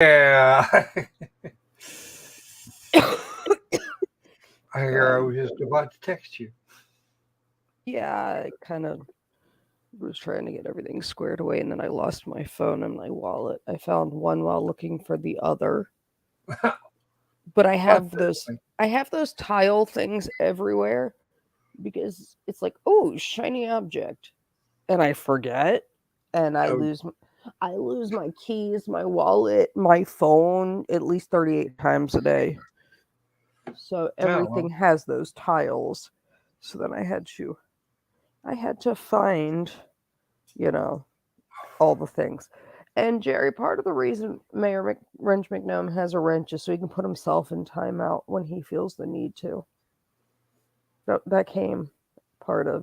Yeah. I hear I was just about to text you. Yeah, I kind of was trying to get everything squared away, and then I lost my phone and my wallet. I found one while looking for the other, but But anyway, I have those tile things everywhere because it's like, oh, shiny object, and I forget, and oh, I lose my keys, my wallet, my phone at least 38 times a day. So yeah, well, everything has those tiles. So then I had to find, you know, all the things. And Jerry, part of the reason Wrench McNome has a wrench is so he can put himself in timeout when he feels the need to. That came part of,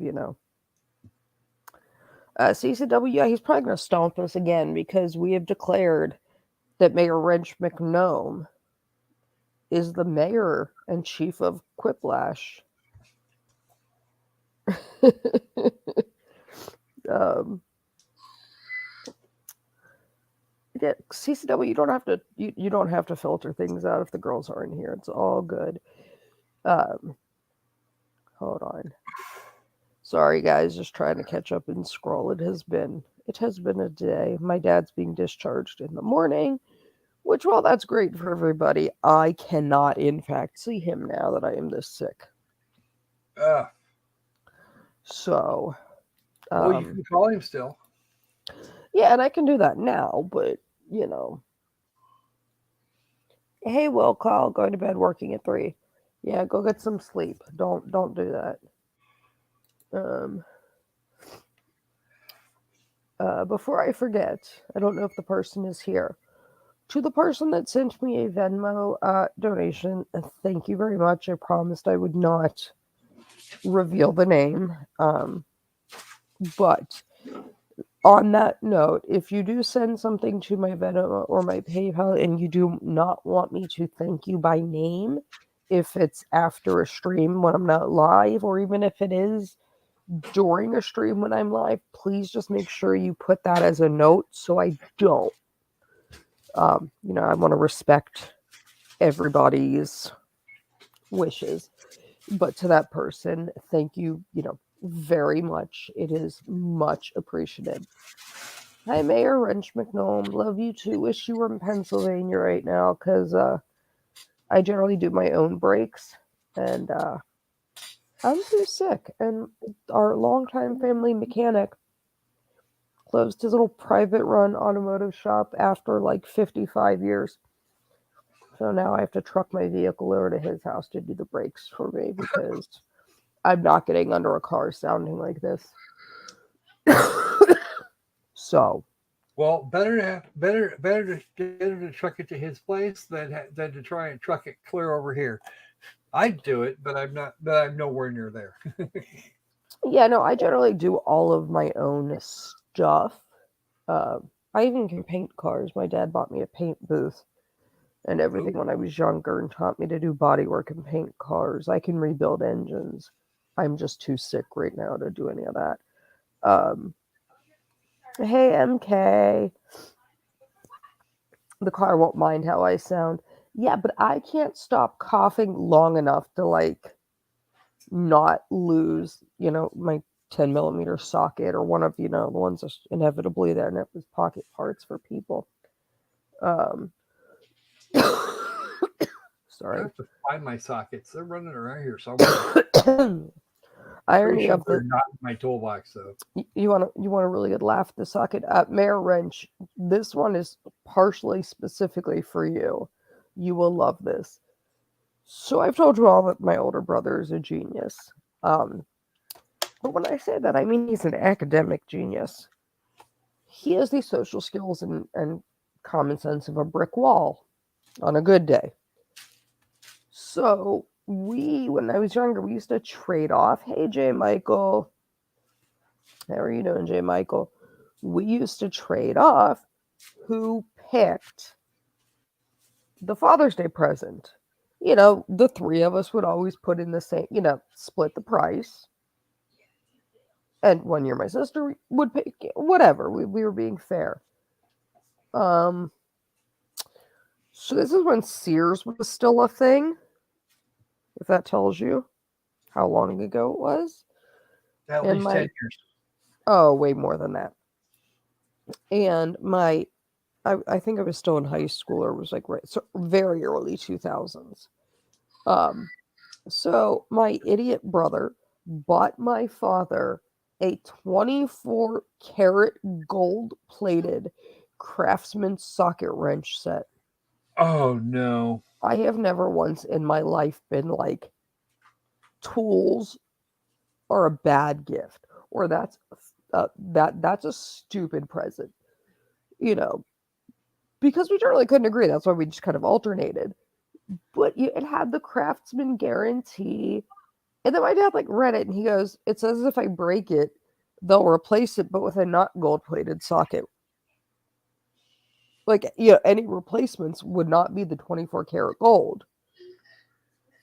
CCW. Yeah, he's probably going to stomp us again because we have declared that Mayor Wrench McNome is the mayor and chief of Quiplash. um, yeah, CCW, you don't have to filter things out if the girls aren't here. It's all good. Um, hold on. Sorry guys, just trying to catch up and scroll. It has been a day. My dad's being discharged in the morning, which while that's great for everybody, I cannot in fact see him now that I am this sick. uh, So, well, you um can call him still. yeah, and I can do that now, but you know, hey, will call going to bed working at 3. Yeah, go get some sleep. Don't do that. Um Before I forget, I don't know if the person is here. To the person that sent me a Venmo donation, thank you very much. I promised I would not reveal the name. But on that note, if you do send something to my Venmo or my PayPal and you do not want me to thank you by name, if it's after a stream when I'm not live, or even if it is during a stream when I'm live, please just make sure you put that as a note so I don't. I want to respect everybody's wishes. But to that person, thank you, very much. It is much appreciated. Hi, Mayor Wrench McNome. Love you too. Wish you were in Pennsylvania right now because I generally do my own breaks and I'm too sick. And our longtime family mechanic closed his little private run automotive shop after like 55 years. So now I have to truck my vehicle over to his house to do the brakes for me because I'm not getting under a car sounding like this. So, Well, better to get him to truck it to his place than to try and truck it clear over here. I'd do it, but I'm nowhere near there. yeah, no, I generally do all of my own stuff. Uh, I even can paint cars. My dad bought me a paint booth and Oh, everything when I was younger and taught me to do body work and paint cars. I can rebuild engines. I'm just too sick right now to do any of that. Um, hey, MK. The car won't mind how I sound. Yeah, but I can't stop coughing long enough to not lose, my 10 millimeter socket or one of, the ones that's inevitably there and it was pocket parts for people. Um, I sorry. have to find my sockets. They're running around here somewhere. Pretty Irony sure of they're the not in my toolbox though. you want a really good laugh at the socket. Mayor Wrench, this one is partially specifically for you. You will love this. So I've told you all that my older brother is a genius. Um, but when I say that, I mean he's an academic genius. He has the social skills and common sense of a brick wall on a good day. So when I was younger, we used to trade off. Hey, J. Michael, how are you doing, J. Michael? We used to trade off who picked the Father's Day present. The three of us would always put in the same, split the price. And 1 year my sister would pick whatever. We were being fair. Um, So this is when Sears was still a thing, if that tells you how long ago it was. At And least 10 my years. oh, way more than that. And I think I was still in high school, or was like right, so very early 2000s. Um, so my idiot brother bought my father a 24 karat gold plated Craftsman socket wrench set. Oh no. I have never once in my life been like, tools are a bad gift, or that's a stupid present, you know, because we generally couldn't agree. That's why we just kind of alternated. But it had the Craftsman guarantee. And then my dad like read it and he goes, "It says if I break it, they'll replace it, but with a not gold plated socket. Like, any replacements would not be the 24 karat gold."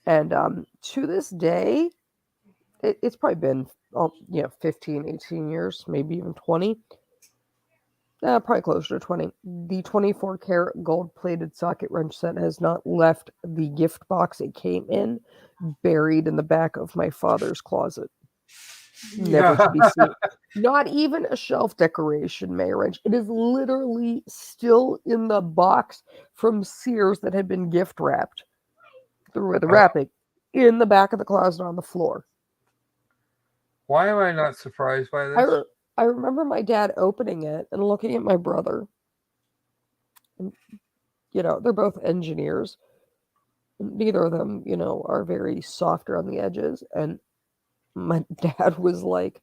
And to this day, it's probably been 15, 18 years, maybe even 20. Probably closer to 20. The 24 karat gold plated socket wrench set has not left the gift box it came in, buried in the back of my father's closet, never to Yeah. be seen. Not even a shelf decoration, Mayor Wrench. It is literally still in the box from Sears that had been gift wrapped through the wrapping in the back of the closet on the floor. Why am I not surprised by I, this? re- I remember my dad opening it and looking at my brother. And, they're both engineers. Neither of them, are very softer on the edges. And my dad was like,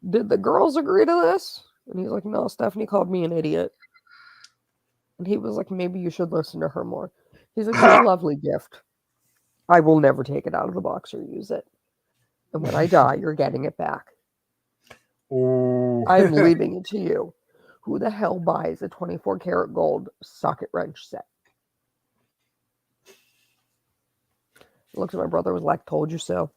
"Did the girls agree to this?" And he's like, "No, Stephanie called me an idiot." And he was like, "Maybe you should listen to her more." He's like, "It's a lovely gift. I will never take it out of the box or use it. And when I die, you're getting it back. Oh. I'm leaving it to you. Who the hell buys a 24 karat gold socket wrench set?" I looked at my brother, was like, "Told you so.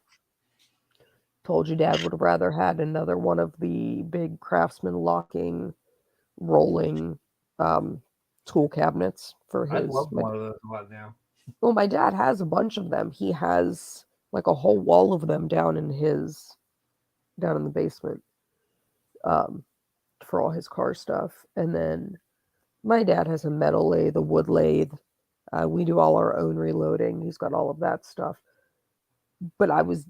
Told you dad would have rather had another one of the big Craftsman locking, rolling tool cabinets for I'd his." love one of those right now. Well, my dad has a bunch of them. He has like a whole wall of them down in the basement, um, for all his car stuff. And then my dad has a metal lathe, a wood lathe. We do all our own reloading. He's got all of that stuff. But I was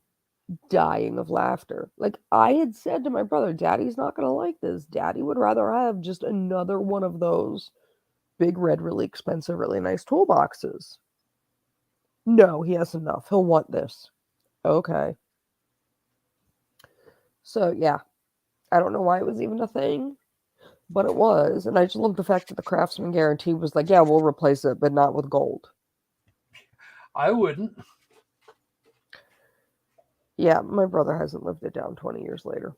dying of laughter. Like, I had said to my brother, "Daddy's not going to like this. Daddy would rather have just another one of those big red, really expensive, really nice toolboxes." "No, he has enough. He'll want this." Okay. So, yeah, I don't know why it was even a thing, but it was. And I just love the fact that the Craftsman guarantee was like, "Yeah, we'll replace it, but not with gold." I wouldn't. Yeah, my brother hasn't lived it down 20 years later.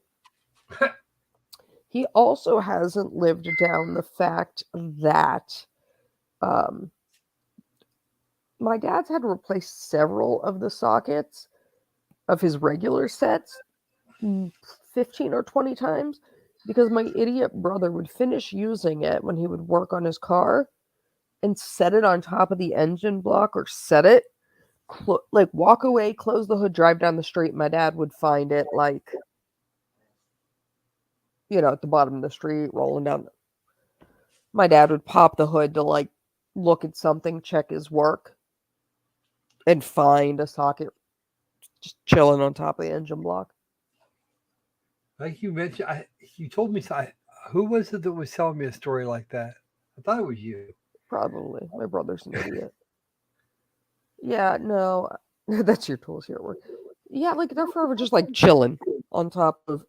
He also hasn't lived down the fact that um, my dad's had to replace several of the sockets of his regular sets 15 or 20 times because my idiot brother would finish using it when he would work on his car and set it on top of the engine block, or set it, like walk away, close the hood, drive down the street. My dad would find it like, at the bottom of the street, rolling down. My dad would pop the hood to like look at something, check his work, and find a socket just chilling on top of the engine block. Like you mentioned, you told me, who was it that was telling me a story like that? I thought it was you. Probably. My brother's an idiot. Yeah, no, that's your tools here at work. Yeah, like they're forever just like chilling on top of.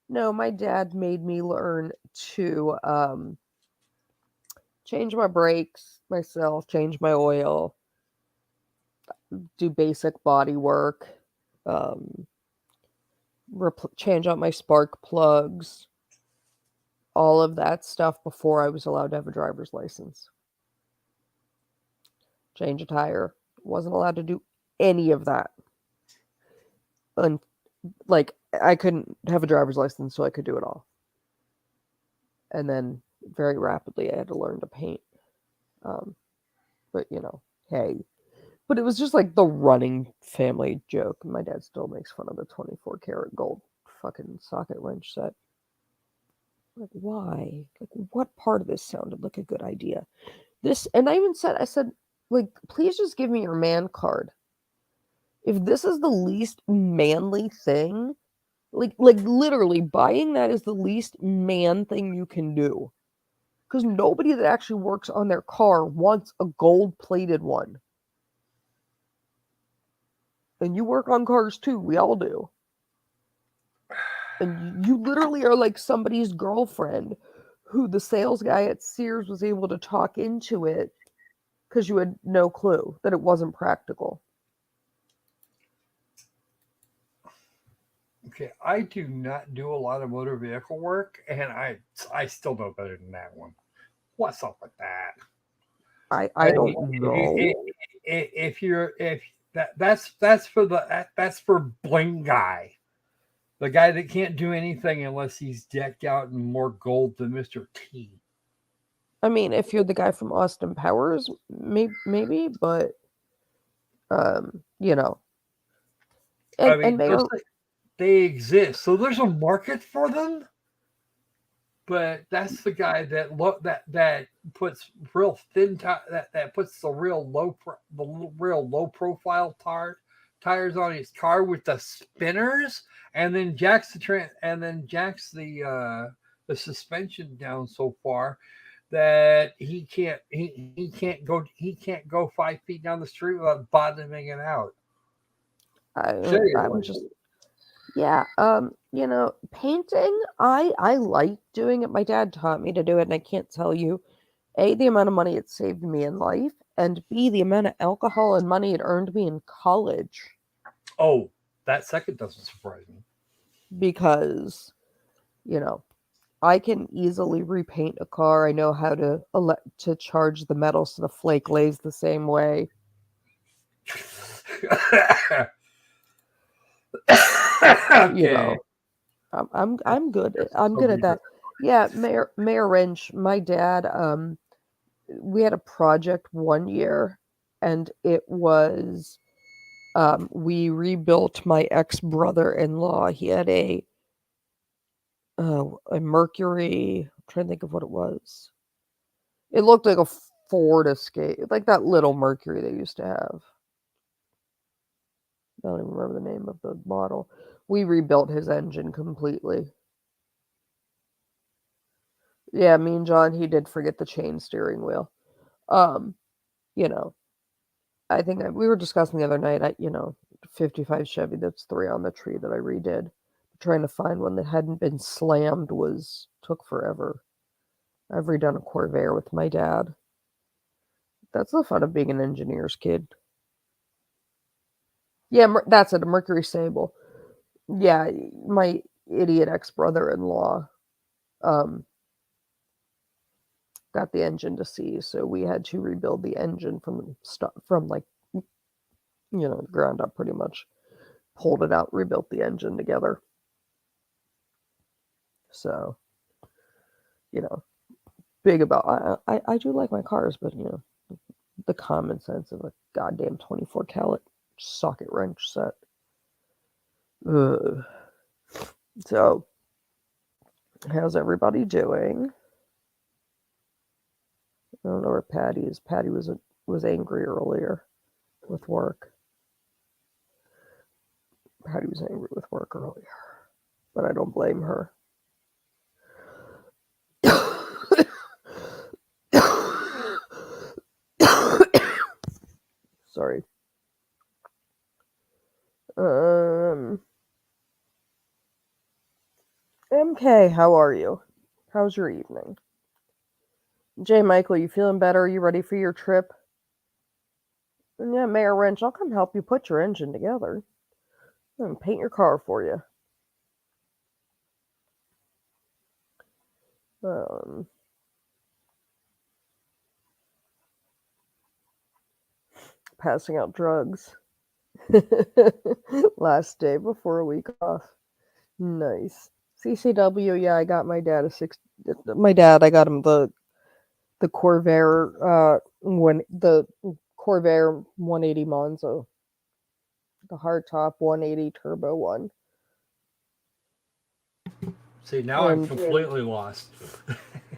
No, my dad made me learn to change my brakes myself, change my oil, do basic body work, um, change out my spark plugs, all of that stuff before I was allowed to have a driver's license. Change a tire. Wasn't allowed to do any of that. And like I couldn't have a driver's license, so I could do it all. And then very rapidly I had to learn to paint. Um, but hey. But it was just like the running family joke. My dad still makes fun of the 24 karat gold fucking socket wrench set. Like, why? Like, what part of this sounded like a good idea? This, and I said, like, please just give me your man card. If this is the least manly thing, like literally buying that is the least man thing you can do. Because nobody that actually works on their car wants a gold plated one. And you work on cars too, we all do. And you literally are like somebody's girlfriend who the sales guy at Sears was able to talk into it because you had no clue that it wasn't practical. Okay, I do not do a lot of motor vehicle work, and I still know better than that one. What's up with that? I don't know. If you're if that's for that's for bling guy, the guy that can't do anything unless he's decked out in more gold than Mr. T. I mean, if you're the guy from Austin Powers, maybe, but you know, I and mean, those Mayor, they exist, so there's a market for them. But that's the guy that puts real that puts the real low profile tires on his car with the spinners, and then jacks the suspension down so far that he can't go 5 feet down the street without bottoming it out. I'm Seriously. just yeah. Painting, I like doing it. My dad taught me to do it, and I can't tell you A, the amount of money it saved me in life, and B, the amount of alcohol and money it earned me in college. Oh, that second doesn't surprise me. Because, you know, I can easily repaint a car. I know how to charge the metal so the flake lays the same way. You Okay. know, I'm good. I'm So good at be that. Yeah, Mayor Wrench, my dad, we had a project one year, and it was we rebuilt my ex brother-in-law. He had a Mercury. I'm trying to think of what it was. It looked like a Ford Escape, like that little Mercury they used to have. I don't even remember the name of the model. We rebuilt his engine completely. Yeah, me and John, he did forget the chain steering wheel. Um, you know, I think we were discussing the other night. 55 Chevy. That's three on the tree that I redid. Trying to find one that hadn't been slammed was took forever. I've redone a Corvair with my dad. That's the fun of being an engineer's kid. Yeah, that's it. A Mercury Sable. Yeah, my idiot ex brother-in-law um, got the engine to see, so we had to rebuild the engine from like the ground up, pretty much. Pulled it out, rebuilt the engine together. So you know, big about I do like my cars, but the common sense of a goddamn 24 carat socket wrench set. Ugh. So how's everybody doing? I don't know where Patty is. Patty was angry earlier with work. Patty was angry with work earlier, but I don't blame her. Sorry. MK, how are you? How's your evening? J. Michael, you feeling better? Are you ready for your trip? Yeah, Mayor Wrench, I'll come help you put your engine together and paint your car for you. Um, Passing out drugs. Last day before a week off. Nice. CCW, yeah, I got my dad a six. My dad, I got him the Corvair, when the Corvair 180 Monza, the hardtop 180 turbo one. See, now I'm And completely lost.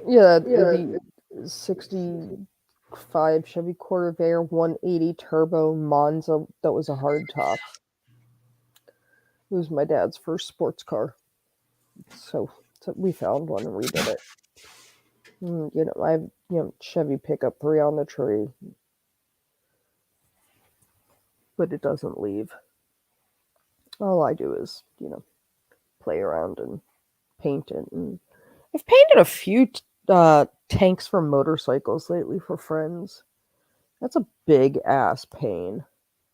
yeah, the 65 Chevy Corvair 180 turbo Monza that was a hardtop. It was my dad's first sports car. So we found one and redid it. I have, Chevy pickup 3 on the tree, but it doesn't leave. All I do is, play around and paint it. And I've painted a few tanks for motorcycles lately for friends. That's a big ass pain,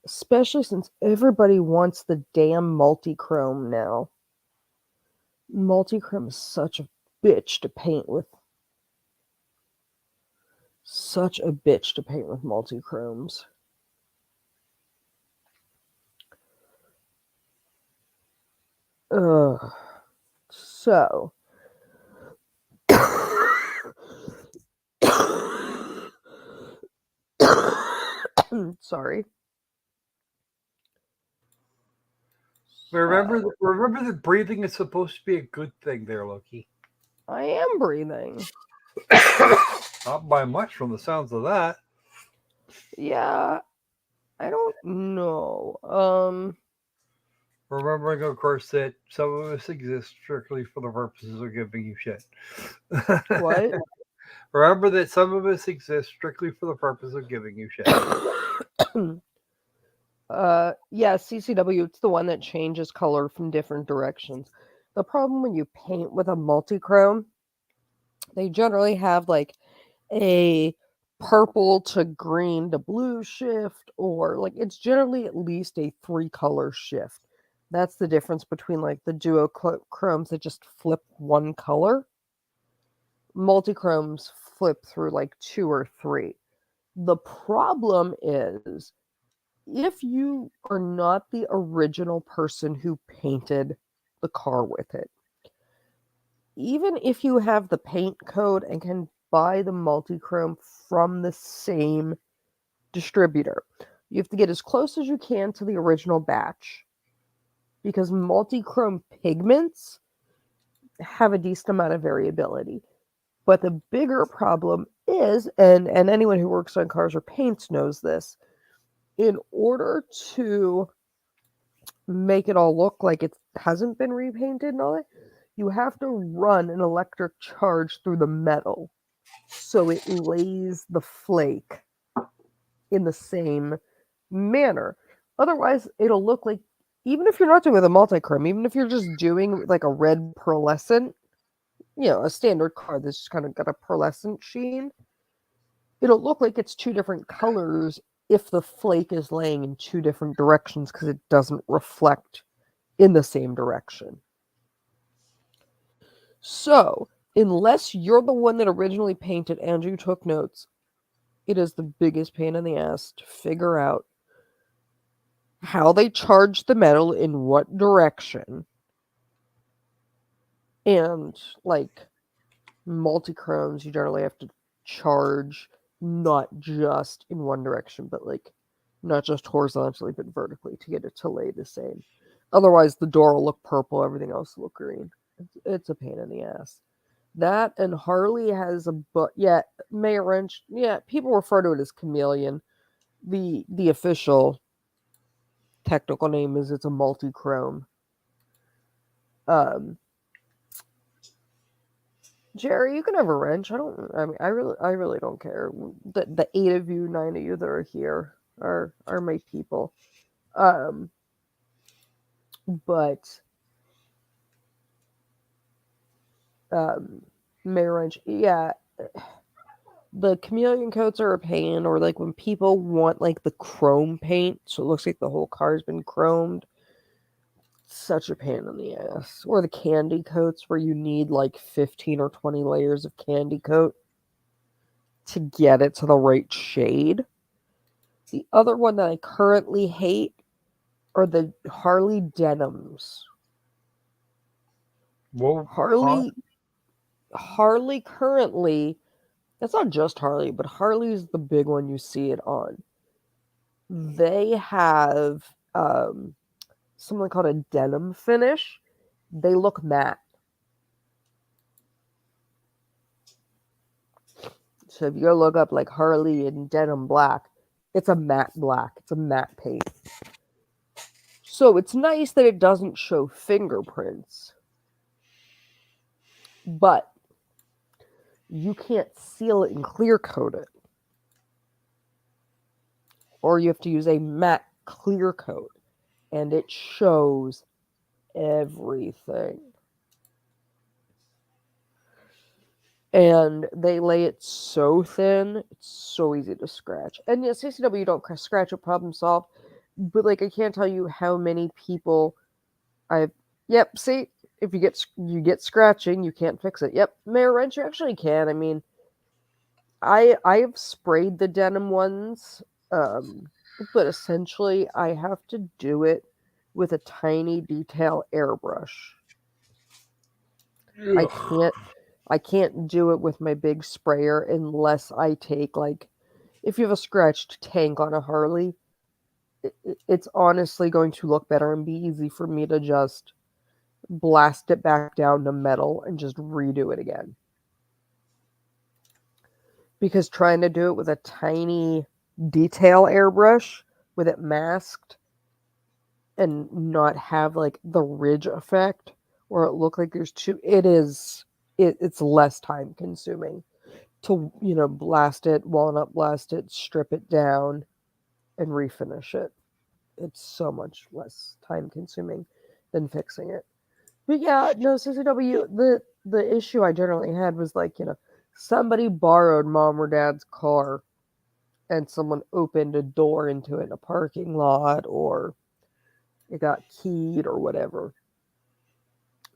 especially since everybody wants the damn multi-chrome now. Multi-chrome is such a bitch to paint with. Such a bitch to paint with multi-chromes. Ugh. So. Sorry. Remember that breathing is supposed to be a good thing there, Loki. I am breathing. Not by much from the sounds of that. Yeah, I don't know. Remembering, of course, that some of us exist strictly for the purposes of giving you shit. What? Remember that some of us exist strictly for the purpose of giving you shit. Yeah, CCW, it's the one that changes color from different directions. The problem when you paint with a multi-chrome, they generally have like a purple to green to blue shift, or like it's generally at least a 3-color shift. That's the difference between like the duochromes that just flip one color. Multi-chromes flip through like 2 or 3. The problem is if you are not the original person who painted the car with it, even if you have the paint code and can buy the multi-chrome from the same distributor, you have to get as close as you can to the original batch, because multi-chrome pigments have a decent amount of variability. But the bigger problem is, and anyone who works on cars or paints knows this, in order to make it all look like it hasn't been repainted and all that, you have to run an electric charge through the metal so it lays the flake in the same manner. Otherwise, it'll look like, even if you're not doing with a multi-chrome, even if you're just doing like a red pearlescent, a standard car that's just kind of got a pearlescent sheen, it'll look like it's 2 different colors if the flake is laying in 2 different directions because it doesn't reflect in the same direction. So, unless you're the one that originally painted and you took notes, it is the biggest pain in the ass to figure out how they charge the metal in what direction. And like multi-chromes, you generally have to charge not just in one direction, but like not just horizontally, but vertically to get it to lay the same. Otherwise, the door will look purple, everything else will look green. It's a pain in the ass. That and Harley has Mayor Wrench. Yeah, people refer to it as Chameleon. The official technical name is it's a multi-chrome. Jerry, you can have a wrench. I really don't care. The 8 of you, 9 of you that are here are my people. But Mayor Wrench, yeah. The chameleon coats are a pain, or like when people want like the chrome paint, so it looks like the whole car's been chromed. Such a pain in the ass. Or the candy coats, where you need like 15 or 20 layers of candy coat to get it to the right shade. The other one that I currently hate are the Harley denims. Well, Harley currently It's not just Harley, but Harley's the big one you see it on. They have something called a denim finish. They look matte. So if you go look up like Harley and denim black, it's a matte black. It's a matte paint. So it's nice that it doesn't show fingerprints, but you can't seal it and clear coat it. Or you have to use a matte clear coat, and it shows everything. And they lay it so thin, it's so easy to scratch. And yes, CCW don't scratch a problem solved, but like I can't tell you how many people I've. Yep, see, if you get scratching, you can't fix it. Yep, Mayor Wrench, you actually can. I mean, I've sprayed the denim ones, but essentially I have to do it with a tiny detail airbrush. I Ugh. can't do it with my big sprayer unless I take like if you have a scratched tank on a Harley, it's honestly going to look better and be easy for me to just blast it back down to metal and just redo it again. Because trying to do it with a tiny detail airbrush with it masked and not have like the ridge effect or it look like there's two it's less time consuming to blast it, walnut blast it, strip it down and refinish it. It's so much less time consuming than fixing it. But yeah, no, CCW, the issue I generally had was like, somebody borrowed mom or dad's car and someone opened a door into it in a parking lot or it got keyed or whatever.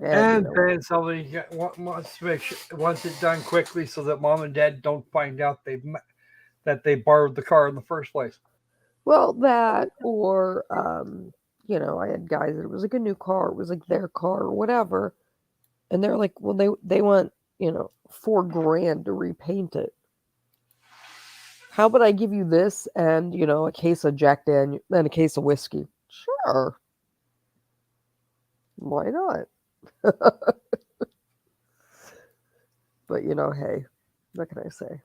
And And then somebody wants to make sure, wants it done quickly so that mom and dad don't find out that they borrowed the car in the first place. well, that or I had guys that it was like a new car, it was like their car or whatever, and they're like, well, they want $4,000 to repaint it. How about I give you this and a case of Jack Daniel and a case of whiskey? Sure, why not? But hey, what can I say?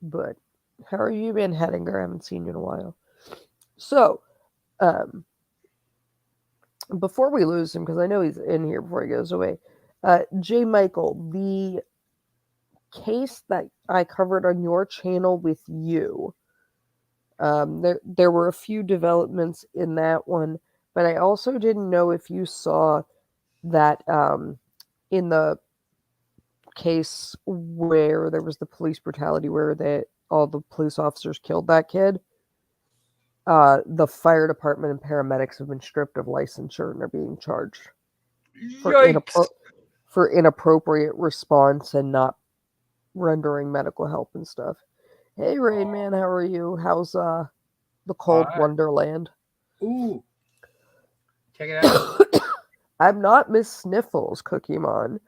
But how are you been, Hettinger? I haven't seen you in a while. So, um, before we lose him, because I know he's in here before he goes away, J. Michael, the case that I covered on your channel with you, there were a few developments in that one, but I also didn't know if you saw that in the case where there was the police brutality where all the police officers killed that kid. The fire department and paramedics have been stripped of licensure and are being charged for Yikes! inappropriate response and not rendering medical help and stuff. Hey Rain Man, how are you? How's the cold Uh, Wonderland? ooh, check it out. I'm not Miss Sniffles, Cookie Mon.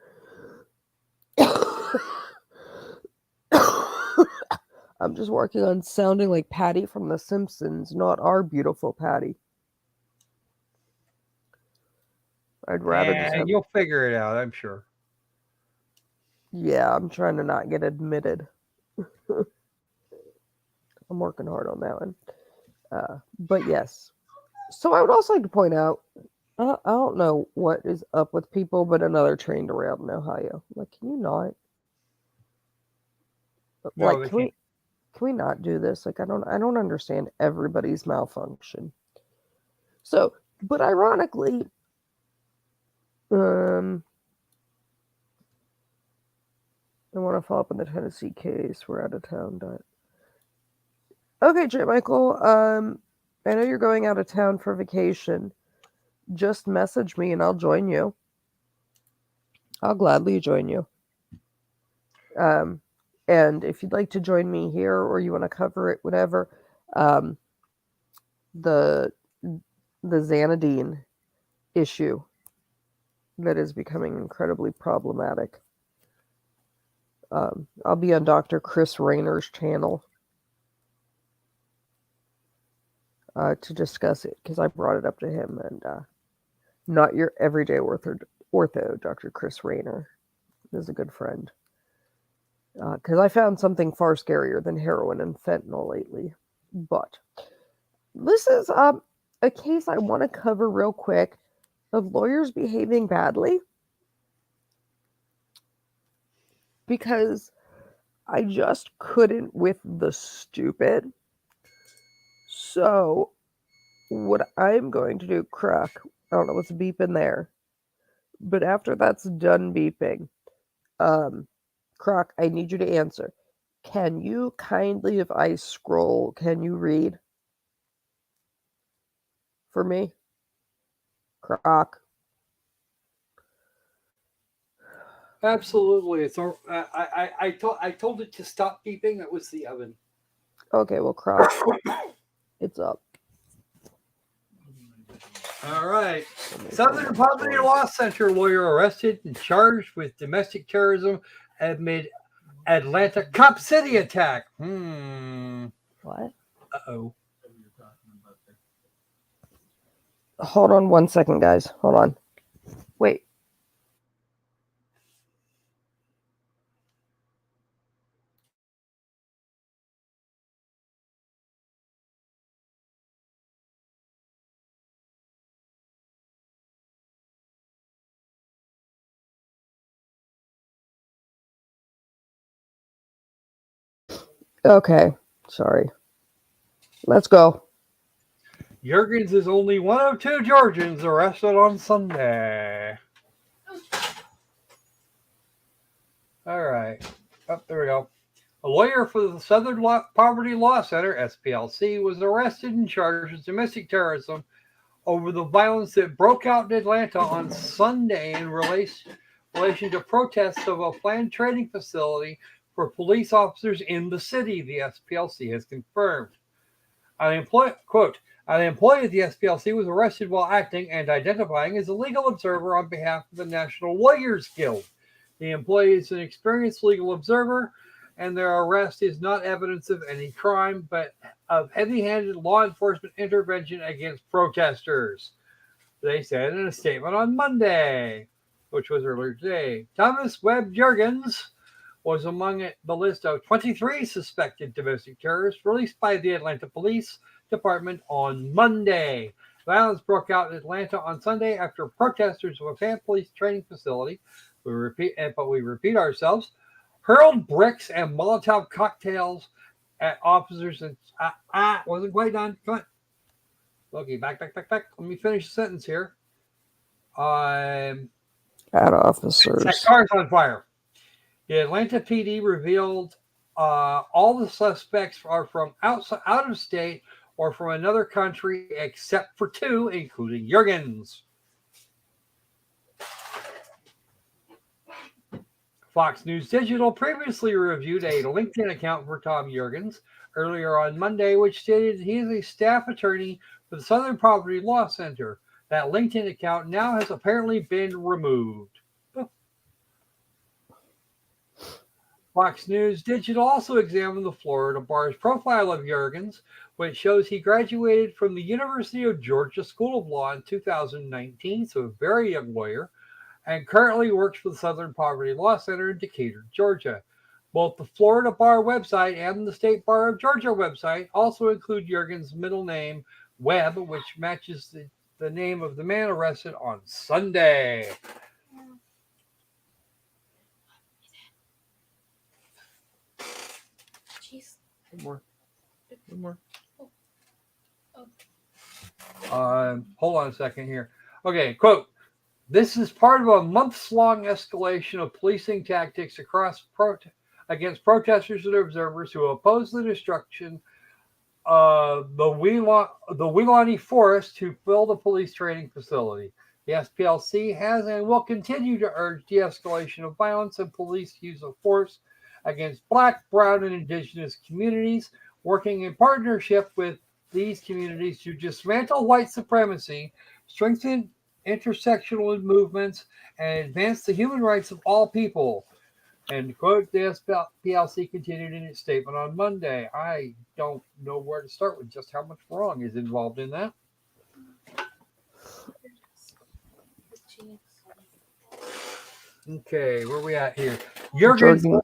I'm just working on sounding like Patty from The Simpsons, not our beautiful Patty. I'd rather just And have. you'll figure it out, I'm sure. Yeah, I'm trying to not get admitted. I'm working hard on that one. But yes. So I would also like to point out, I don't know what is up with people, but another train derailed in Ohio. Like, can you not? No, Like, they can't. can we not do this? Like, I don't understand everybody's malfunction. So, but ironically, um, I want to follow up on the Tennessee case. We're out of town. Okay, J. Michael. I know you're going out of town for vacation. Just message me and I'll join you. I'll gladly join you. Um, and if you'd like to join me here or you want to cover it, whatever, um, the the Xanadine issue that is becoming incredibly problematic. I'll be on Dr. Chris Rayner's channel to discuss it because I brought it up to him, and not your everyday ortho, Dr. Chris Rayner is a good friend. Because I found something far scarier than heroin and fentanyl lately. But this is a case I want to cover real quick of lawyers behaving badly. Because I just couldn't with the stupid. So, what I'm going to do, Croc, I don't know what's beeping there. But after that's done beeping, Croc, I need you to answer. Can you kindly, if I scroll, can you read for me? Croc. Absolutely. It's I told it to stop beeping. That was the oven. Okay, well, Croc, it's up. All right. Southern Poverty Law Center lawyer arrested and charged with domestic terrorism amid Atlanta Cop City attack. What? Uh-oh. Hold on 1 second, guys. Hold on. Wait. Okay. Sorry. Let's go. Juergens is only one of two Georgians arrested on Sunday. All right. Oh, there we go. A lawyer for the Southern Poverty Law Center, SPLC, was arrested and charged with domestic terrorism over the violence that broke out in Atlanta on Sunday in relation to protests of a planned training facility for police officers in the city, the SPLC has confirmed. An employee of the SPLC was arrested while acting and identifying as a legal observer on behalf of the National Lawyers Guild. The employee is an experienced legal observer, and their arrest is not evidence of any crime, but of heavy-handed law enforcement intervention against protesters, they said in a statement on Monday, which was earlier today. Thomas Webb Juergens was among the list of 23 suspected domestic terrorists released by the Atlanta Police Department on Monday. Violence broke out in Atlanta on Sunday after protesters of a fan police training facility, we repeat ourselves, hurled bricks and Molotov cocktails at officers and wasn't quite done. Come on. Okay, back. Let me finish the sentence here. At officers. Set cars on fire. The Atlanta PD revealed all the suspects are from out of state or from another country except for two, including Juergens. Fox News Digital previously reviewed a LinkedIn account for Tom Juergens earlier on Monday, which stated he is a staff attorney for the Southern Poverty Law Center. That LinkedIn account now has apparently been removed. Fox News Digital also examined the Florida bar's profile of Juergens, which shows he graduated from the University of Georgia School of Law in 2019, so a very young lawyer, and currently works for the Southern Poverty Law Center in Decatur, Georgia. Both the Florida Bar website and the State Bar of Georgia website also include Juergens' middle name, Webb, which matches the name of the man arrested on Sunday. One more. Hold on a second here. Okay, quote. This is part of a months-long escalation of policing tactics against protesters and observers who oppose the destruction of the Weelaunee Forest to build a police training facility. The SPLC has and will continue to urge de-escalation of violence and police use of force against Black, Brown, and Indigenous communities, working in partnership with these communities to dismantle white supremacy, strengthen intersectional movements, and advance the human rights of all people. And quote, the SPLC continued in its statement on Monday. I don't know where to start with just how much wrong is involved in that. Okay, where are we at here? Jurgen's Jargon.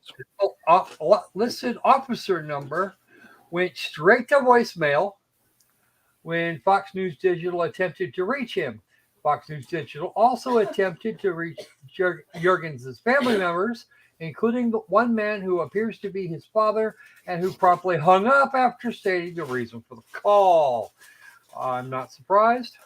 listed officer number went straight to voicemail when Fox News Digital attempted to reach him. Fox News Digital also attempted to reach Jurgens' family members, including the one man who appears to be his father and who promptly hung up after stating the reason for the call. I'm not surprised.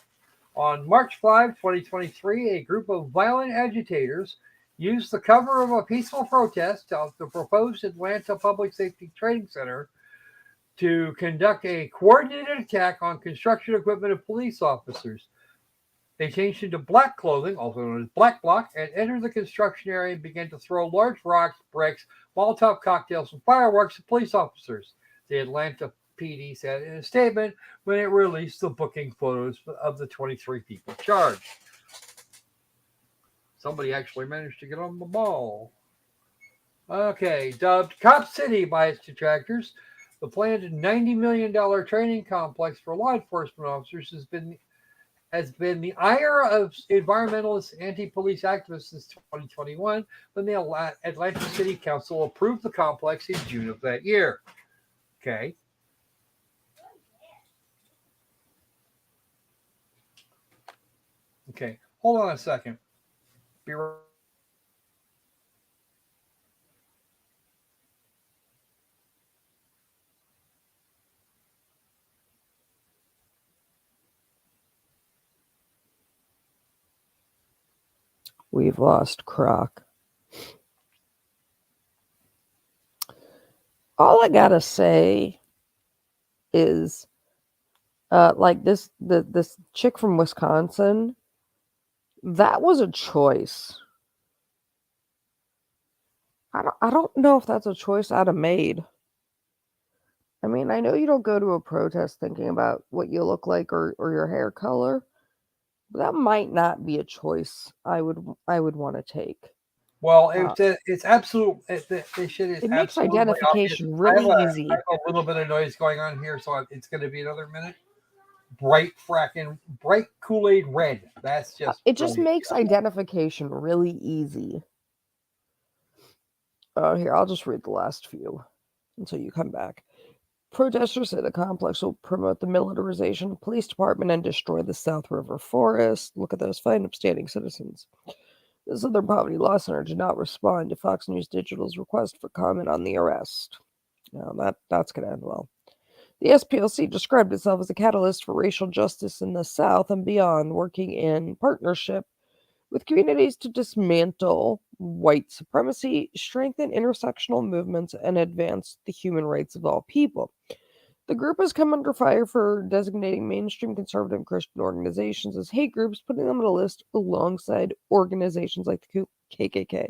On March 5, 2023, a group of violent agitators used the cover of a peaceful protest of the proposed Atlanta Public Safety Training Center to conduct a coordinated attack on construction equipment and police officers. They changed into black clothing, also known as black bloc, and entered the construction area and began to throw large rocks, bricks, Molotov cocktails, and fireworks at police officers. The Atlanta PD said in a statement when it released the booking photos of the 23 people charged. Somebody actually managed to get on the ball. Okay, dubbed Cop City by its detractors, the planned $90 million training complex for law enforcement officers has been the ire of environmentalist anti-police activists since 2021 when the Atlanta City Council approved the complex in June of that year. Okay. Okay, hold on a second. Be right. We've lost Croc. All I gotta say is, like this chick from Wisconsin, that was a choice. I don't know if that's a choice I'd have made. I mean, I know you don't go to a protest thinking about what you look like or your hair color, but that might not be a choice I would want to take. Well, Uh, it's absolute. This shit is it makes absolutely obvious. identification I have really a I easy. have a little bit of noise going on here, so it's going to be another minute. Bright Kool-Aid red. That's just It just brilliant. makes identification really easy. Here, I'll just read the last few until you come back. Protesters say the complex will promote the militarization of the police department and destroy the South River Forest. Look at those fine, upstanding citizens. The Southern Poverty Law Center did not respond to Fox News Digital's request for comment on the arrest. Now that's going to end well. The SPLC described itself as a catalyst for racial justice in the South and beyond, working in partnership with communities to dismantle white supremacy, strengthen intersectional movements, and advance the human rights of all people. The group has come under fire for designating mainstream conservative and Christian organizations as hate groups, putting them on a list alongside organizations like the KKK.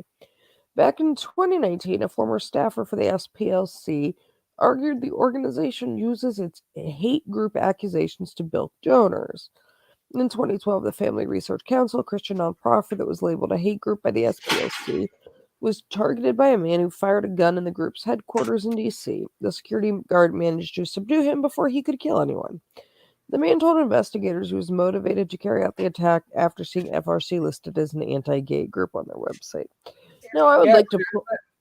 Back in 2019, a former staffer for the SPLC argued the organization uses its hate group accusations to bilk donors. In 2012, the Family Research Council, a Christian nonprofit that was labeled a hate group by the SPLC, was targeted by a man who fired a gun in the group's headquarters in D.C. The security guard managed to subdue him before he could kill anyone. The man told investigators he was motivated to carry out the attack after seeing FRC listed as an anti-gay group on their website. Now, I would Yeah, like to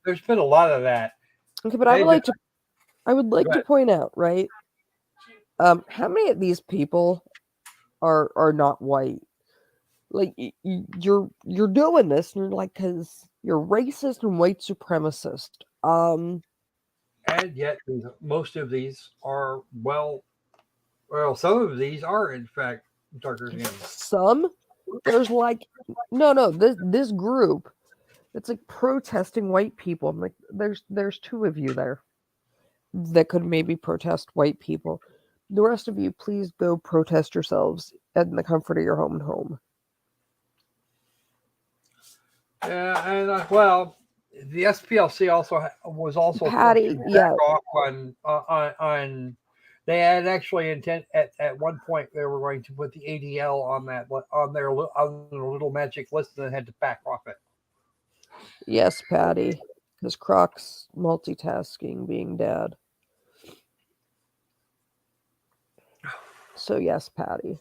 there's been a lot of that. okay, but I would They've been like to I would like to good. point out, right? How many of these people are not white? Like you're doing this, and you're like, because you're racist and white supremacist. And yet most of these are some of these are in fact darker skins. Some there's like no this group that's like protesting white people. I'm like, there's two of you there that could maybe protest white people. The rest of you, please go protest yourselves in the comfort of your own home. Yeah, and well, the SPLC was also Patty, pushing back yeah, off on. They had actually intent at one point they were going to put the ADL on their little magic list and then had to back off it. yes, Patty. Because Croc's multitasking being dad. So yes, Patty.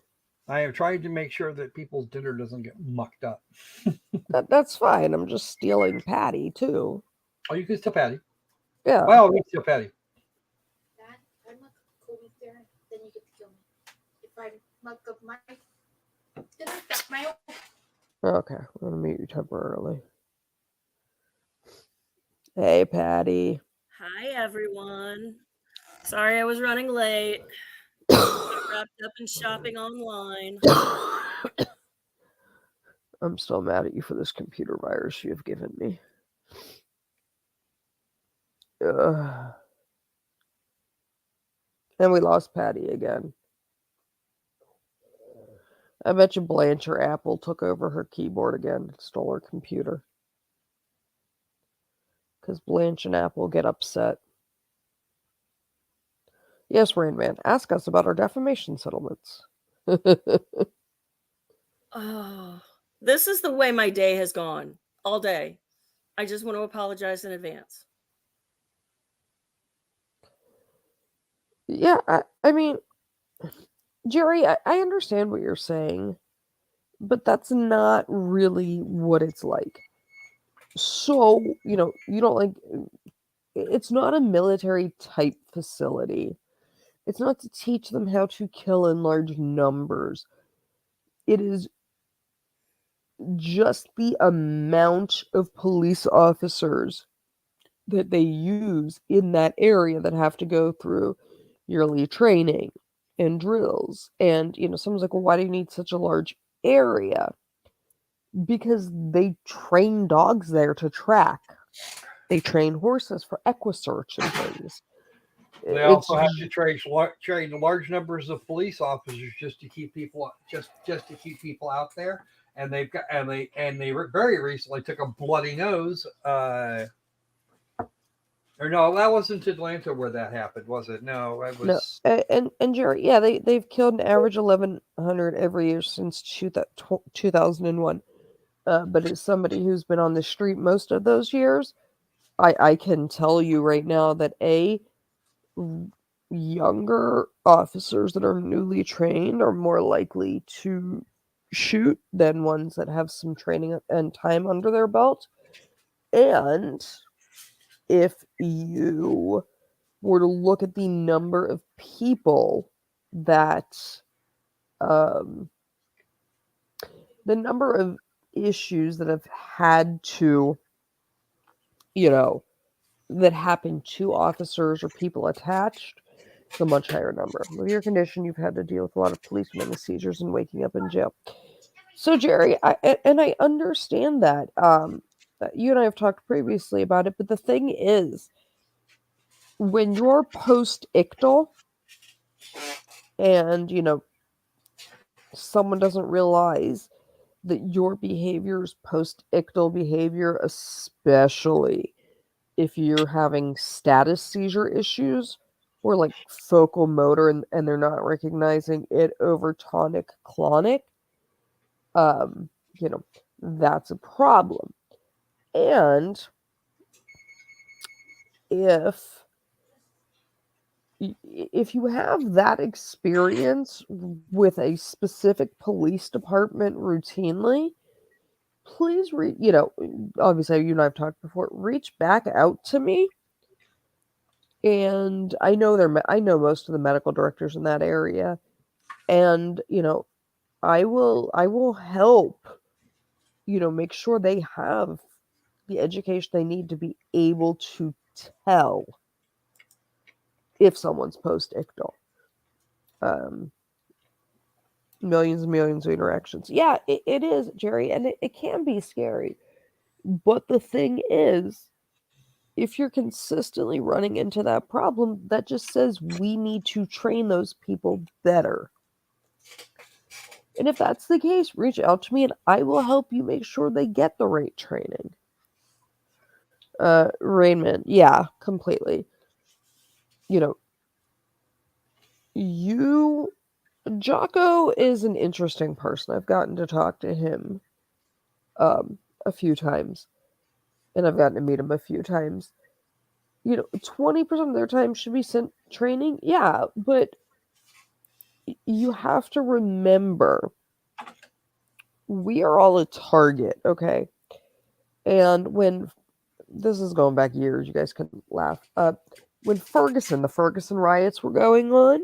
I am trying to make sure that people's dinner doesn't get mucked up. That's fine. I'm just stealing Patty too. Oh, you can still patty. Yeah. By all means, still patty. Dad, if I muck up Kobe's dinner, then you get to kill me. If I muck up my dinner, that's my own. Okay. I'm gonna mute you temporarily. Hey, Patty. Hi, everyone. Sorry I was running late. Got wrapped up in shopping online. I'm still mad at you for this computer virus you have given me. Ugh. And we lost Patty again. I bet you Blanche or Apple took over her keyboard again and stole her computer. Because Blanche and Apple get upset. Yes, Rain Man, ask us about our defamation settlements. Oh, this is the way my day has gone all day. I just want to apologize in advance. Yeah, I mean, Jerry, I understand what you're saying, but that's not really what it's like. So, you don't like, it's not a military type facility. It's not to teach them how to kill in large numbers. It is just the amount of police officers that they use in that area that have to go through yearly training and drills. And, someone's like, well, why do you need such a large area? Because they train dogs there to track. They train horses for equisearch and things. They It's also have to train large numbers of police officers just to keep people just to keep people out there. And they've got and they very recently took a bloody nose. Or no, that wasn't Atlanta where that happened, was it? No, it no, was. and Jerry, yeah, they've killed an average 1,100 every year since 2001. But as somebody who's been on the street most of those years, I can tell you right now that younger officers that are newly trained are more likely to shoot than ones that have some training and time under their belt. And if you were to look at the number of people that the number of issues that have had to, that happen to officers or people attached, it's a much higher number. With your condition, you've had to deal with a lot of policemen with seizures and waking up in jail. So, Jerry, I understand that. You and I have talked previously about it, but the thing is, when you're post-ictal and, someone doesn't realize that your behavior is post-ictal behavior, especially if you're having status seizure issues or like focal motor and they're not recognizing it over tonic clonic, um, that's a problem. And if you have that experience with a specific police department routinely, please obviously you and I've talked before, reach back out to me. And I know most of the medical directors in that area, and I will help make sure they have the education they need to be able to tell if someone's post-ictal. Millions and millions of interactions. Yeah, it is, Jerry, and it can be scary. But the thing is, if you're consistently running into that problem, that just says we need to train those people better. And if that's the case, reach out to me and I will help you make sure they get the right training. Rainman, yeah, completely. Jocko is an interesting person. I've gotten to talk to him a few times. and I've gotten to meet them a few times. 20% of their time should be sent training. Yeah, but you have to remember we are all a target, okay? And when this is going back years, you guys can laugh. When the Ferguson riots were going on,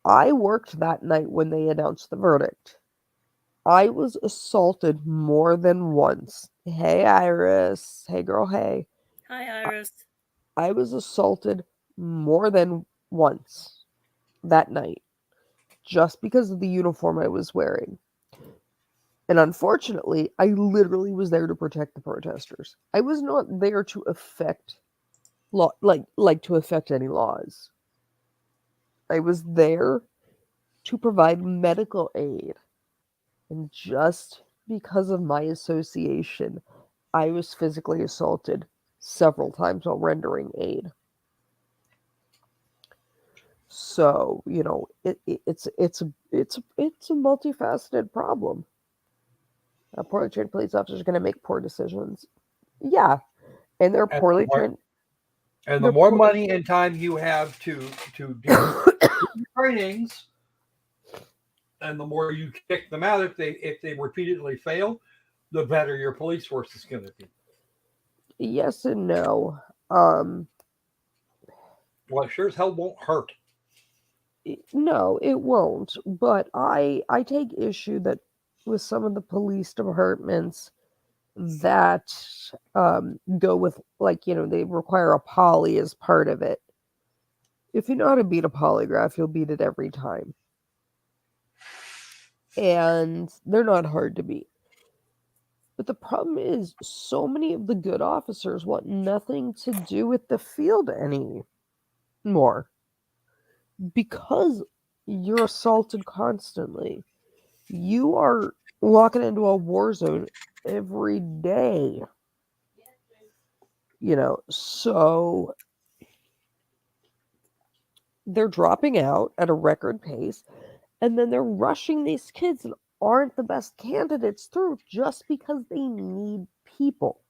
I worked that night when they announced the verdict. I was assaulted more than once. Hey, Iris. Hey, girl. Hey. Hi, Iris. I was assaulted more than once that night just because of the uniform I was wearing. And unfortunately, I literally was there to protect the protesters. I was not there to affect law, like to affect any laws. I was there to provide medical aid. And just because of my association, I was physically assaulted several times while rendering aid. So, it's a multifaceted problem. Poorly trained police officers are going to make poor decisions. Yeah, and they're And poorly trained. and the They're more poor, money and time you have to do trainings, and the more you kick them out if they repeatedly fail, the better your police force is going to be. yes and no. Um, Well, it sure as hell won't hurt. no, it won't. But I take issue that with some of the police departments that go with, like, they require a poly as part of it. If you know how to beat a polygraph, you'll beat it every time. And they're not hard to beat. But the problem is, so many of the good officers want nothing to do with the field anymore because you're assaulted constantly. You are walking into a war zone every day. So they're dropping out at a record pace, and then they're rushing these kids that aren't the best candidates through just because they need people.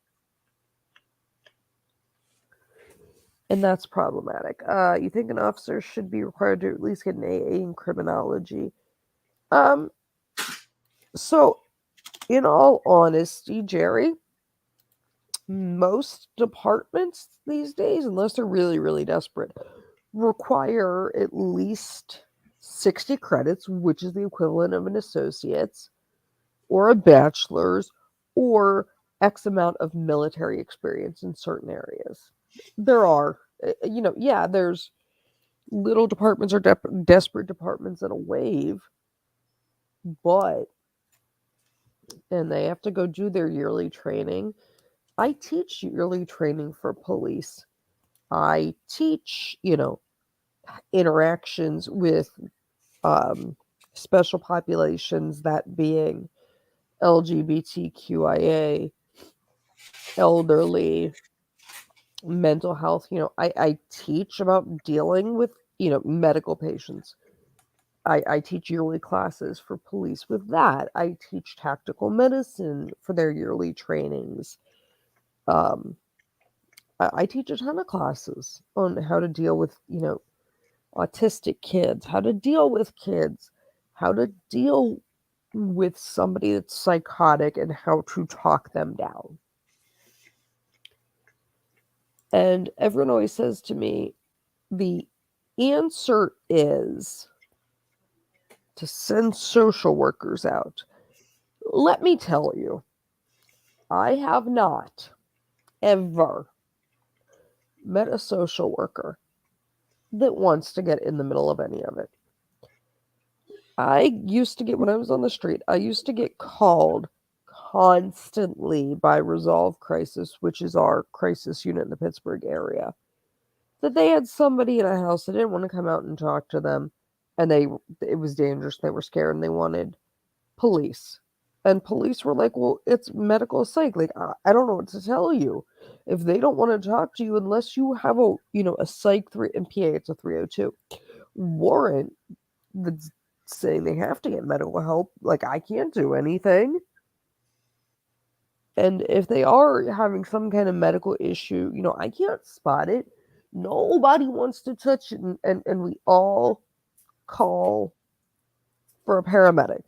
And that's problematic. You think an officer should be required to at least get an AA in criminology? Um, so, in all honesty, Jerry, most departments these days, unless they're really, really desperate, require at least 60 credits, which is the equivalent of an associate's or a bachelor's or X amount of military experience in certain areas. There are, there's little departments or desperate departments that'll waive, but, and they have to go do their yearly training. I teach yearly training for police. I teach, interactions with special populations, that being LGBTQIA, elderly, mental health. I teach about dealing with, medical patients. I teach yearly classes for police with that. I teach tactical medicine for their yearly trainings. I teach a ton of classes on how to deal with, autistic kids, how to deal with kids, how to deal with somebody that's psychotic and how to talk them down. And everyone always says to me, the answer is to send social workers out. Let me tell you, I have not ever met a social worker that wants to get in the middle of any of it. When I was on the street, I used to get called constantly by Resolve Crisis, which is our crisis unit in the Pittsburgh area, that they had somebody in a house that didn't want to come out and talk to them, and it was dangerous. They were scared, and they wanted police. And police were like, well, it's medical psych. Like, I don't know what to tell you. If they don't want to talk to you unless you have a psych 3, in PA, it's a 302 warrant that's saying they have to get medical help, like, I can't do anything. And if they are having some kind of medical issue, I can't spot it. Nobody wants to touch it, and we all call for a paramedic.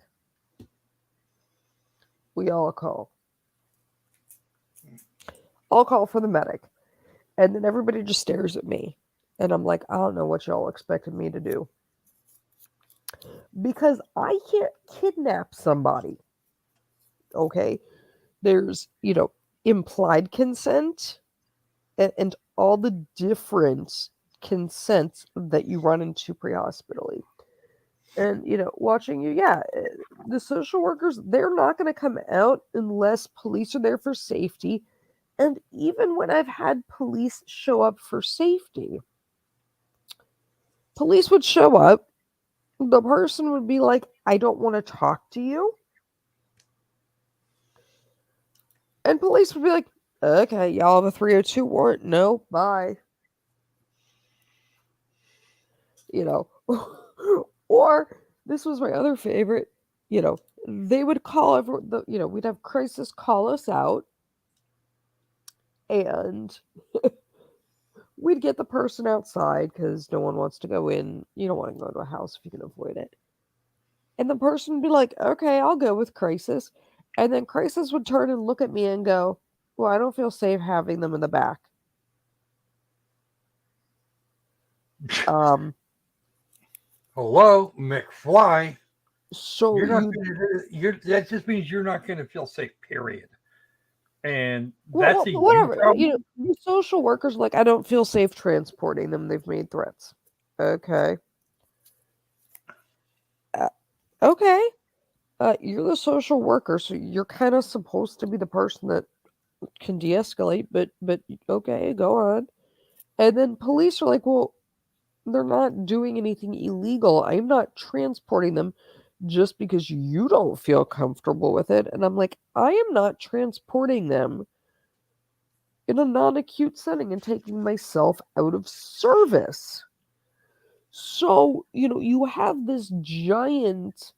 We all call. I'll call for the medic. And then everybody just stares at me. And I'm like, I don't know what y'all expected me to do. Because I can't kidnap somebody. Okay? There's, implied consent and all the different consents that you run into pre-hospitally. And, watching you, the social workers, they're not going to come out unless police are there for safety. And even when I've had police show up for safety, police would show up, the person would be like, I don't want to talk to you. And police would be like, okay, y'all have a 302 warrant? No, bye. Or this was my other favorite, they would call we'd have crisis call us out, and we'd get the person outside because no one wants to go in. You don't want to go to a house if you can avoid it. And the person would be like, okay, I'll go with crisis. And then crisis would turn and look at me and go, well, I don't feel safe having them in the back. Hello, McFly. So You're not gonna, that just means you're not going to feel safe, period. And that's whatever. problem. The social workers like, I don't feel safe transporting them. They've made threats. Okay. Okay. You're the social worker, so you're kind of supposed to be the person that can de-escalate. But okay, go on. And then police are like, well, they're not doing anything illegal. I'm not transporting them just because you don't feel comfortable with it. And I'm like, I am not transporting them in a non-acute setting and taking myself out of service. So, you have this giant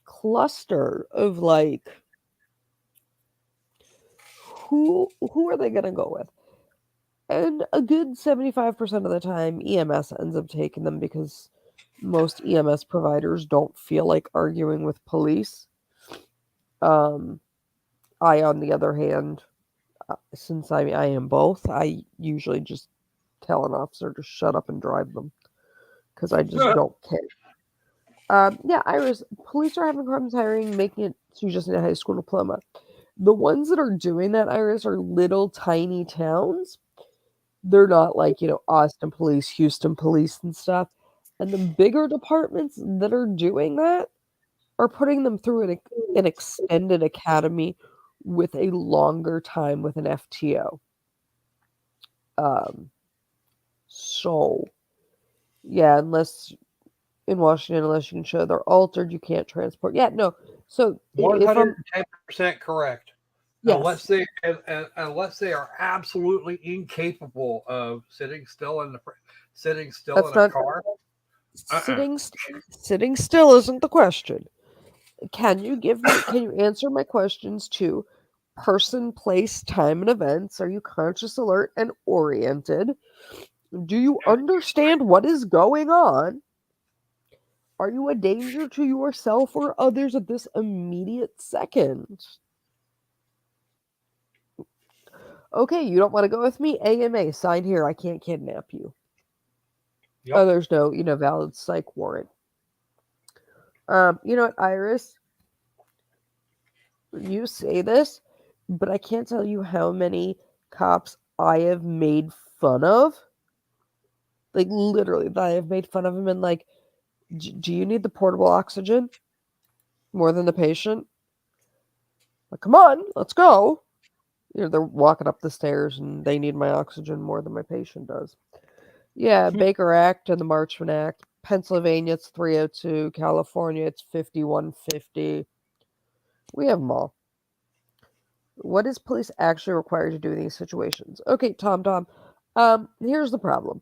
cluster of like, who are they going to go with? And a good 75% of the time, EMS ends up taking them because most EMS providers don't feel like arguing with police. I, on the other hand, since I am both, I usually just tell an officer to shut up and drive them because I just don't care. Iris, police are having problems hiring, making it so you just need a high school diploma. The ones that are doing that, Iris, are little tiny towns. They're not like, Austin police, Houston police and stuff. And the bigger departments that are doing that are putting them through an extended academy with a longer time with an FTO. So, yeah, unless in Washington, unless you can show they're altered, you can't transport. Yeah, no. So if I'm 110% correct. yes, Unless they are absolutely incapable of sitting still in that's a not car. sitting still isn't the question. Can you answer my questions to person, place, time, and events? Are you conscious, alert, and oriented? Do you understand what is going on? Are you a danger to yourself or others at this immediate second? Okay, you don't want to go with me? AMA, sign here. I can't kidnap you. Yep. Oh, there's no, valid psych warrant. You know what, Iris? You say this, but I can't tell you how many cops I have made fun of. Like, literally, that I have made fun of them and like, do you need the portable oxygen more than the patient? Like, come on, let's go. They're walking up the stairs and they need my oxygen more than my patient does. Yeah, Baker Act and the Marchman Act. Pennsylvania, it's 302. California, it's 5150. We have them all. What is police actually required to do in these situations? Okay, Tom. Here's the problem.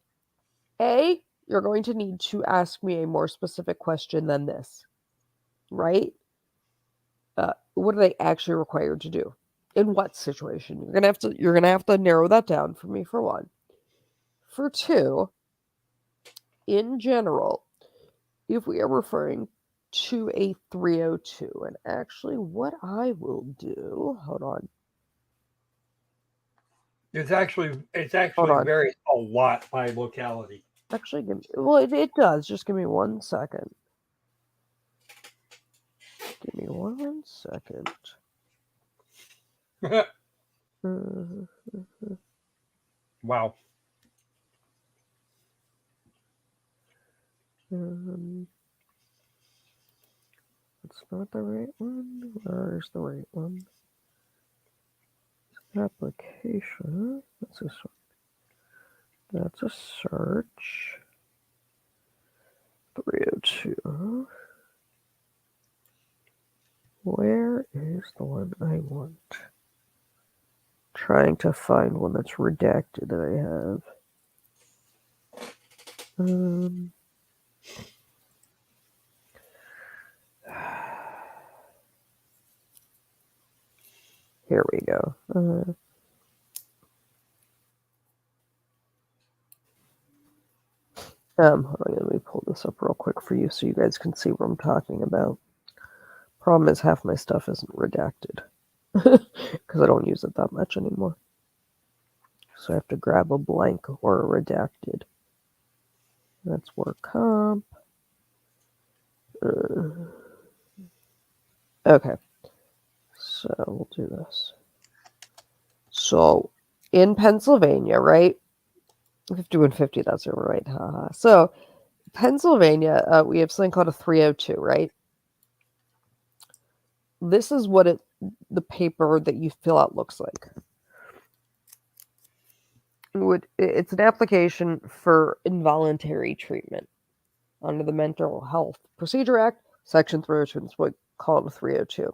A, you're going to need to ask me a more specific question than this. Right? What are they actually required to do? In what situation? You're gonna have to narrow that down for me, for one. For two, in general, if we are referring to a 302, and actually what I will do, hold on. It's actually Hold on. varies a lot by locality. Actually, it does. Just give me 1 second. Give me 1 second. Wow. It's not the right one. Where's the right one? Application. That's a search. 302. Where is the one I want? Trying to find one that's redacted that I have. Here we go. Hold on, let me pull this up real quick for you so you guys can see what I'm talking about. Problem is, half my stuff isn't redacted because I don't use it that much anymore. So I have to grab a blank or a redacted. That's work comp. Okay. So we'll do this. So in Pennsylvania, right? 50 and 50, that's right. Haha. So Pennsylvania, we have something called a 302, right? This is what the paper that you fill out looks like. It's an application for involuntary treatment under the Mental Health Procedure Act, Section 302. It's what we call it a 302.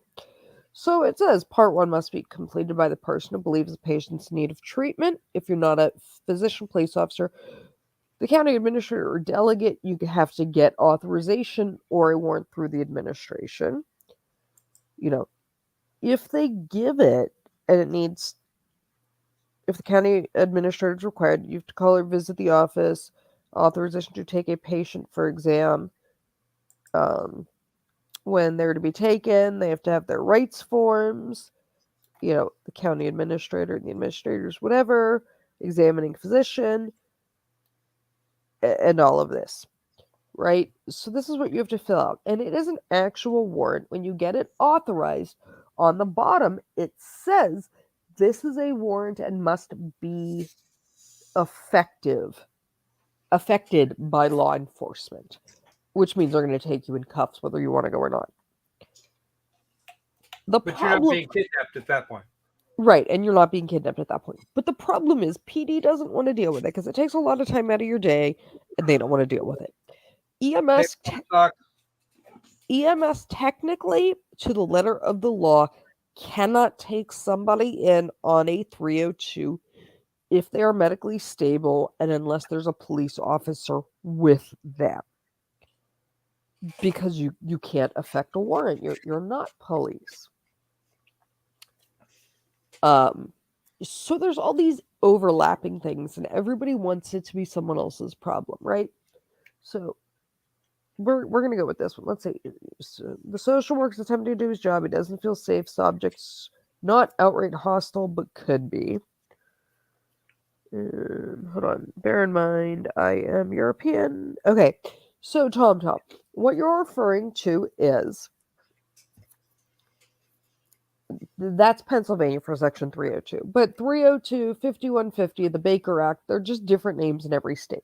So it says Part 1 must be completed by the person who believes the patient's in need of treatment. If you're not a physician, police officer, the county administrator or delegate, you have to get authorization or a warrant through the administration. If they give it and it needs, if the county administrator is required, you have to call or visit the office, authorization to take a patient for exam. When they're to be taken, they have to have their rights forms, the county administrator, the administrators, whatever, examining physician, and all of this, right? So this is what you have to fill out. And it is an actual warrant. When you get it authorized, on the bottom, it says this is a warrant and must be affected by law enforcement, which means they're going to take you in cuffs whether you want to go or not. But you're not being kidnapped at that point. Right, and you're not being kidnapped at that point. But the problem is PD doesn't want to deal with it because it takes a lot of time out of your day, and they don't want to deal with it. EMS technically, to the letter of the law, cannot take somebody in on a 302 if they are medically stable and unless there's a police officer with them. Because you can't affect a warrant. You're not police. So there's all these overlapping things, and everybody wants it to be someone else's problem, right? So we're going to go with this one. Let's say the social worker's attempting to do his job. He doesn't feel safe. Subject's not outright hostile, but could be. Hold on. Bear in mind, I am European. Okay. So, Tom, what you're referring to is that's Pennsylvania for Section 302. But 302, 5150, the Baker Act, they're just different names in every state.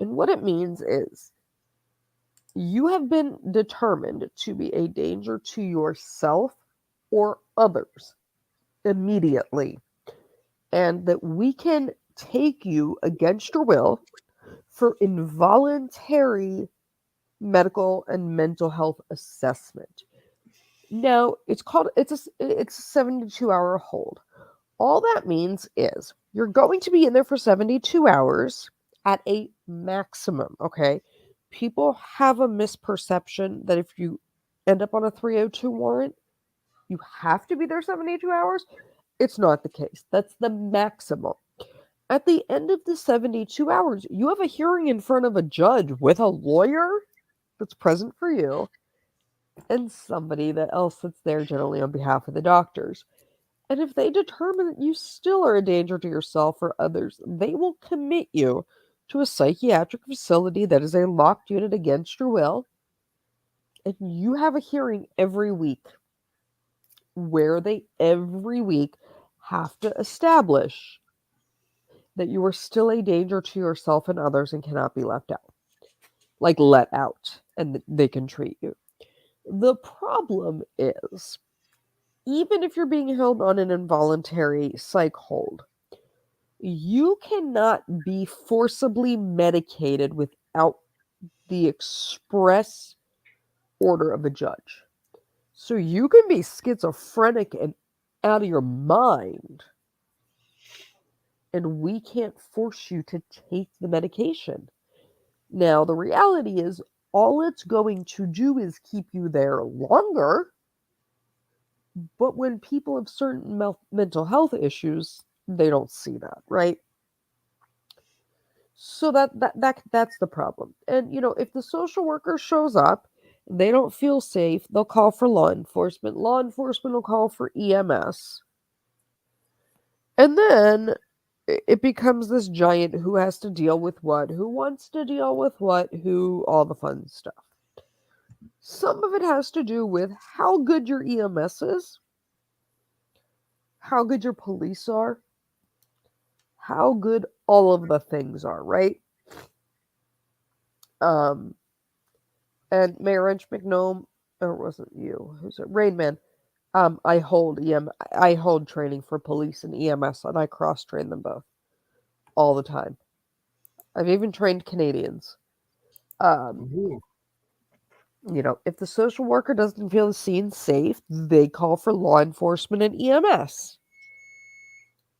And what it means is you have been determined to be a danger to yourself or others immediately, and that we can take you against your will for involuntary medical and mental health assessment. Now, it's a 72-hour hold. All that means is you're going to be in there for 72 hours at a maximum, okay? People have a misperception that if you end up on a 302 warrant, you have to be there 72 hours. It's not the case. That's the maximum. At the end of the 72 hours, you have a hearing in front of a judge with a lawyer that's present for you and somebody that else that's there generally on behalf of the doctors. And if they determine that you still are a danger to yourself or others, they will commit you to a psychiatric facility that is a locked unit against your will. And you have a hearing every week where they every week have to establish that you are still a danger to yourself and others and cannot be left out. Like let out, and they can treat you. The problem is, even if you're being held on an involuntary psych hold, you cannot be forcibly medicated without the express order of a judge. So you can be schizophrenic and out of your mind, and we can't force you to take the medication. Now, the reality is, all it's going to do is keep you there longer. But when people have certain mental health issues, they don't see that, right? So that's the problem. And if the social worker shows up, they don't feel safe, they'll call for law enforcement. Law enforcement will call for EMS. And then it becomes this giant who has to deal with what, who wants to deal with what, who, all the fun stuff. Some of it has to do with how good your EMS is, how good your police are, how good all of the things are, right? And Mayor Wrench McNome, or wasn't you? Who's it? Rain Man. I hold training for police and EMS, and I cross train them both all the time. I've even trained Canadians. Ooh. If the social worker doesn't feel the scene safe, they call for law enforcement and EMS.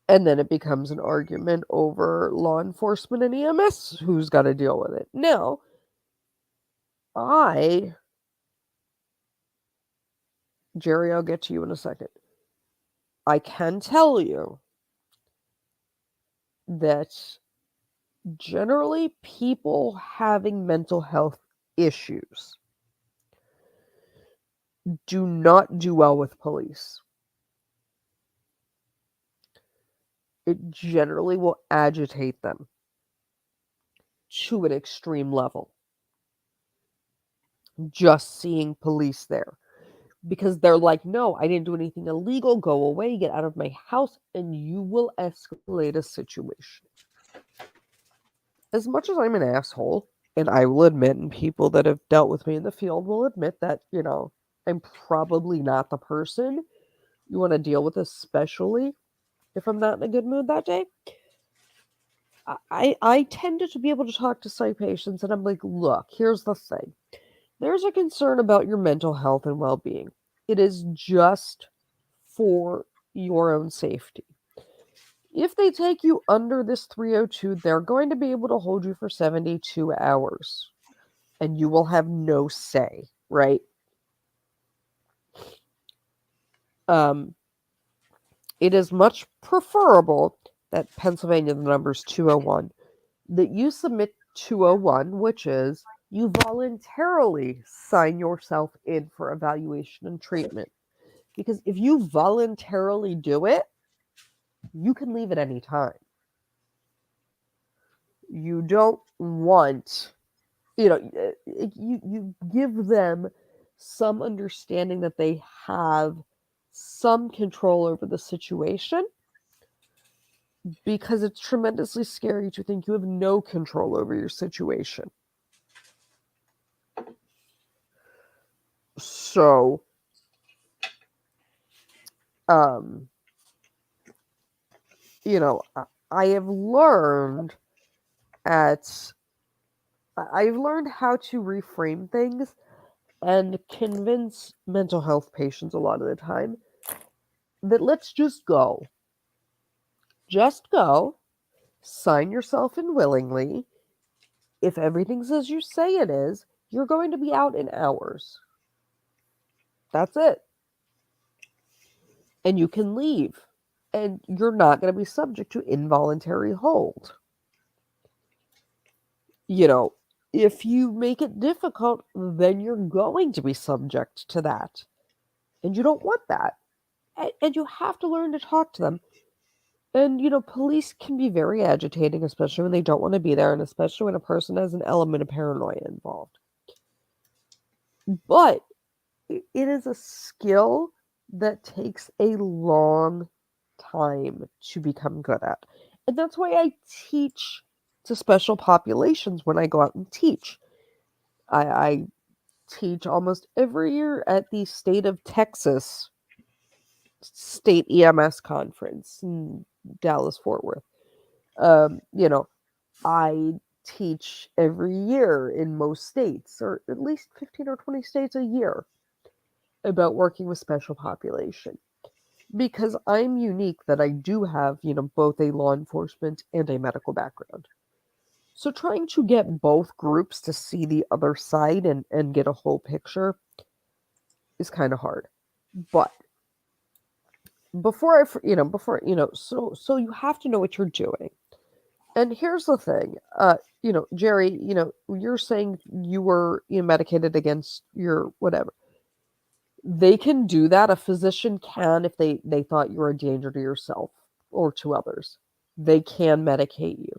And then it becomes an argument over law enforcement and EMS who's got to deal with it. Now, Jerry, I'll get to you in a second. I can tell you that generally people having mental health issues do not do well with police. It generally will agitate them to an extreme level. Just seeing police there. Because they're like, no, I didn't do anything illegal. Go away, get out of my house, and you will escalate a situation. As much as I'm an asshole, and I will admit, and people that have dealt with me in the field will admit that, I'm probably not the person you want to deal with, especially if I'm not in a good mood that day. I tended to be able to talk to psych patients, and I'm like, look, here's the thing. There's a concern about your mental health and well-being. It is just for your own safety. If they take you under this 302, they're going to be able to hold you for 72 hours. And you will have no say, right? It is much preferable that Pennsylvania, the number's 201, that you submit 201, which is you voluntarily sign yourself in for evaluation and treatment. Because if you voluntarily do it, you can leave at any time. You don't want, you give them some understanding that they have some control over the situation, because it's tremendously scary to think you have no control over your situation. So, I have learned I've learned how to reframe things and convince mental health patients a lot of the time that let's just go. Just go. Sign yourself in willingly. If everything's as you say it is, you're going to be out in hours. That's it. and you can leave, and you're not going to be subject to involuntary hold. If you make it difficult, then you're going to be subject to that. And you don't want that. And you have to learn to talk to them. And, police can be very agitating, especially when they don't want to be there, and especially when a person has an element of paranoia involved. But it is a skill that takes a long time to become good at. And that's why I teach to special populations when I go out and teach. I teach almost every year at the state of Texas state EMS conference in Dallas Fort Worth. I teach every year in most states, or at least 15 or 20 states a year, about working with special population. Because I'm unique that I do have, both a law enforcement and a medical background. So trying to get both groups to see the other side and get a whole picture is kind of hard. But so you have to know what you're doing. And here's the thing, Jerry, you're saying you were medicated against your whatever. They can do that. A physician can if they thought you were a danger to yourself or to others. They can medicate you.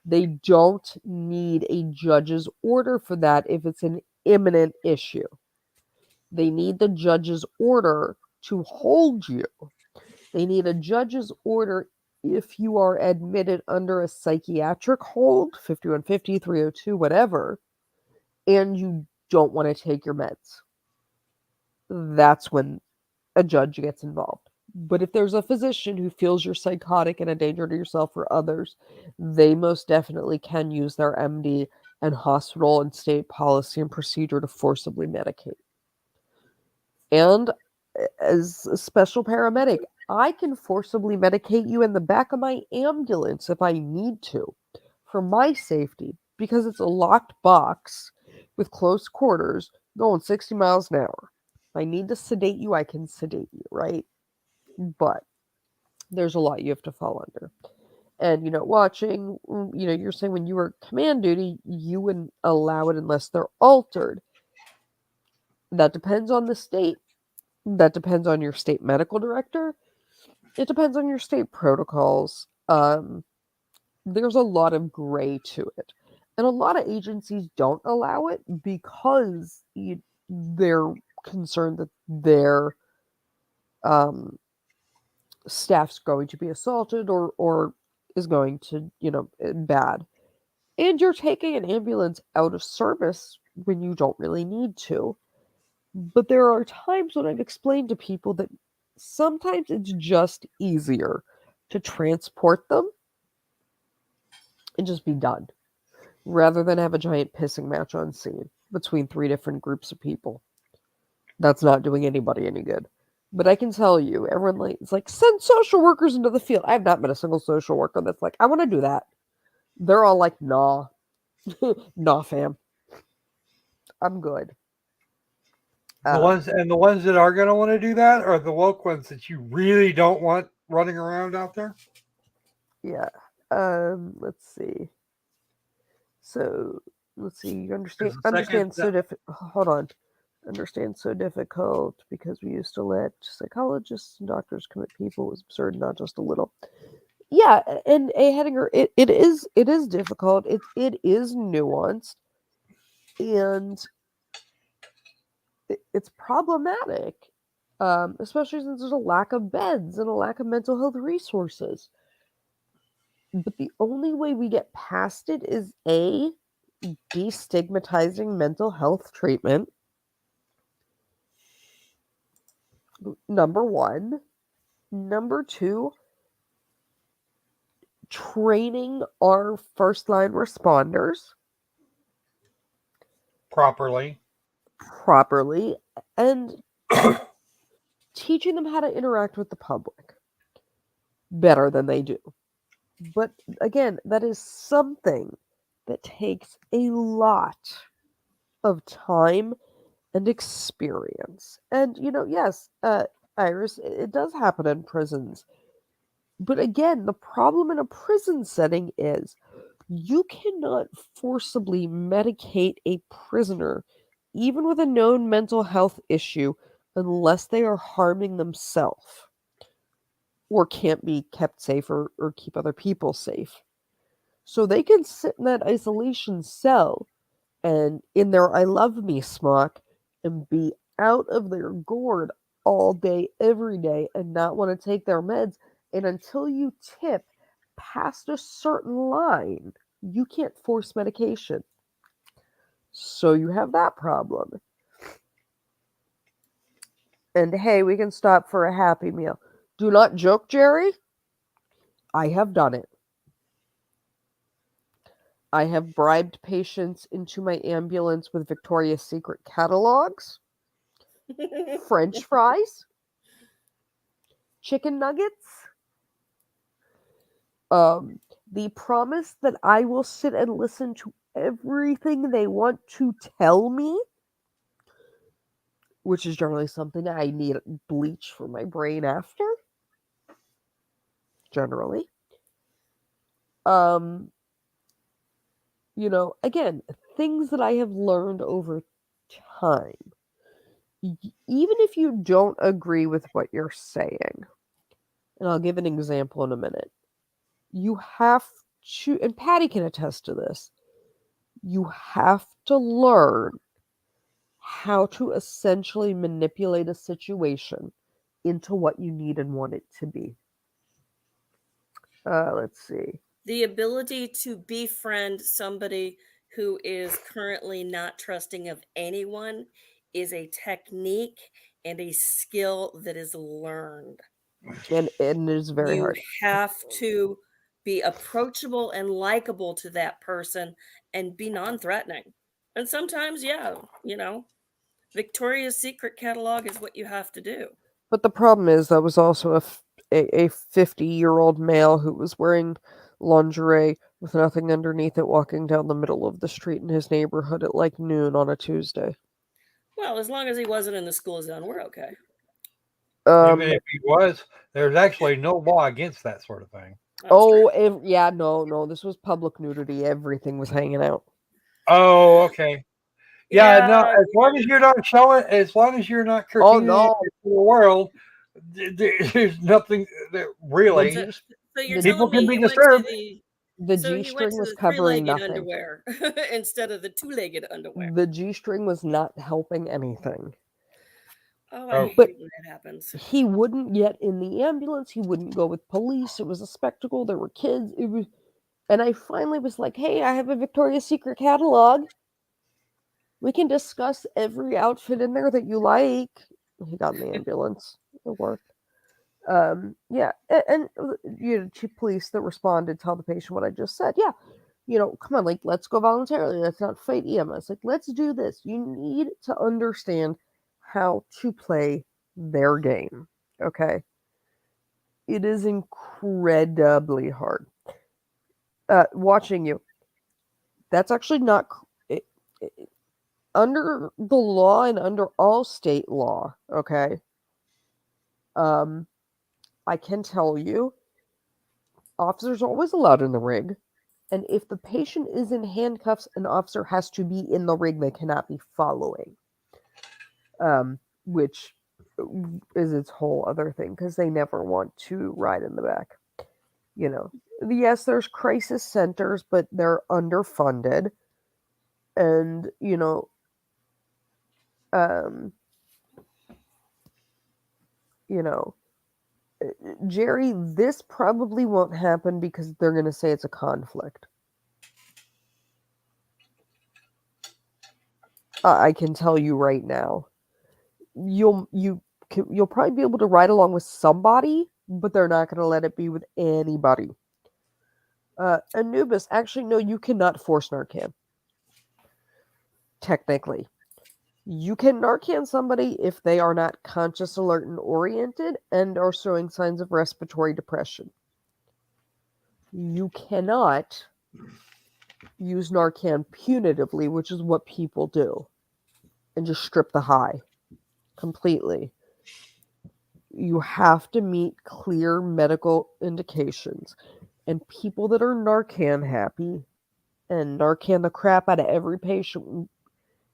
They don't need a judge's order for that if it's an imminent issue. They need the judge's order to hold you. They need a judge's order if you are admitted under a psychiatric hold, 5150, 302, whatever, and you don't want to take your meds. That's when a judge gets involved. But if there's a physician who feels you're psychotic and a danger to yourself or others, they most definitely can use their MD and hospital and state policy and procedure to forcibly medicate. And as a special paramedic, I can forcibly medicate you in the back of my ambulance if I need to for my safety because it's a locked box with close quarters going 60 miles an hour. If I need to sedate you, I can sedate you, right? But there's a lot you have to fall under. And, watching, you're saying when you were command duty, you wouldn't allow it unless they're altered. That depends on the state. That depends on your state medical director. It depends on your state protocols. There's a lot of gray to it. And a lot of agencies don't allow it because they're concerned that their staff's going to be assaulted or is going to, bad. And you're taking an ambulance out of service when you don't really need to. But there are times when I've explained to people that sometimes it's just easier to transport them and just be done rather than have a giant pissing match on scene between 3 different groups of people. That's not doing anybody any good. But I can tell you, everyone it's like, send social workers into the field. I have not met a single social worker that's like, I want to do that. They're all like, nah. Nah, fam. I'm good. The ones that are going to want to do that are the woke ones that you really don't want running around out there. Yeah. Let's see. So let's see. You understand so difficult. Hold on. Understand so difficult because we used to let psychologists and doctors commit people. It was absurd, not just a little. Yeah, and A. Hedinger, it is difficult. It is nuanced, and it's problematic, especially since there's a lack of beds and a lack of mental health resources. But the only way we get past it is A, destigmatizing mental health treatment. Number one. Number two, training our first line responders properly, and teaching them how to interact with the public better than they do. But again, that is something that takes a lot of time and experience. And yes, Iris, it does happen in prisons. But again, the problem in a prison setting is you cannot forcibly medicate a prisoner, even with a known mental health issue, unless they are harming themselves or can't be kept safe or keep other people safe. So they can sit in that isolation cell and in their I love me smock and be out of their gourd all day, every day, and not want to take their meds. And until you tip past a certain line, you can't force medication. So you have that problem. And hey, we can stop for a Happy Meal. Do not joke, Jerry. I have done it. I have bribed patients into my ambulance with Victoria's Secret catalogs, French fries, chicken nuggets, the promise that I will sit and listen to everything they want to tell me, which is generally something I need bleach for my brain after. Generally. Again, things that I have learned over time. Even if you don't agree with what you're saying, and I'll give an example in a minute, you have to, and Patty can attest to this, you have to learn how to essentially manipulate a situation into what you need and want it to be. Let's see. The ability to befriend somebody who is currently not trusting of anyone is a technique and a skill that is learned. And it is very You hard. have to be approachable and likable to that person and be non-threatening. And sometimes, yeah, Victoria's Secret catalog is what you have to do. But the problem is that was also a 50-year-old male who was wearing lingerie with nothing underneath it walking down the middle of the street in his neighborhood at like noon on a Tuesday. Well, as long as he wasn't in the school zone, we're okay. Even if he was, there's actually no law against that sort of thing. Yeah, no, this was public nudity. Everything was hanging out. Oh, okay. Yeah, no, as long as you're not showing, as long as you're not critiquing it to the world, there's nothing that really. So you're people telling can me be he went to disturbed. The so he went G-string to was the covering three-legged nothing. underwear instead of the two-legged underwear. The G-string was not helping anything. Oh, I hate But when that happens. he wouldn't get in the ambulance. He wouldn't go with police. It was a spectacle. There were kids. And I finally was like, hey, I have a Victoria's Secret catalog. We can discuss every outfit in there that you like. He got in the ambulance. It worked. Yeah, and police that responded tell the patient what I just said. Yeah, come on, like, let's go voluntarily. Let's not fight EMS. Like, let's do this. You need to understand how to play their game. Okay? It is incredibly hard. Watching you. That's actually not... under the law and under all state law, okay? I can tell you, officers are always allowed in the rig. And if the patient is in handcuffs, an officer has to be in the rig. They cannot be following. Which is its whole other thing, because they never want to ride in the back. Yes, there's crisis centers, but they're underfunded. And, Jerry, this probably won't happen because they're going to say it's a conflict. I can tell you right now, you'll probably be able to ride along with somebody, but they're not going to let it be with anybody. Anubis, actually, no, you cannot force Narcan. Technically. You can Narcan somebody if they are not conscious, alert, and oriented and are showing signs of respiratory depression. You cannot use Narcan punitively, which is what people do, and just strip the high completely. You have to meet clear medical indications. And people that are Narcan happy and Narcan the crap out of every patient,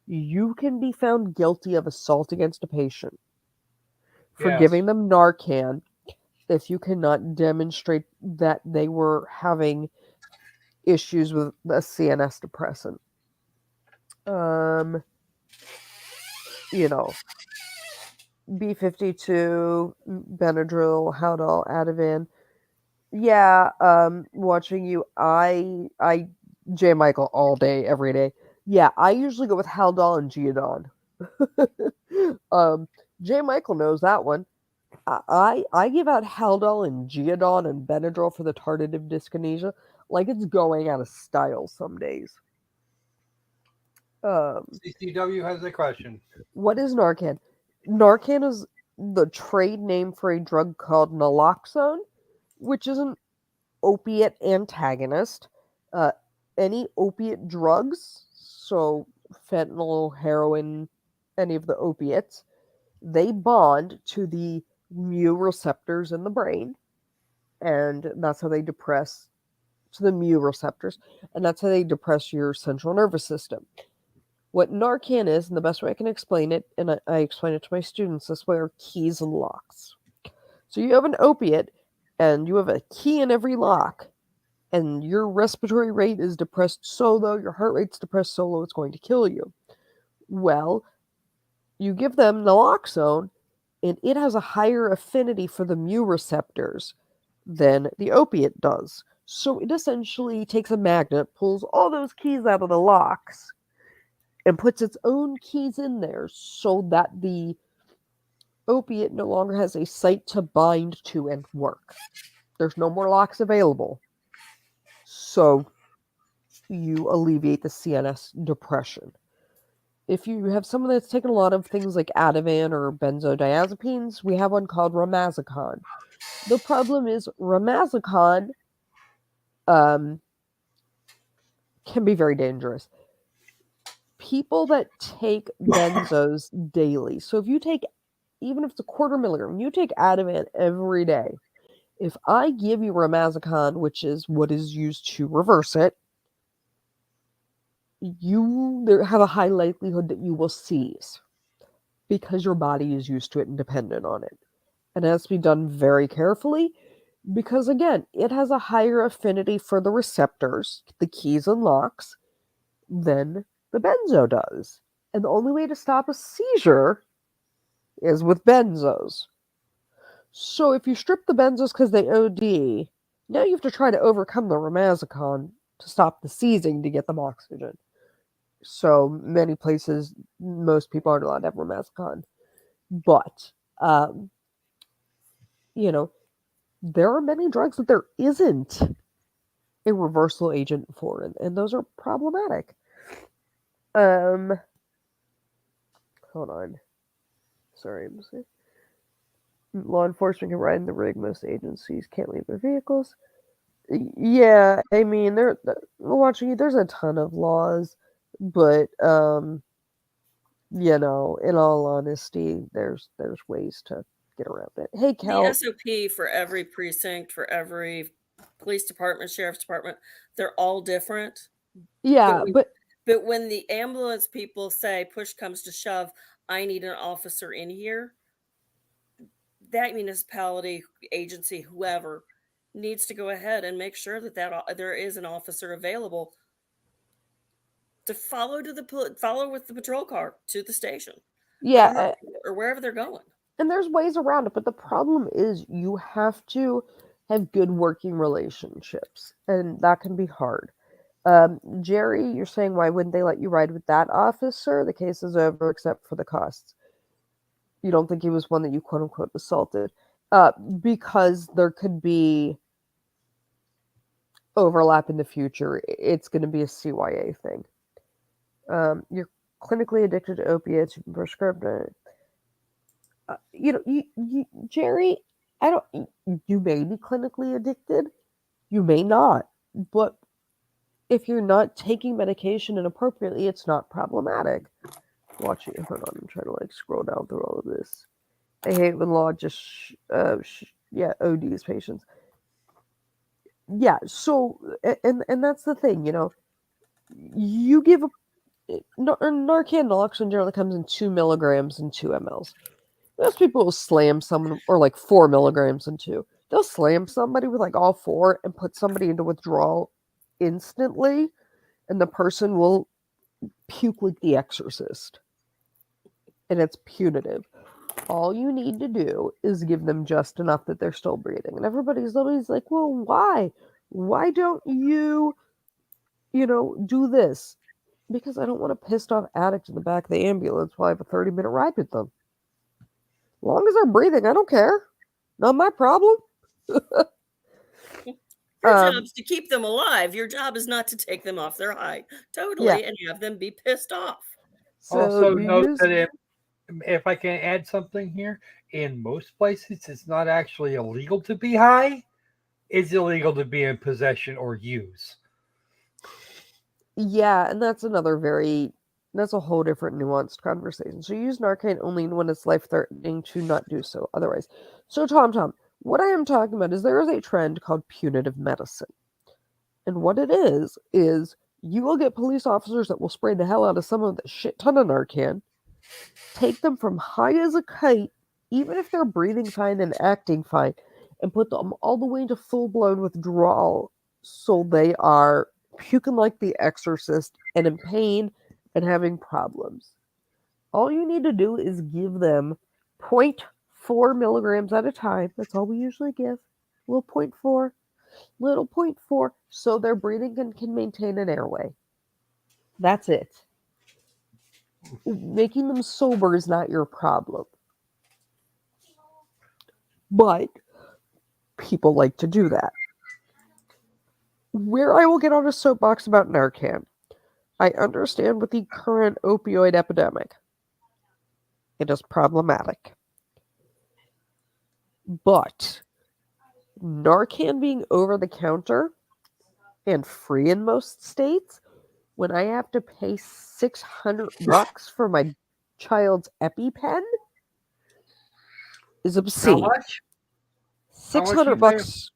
you can be found guilty of assault against a patient for Yes. giving them Narcan if you cannot demonstrate that they were having issues with a CNS depressant. Um, you know, B52, Benadryl, Haldol, Ativan. Yeah, watching you, I J. Michael all day, every day. Yeah, I usually go with Haldol and Geodon. J. Michael knows that one. I give out Haldol and Geodon and Benadryl for the tardive dyskinesia like it's going out of style some days. CCW has a question. What is Narcan? Narcan is the trade name for a drug called naloxone, which is an opiate antagonist. Uh, any opiate drugs, so fentanyl, heroin, any of the opiates, they bond to the mu receptors in the brain, and that's how they depress to the mu receptors, and that's how they depress your central nervous system. What Narcan is, and the best way I can explain it, and I explain it to my students this way, are keys and locks. So you have an opiate, and you have a key in every lock, and your respiratory rate is depressed so low, your heart rate's depressed so low, it's going to kill you. Well, you give them naloxone, and it has a higher affinity for the mu receptors than the opiate does. So it essentially takes a magnet, pulls all those keys out of the locks, and puts its own keys in there so that the opiate no longer has a site to bind to and work. There's no more locks available. So you alleviate the CNS depression. If you have someone that's taken a lot of things like Ativan or benzodiazepines, we have one called Ramazicon. The problem is Ramazicon can be very dangerous. People that take benzos daily, so if you take, even if it's a quarter milligram, you take Ativan every day. If I give you Ramazicon, which is what is used to reverse it, you have a high likelihood that you will seize because your body is used to it and dependent on it. And it has to be done very carefully because, again, it has a higher affinity for the receptors, the keys and locks, than the benzo does. And the only way to stop a seizure is with benzos. So if you strip the benzos because they OD, now you have to try to overcome the Ramazicon to stop the seizing to get them oxygen. So many places, most people aren't allowed to have Ramazicon. But, there are many drugs that there isn't a reversal agent for, and those are problematic. Hold on. Sorry, I'm saying. Law enforcement can ride in the rig. Most agencies can't leave their vehicles. Yeah, I mean, watching you. There's a ton of laws, but in all honesty, there's ways to get around it. Hey, Cal. The SOP for every precinct, for every police department, sheriff's department, they're all different. Yeah, But when the ambulance people say push comes to shove, I need an officer in here, that municipality, agency, whoever needs to go ahead and make sure that there is an officer available to follow with the patrol car to the station, yeah, or wherever they're going. and there's ways around it, but the problem is you have to have good working relationships, and that can be hard. Jerry, you're saying why wouldn't they let you ride with that officer? The case is over except for the costs. You don't think he was one that you quote unquote assaulted? Because there could be overlap in the future. It's going to be a CYA thing. You're clinically addicted to opiates. You can prescribe it. Jerry, I don't. You may be clinically addicted. You may not, but if you're not taking medication inappropriately, it's not problematic. Watch it. Hold on. I'm trying to scroll down through all of this. I hate when law just ODs patients. Yeah, so and that's the thing, you give Narcan naloxone generally comes in 2 milligrams and 2 mLs. Most people will slam someone, or like 4 milligrams and 2. They'll slam somebody with like all 4 and put somebody into withdrawal instantly, and the person will puke like The Exorcist. And it's punitive. All you need to do is give them just enough that they're still breathing. And everybody's always like, well, why? Why don't you, do this? Because I don't want a pissed off addict in the back of the ambulance while I have a 30-minute ride with them. As long as they're breathing, I don't care. Not my problem. Your job's to keep them alive. Your job is not to take them off their high totally and have them be pissed off. So Also, you note use that if I can add something here, in most places, it's not actually illegal to be high. It's illegal to be in possession or use. Yeah, and that's a whole different nuanced conversation. So use Narcan only when it's life-threatening to not do so otherwise. So Tom, what I am talking about is there is a trend called punitive medicine. And what it is you will get police officers that will spray the hell out of someone with a shit ton of Narcan, take them from high as a kite, even if they're breathing fine and acting fine, and put them all the way into full-blown withdrawal so they are puking like The Exorcist and in pain and having problems. All you need to do is give them 0.4 milligrams at a time. That's all we usually give. Little 0.4, so their breathing can maintain an airway. That's it. Making them sober is not your problem. But people like to do that. Where I will get on a soapbox about Narcan, I understand with the current opioid epidemic, it is problematic. But Narcan being over the counter and free in most states, when I have to pay $600 for my child's EpiPen, is How obscene. much? $600.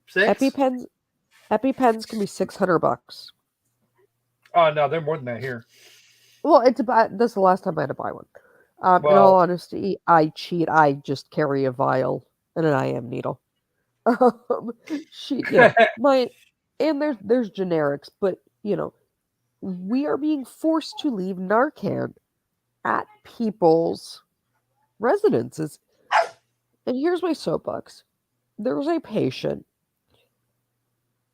6? EpiPens can be $600. Oh no, they're more than that here. Well, that's the last time I had to buy one. In all honesty, I cheat. I just carry a vial and an IM needle. And there's generics, but we are being forced to leave Narcan at people's residences. And here's my soapbox. There was a patient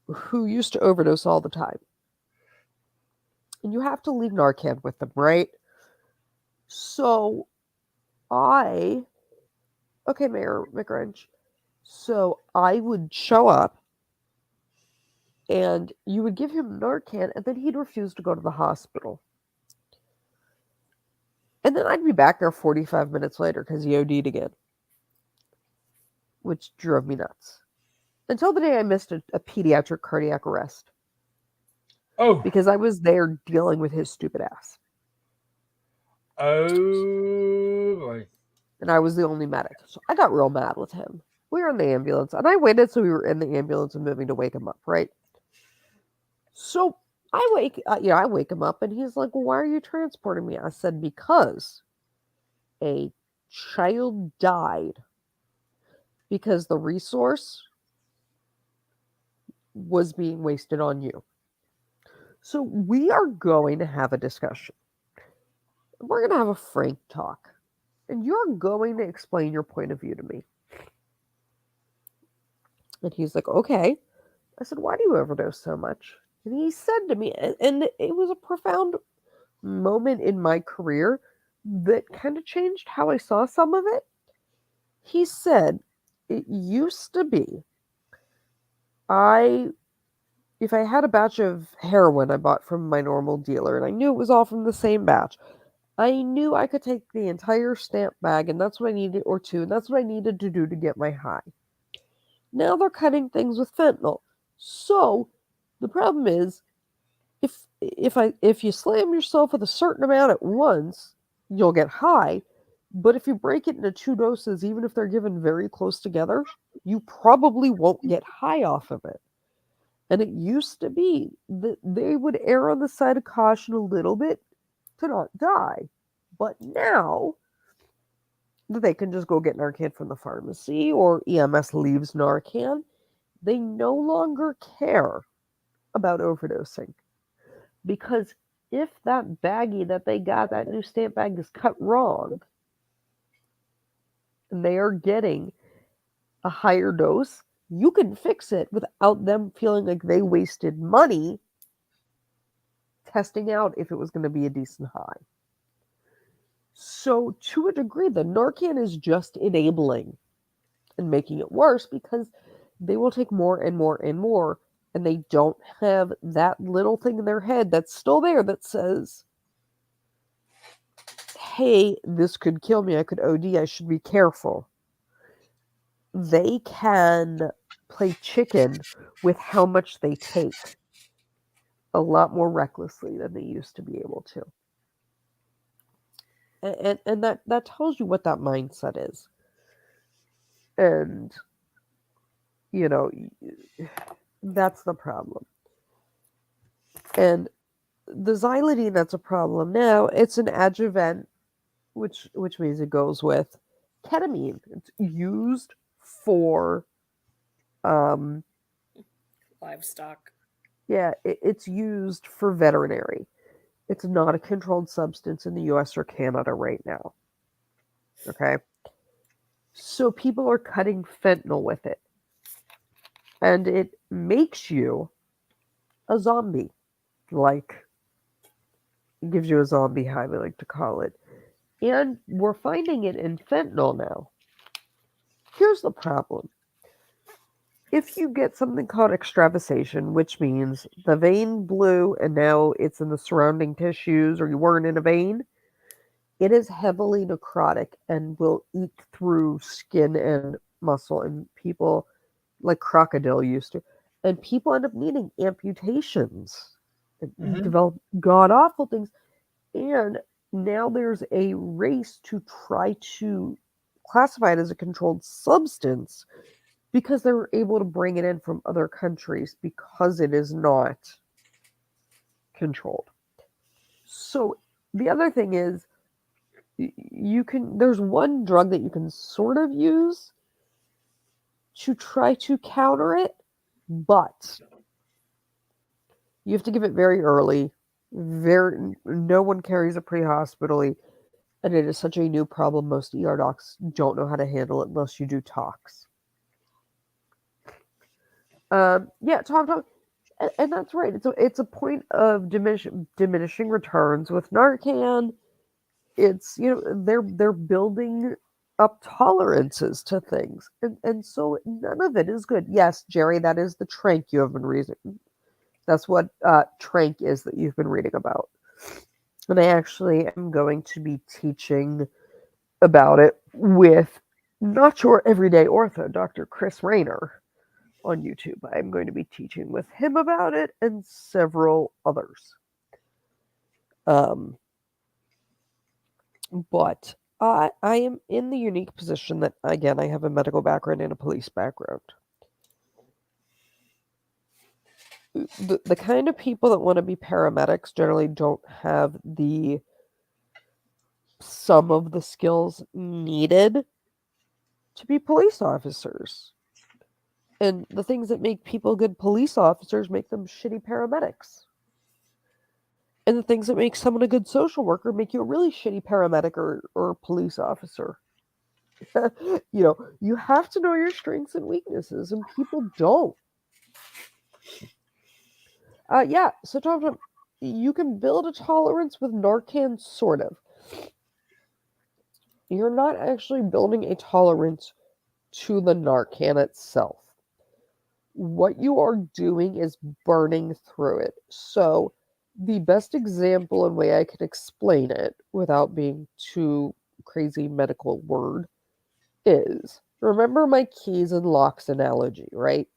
who used to overdose all the time. And you have to leave Narcan with them, right? So Mayor McGrinch. So I would show up and you would give him Narcan and then he'd refuse to go to the hospital. And then I'd be back there 45 minutes later because he OD'd again, which drove me nuts. Until the day I missed a pediatric cardiac arrest. Oh. Because I was there dealing with his stupid ass. Oh boy. And I was the only medic. So I got real mad with him. We were in the ambulance. And I waited so we were in the ambulance and moving to wake him up, right? So I wake him up and he's like, well, why are you transporting me? I said, because a child died because the resource was being wasted on you. So we are going to have a discussion. We're going to have a frank talk. And you're going to explain your point of view to me. And he's like, okay. I said, why do you overdose so much? And he said to me, and it was a profound moment in my career that kind of changed how I saw some of it. He said, it used to be, if I had a batch of heroin I bought from my normal dealer, and I knew it was all from the same batch, I knew I could take the entire stamp bag, and that's what I needed, or two, and that's what I needed to do to get my high. Now they're cutting things with fentanyl. So the problem is, if you slam yourself with a certain amount at once, you'll get high. But if you break it into 2 doses, even if they're given very close together, you probably won't get high off of it. And it used to be that they would err on the side of caution a little bit to not die. But now that they can just go get Narcan from the pharmacy or EMS leaves Narcan, they no longer care about overdosing. Because if that baggie that they got, that new stamp bag, is cut wrong, and they are getting a higher dose, you can fix it without them feeling like they wasted money testing out if it was going to be a decent high. So, to a degree, the Narcan is just enabling and making it worse because they will take more and more and more, and they don't have that little thing in their head that's still there that says, hey, this could kill me, I could OD, I should be careful. They can play chicken with how much they take a lot more recklessly than they used to be able to. And that tells you what that mindset is. And, you know, that's the problem. And the xylidine that's a problem now, it's an adjuvant, which means it goes with ketamine. It's used for Livestock. yeah, it's used for veterinary. It's not a controlled substance in the US or Canada right now. Okay? So people are cutting fentanyl with it. And it makes you a zombie. Like, it gives you a zombie high, we like to call it. And we're finding it in fentanyl now. Here's the problem. If you get something called extravasation, which means the vein blew and now it's in the surrounding tissues, or you weren't in a vein, it is heavily necrotic and will eat through skin and muscle, and people, like crocodile used to, and people end up needing amputations and Mhm. develop god awful things. And now there's a race to try to classify it as a controlled substance because they were able to bring it in from other countries because it is not controlled. So the other thing is, there's one drug that you can sort of use to try to counter it, but you have to give it very early. No one carries it pre-hospitally, and it is such a new problem. Most ER docs don't know how to handle it unless you do talks. Yeah, Tom, and that's right. It's a point of diminishing returns with Narcan. It's, they're building up tolerances to things, and so none of it is good. Yes, Jerry, that is the trank you have been reading. That's what trank is that you've been reading about. And I actually am going to be teaching about it with Not Your Everyday Ortho, Dr. Chris Rayner, on YouTube. I'm going to be teaching with him about it and several others. But I am in the unique position that, again, I have a medical background and a police background. The kind of people that want to be paramedics generally don't have some of the skills needed to be police officers. And the things that make people good police officers make them shitty paramedics. And the things that make someone a good social worker make you a really shitty paramedic or police officer. You have to know your strengths and weaknesses, and people don't. Yeah, so Tom, you can build a tolerance with Narcan, sort of. You're not actually building a tolerance to the Narcan itself. What you are doing is burning through it. So, the best example and way I can explain it without being too crazy medical word is, remember my keys and locks analogy, right?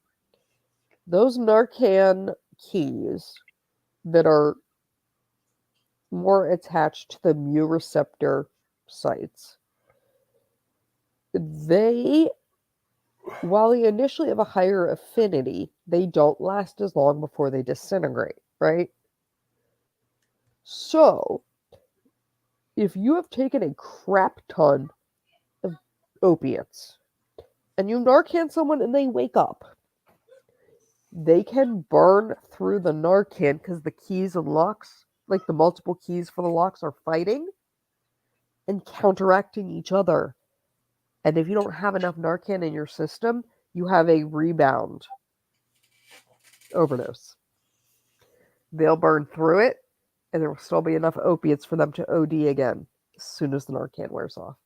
Those Narcan keys that are more attached to the mu receptor sites, They, while they initially have a higher affinity, they don't last as long before they disintegrate, right? So, if you have taken a crap ton of opiates and you Narcan someone and they wake up, they can burn through the Narcan because the keys and locks, like the multiple keys for the locks, are fighting and counteracting each other. And if you don't have enough Narcan in your system, you have a rebound overdose. They'll burn through it, and there will still be enough opiates for them to OD again as soon as the Narcan wears off.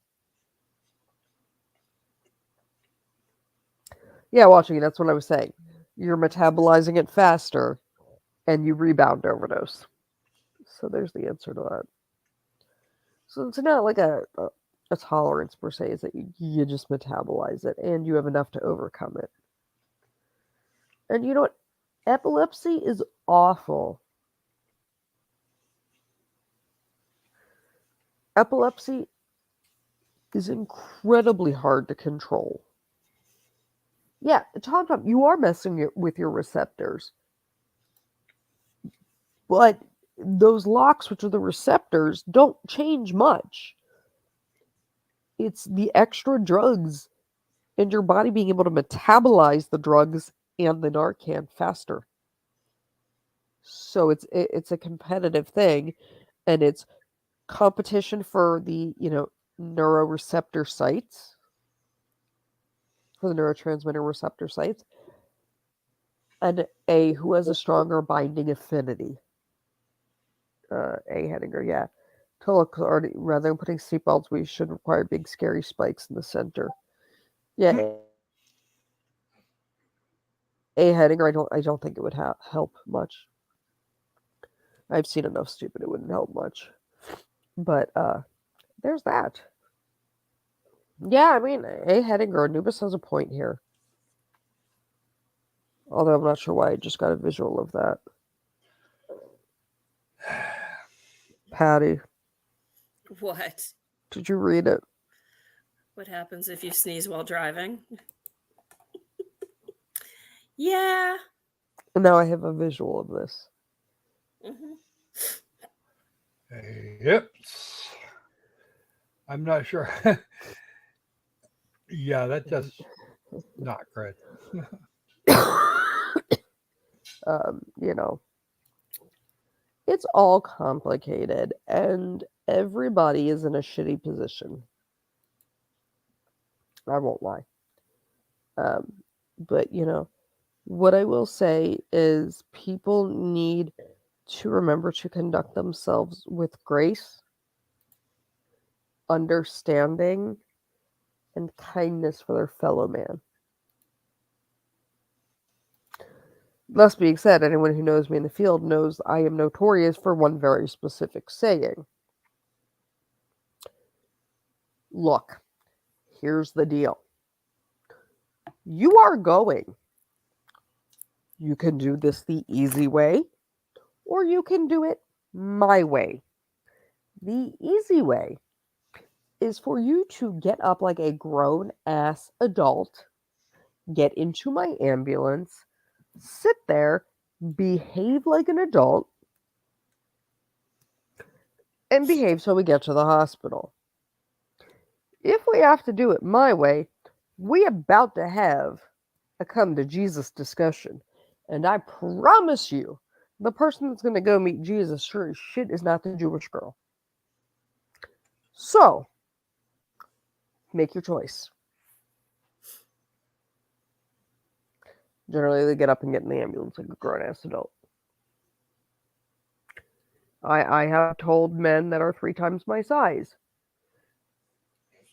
Yeah, watching it, that's what I was saying. You're metabolizing it faster, and you rebound overdose. So there's the answer to that. So it's not like a tolerance per se, is that you just metabolize it, and you have enough to overcome it. And you know what? Epilepsy is awful. Epilepsy is incredibly hard to control. Yeah, Tom, you are messing with your receptors. But those locks, which are the receptors, don't change much. It's the extra drugs and your body being able to metabolize the drugs and the Narcan faster. So it's a competitive thing, and it's competition for the neuroreceptor sites, for the neurotransmitter receptor sites, and who has a stronger binding affinity. Hedinger, yeah. Tulloch already, rather than putting seatbelts, we should require big scary spikes in the center. Yeah, Hedinger, I don't think it would help much. I've seen enough stupid; it wouldn't help much. But there's that. Yeah, I mean, Hedinger, Anubis has a point here. Although I'm not sure why I just got a visual of that. Patty, What? did you read it? What happens if you sneeze while driving? Yeah. Now I have a visual of this. Mm-hmm. Yep. I'm not sure. Yeah, that's just not great. You know, it's all complicated, and everybody is in a shitty position. I won't lie. But, what I will say is people need to remember to conduct themselves with grace, understanding, and kindness for their fellow man. Thus being said, anyone who knows me in the field knows I am notorious for one very specific saying. Look, here's the deal. You are going. You can do this the easy way, or you can do it my way. The easy way is for you to get up like a grown-ass adult, get into my ambulance, sit there, behave like an adult, and behave so we get to the hospital. If we have to do it my way, we about to have a come to Jesus discussion. And I promise you, the person that's going to go meet Jesus sure as shit is not the Jewish girl. So, make your choice. Generally, they get up and get in the ambulance like a grown-ass adult. I have told men that are 3 times my size,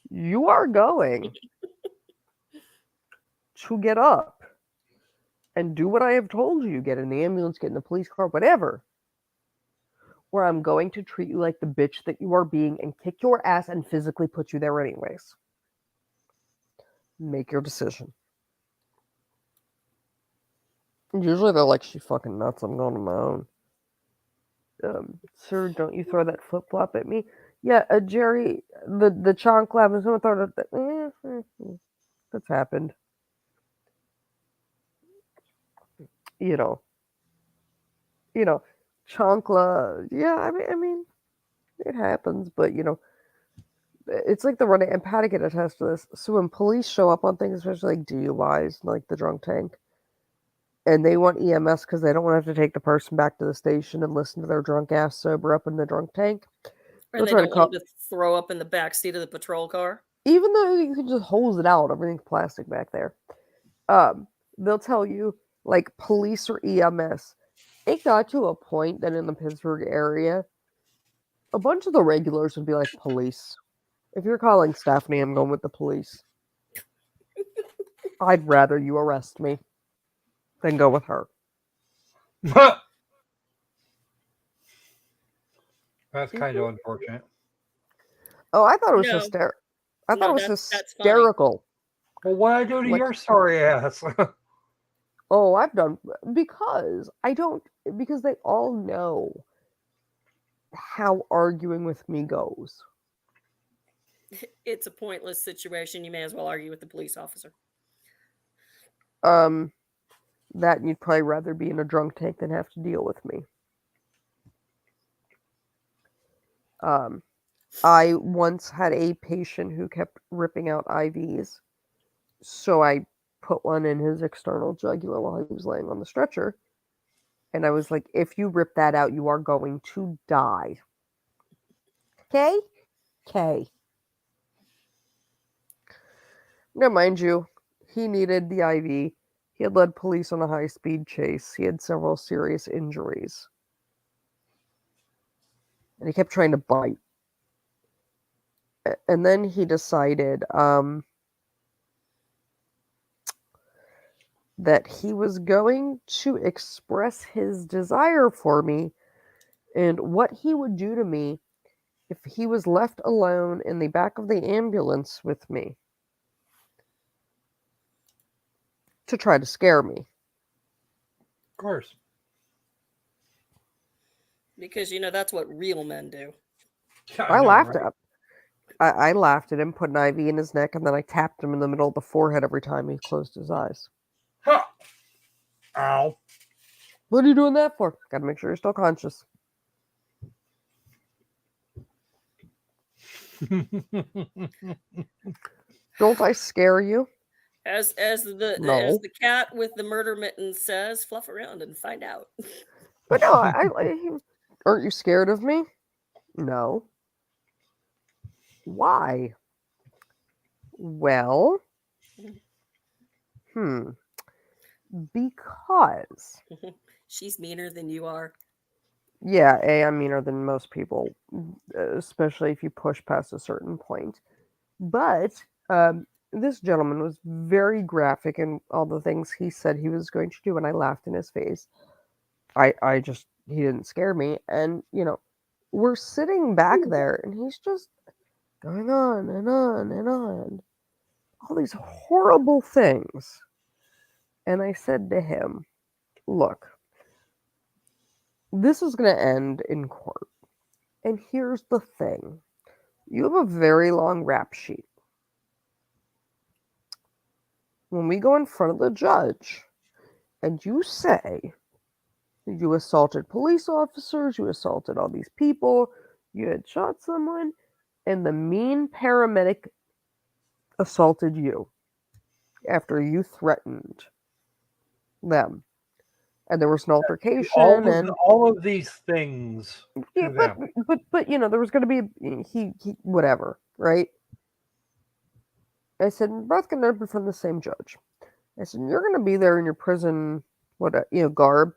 you are going to get up and do what I have told you. Get in the ambulance, get in the police car, whatever. Or I'm going to treat you like the bitch that you are being and kick your ass and physically put you there anyways. Make your decision. Usually they're like, she fucking nuts, I'm going on my own. Sir, don't you throw that flip-flop at me. Yeah, Jerry, the chocolate, someone throw it. That's happened. You know, Chancla. Yeah, I mean, it happens, but it's like the running, and Patty can attest to this. So when police show up on things, especially like DUIs, like the drunk tank, and they want EMS because they don't want to have to take the person back to the station and listen to their drunk ass sober up in the drunk tank, And they'll they try to don't want call. them to throw up in the back seat of the patrol car. Even though you can just hose it out, everything's plastic back there. They'll tell you like police or EMS. It got to a point that in the Pittsburgh area, a bunch of the regulars would be like, police. If you're calling Stephanie, I'm going with the police. I'd rather you arrest me than go with her. That's kind of unfortunate. Oh, I thought it was No. I thought No, it was that's funny. hysterical. Well, what I do to Like- your sorry ass? Oh, I've done because they all know how arguing with me goes. It's a pointless situation. You may as well argue with the police officer. That you'd probably rather be in a drunk tank than have to deal with me. I once had a patient who kept ripping out IVs, so I put one in his external jugular while he was laying on the stretcher, and I was like, if you rip that out, you are going to die. Okay? Okay. Now, mind you, he needed the IV. He had led police on a high-speed chase. He had several serious injuries. And he kept trying to bite. And then he decided that he was going to express his desire for me and what he would do to me if he was left alone in the back of the ambulance with me to try to scare me. Of course. Because, that's what real men do. Yeah, I know, laughed right? at I laughed at him, put an IV in his neck, and then I tapped him in the middle of the forehead every time he closed his eyes. Huh. Ow. What are you doing that for? Gotta make sure you're still conscious. Don't I scare you? As the cat with the murder mittens says, fluff around and find out. But no, aren't you scared of me? No. Why? Well, because. She's meaner than you are. Yeah, I'm meaner than most people, especially if you push past a certain point. But this gentleman was very graphic in all the things he said he was going to do, and I laughed in his face. He didn't scare me. And, we're sitting back there, and he's just going on and on and on. All these horrible things. And I said to him, look, this is going to end in court. And here's the thing. You have a very long rap sheet. When we go in front of the judge, and you say you assaulted police officers, you assaulted all these people, you had shot someone, and the mean paramedic assaulted you after you threatened them. And there was an altercation, all of these things. Yeah, but there was going to be he whatever, right? I said, we're both going to be from the same judge. I said, you're going to be there in your prison, garb,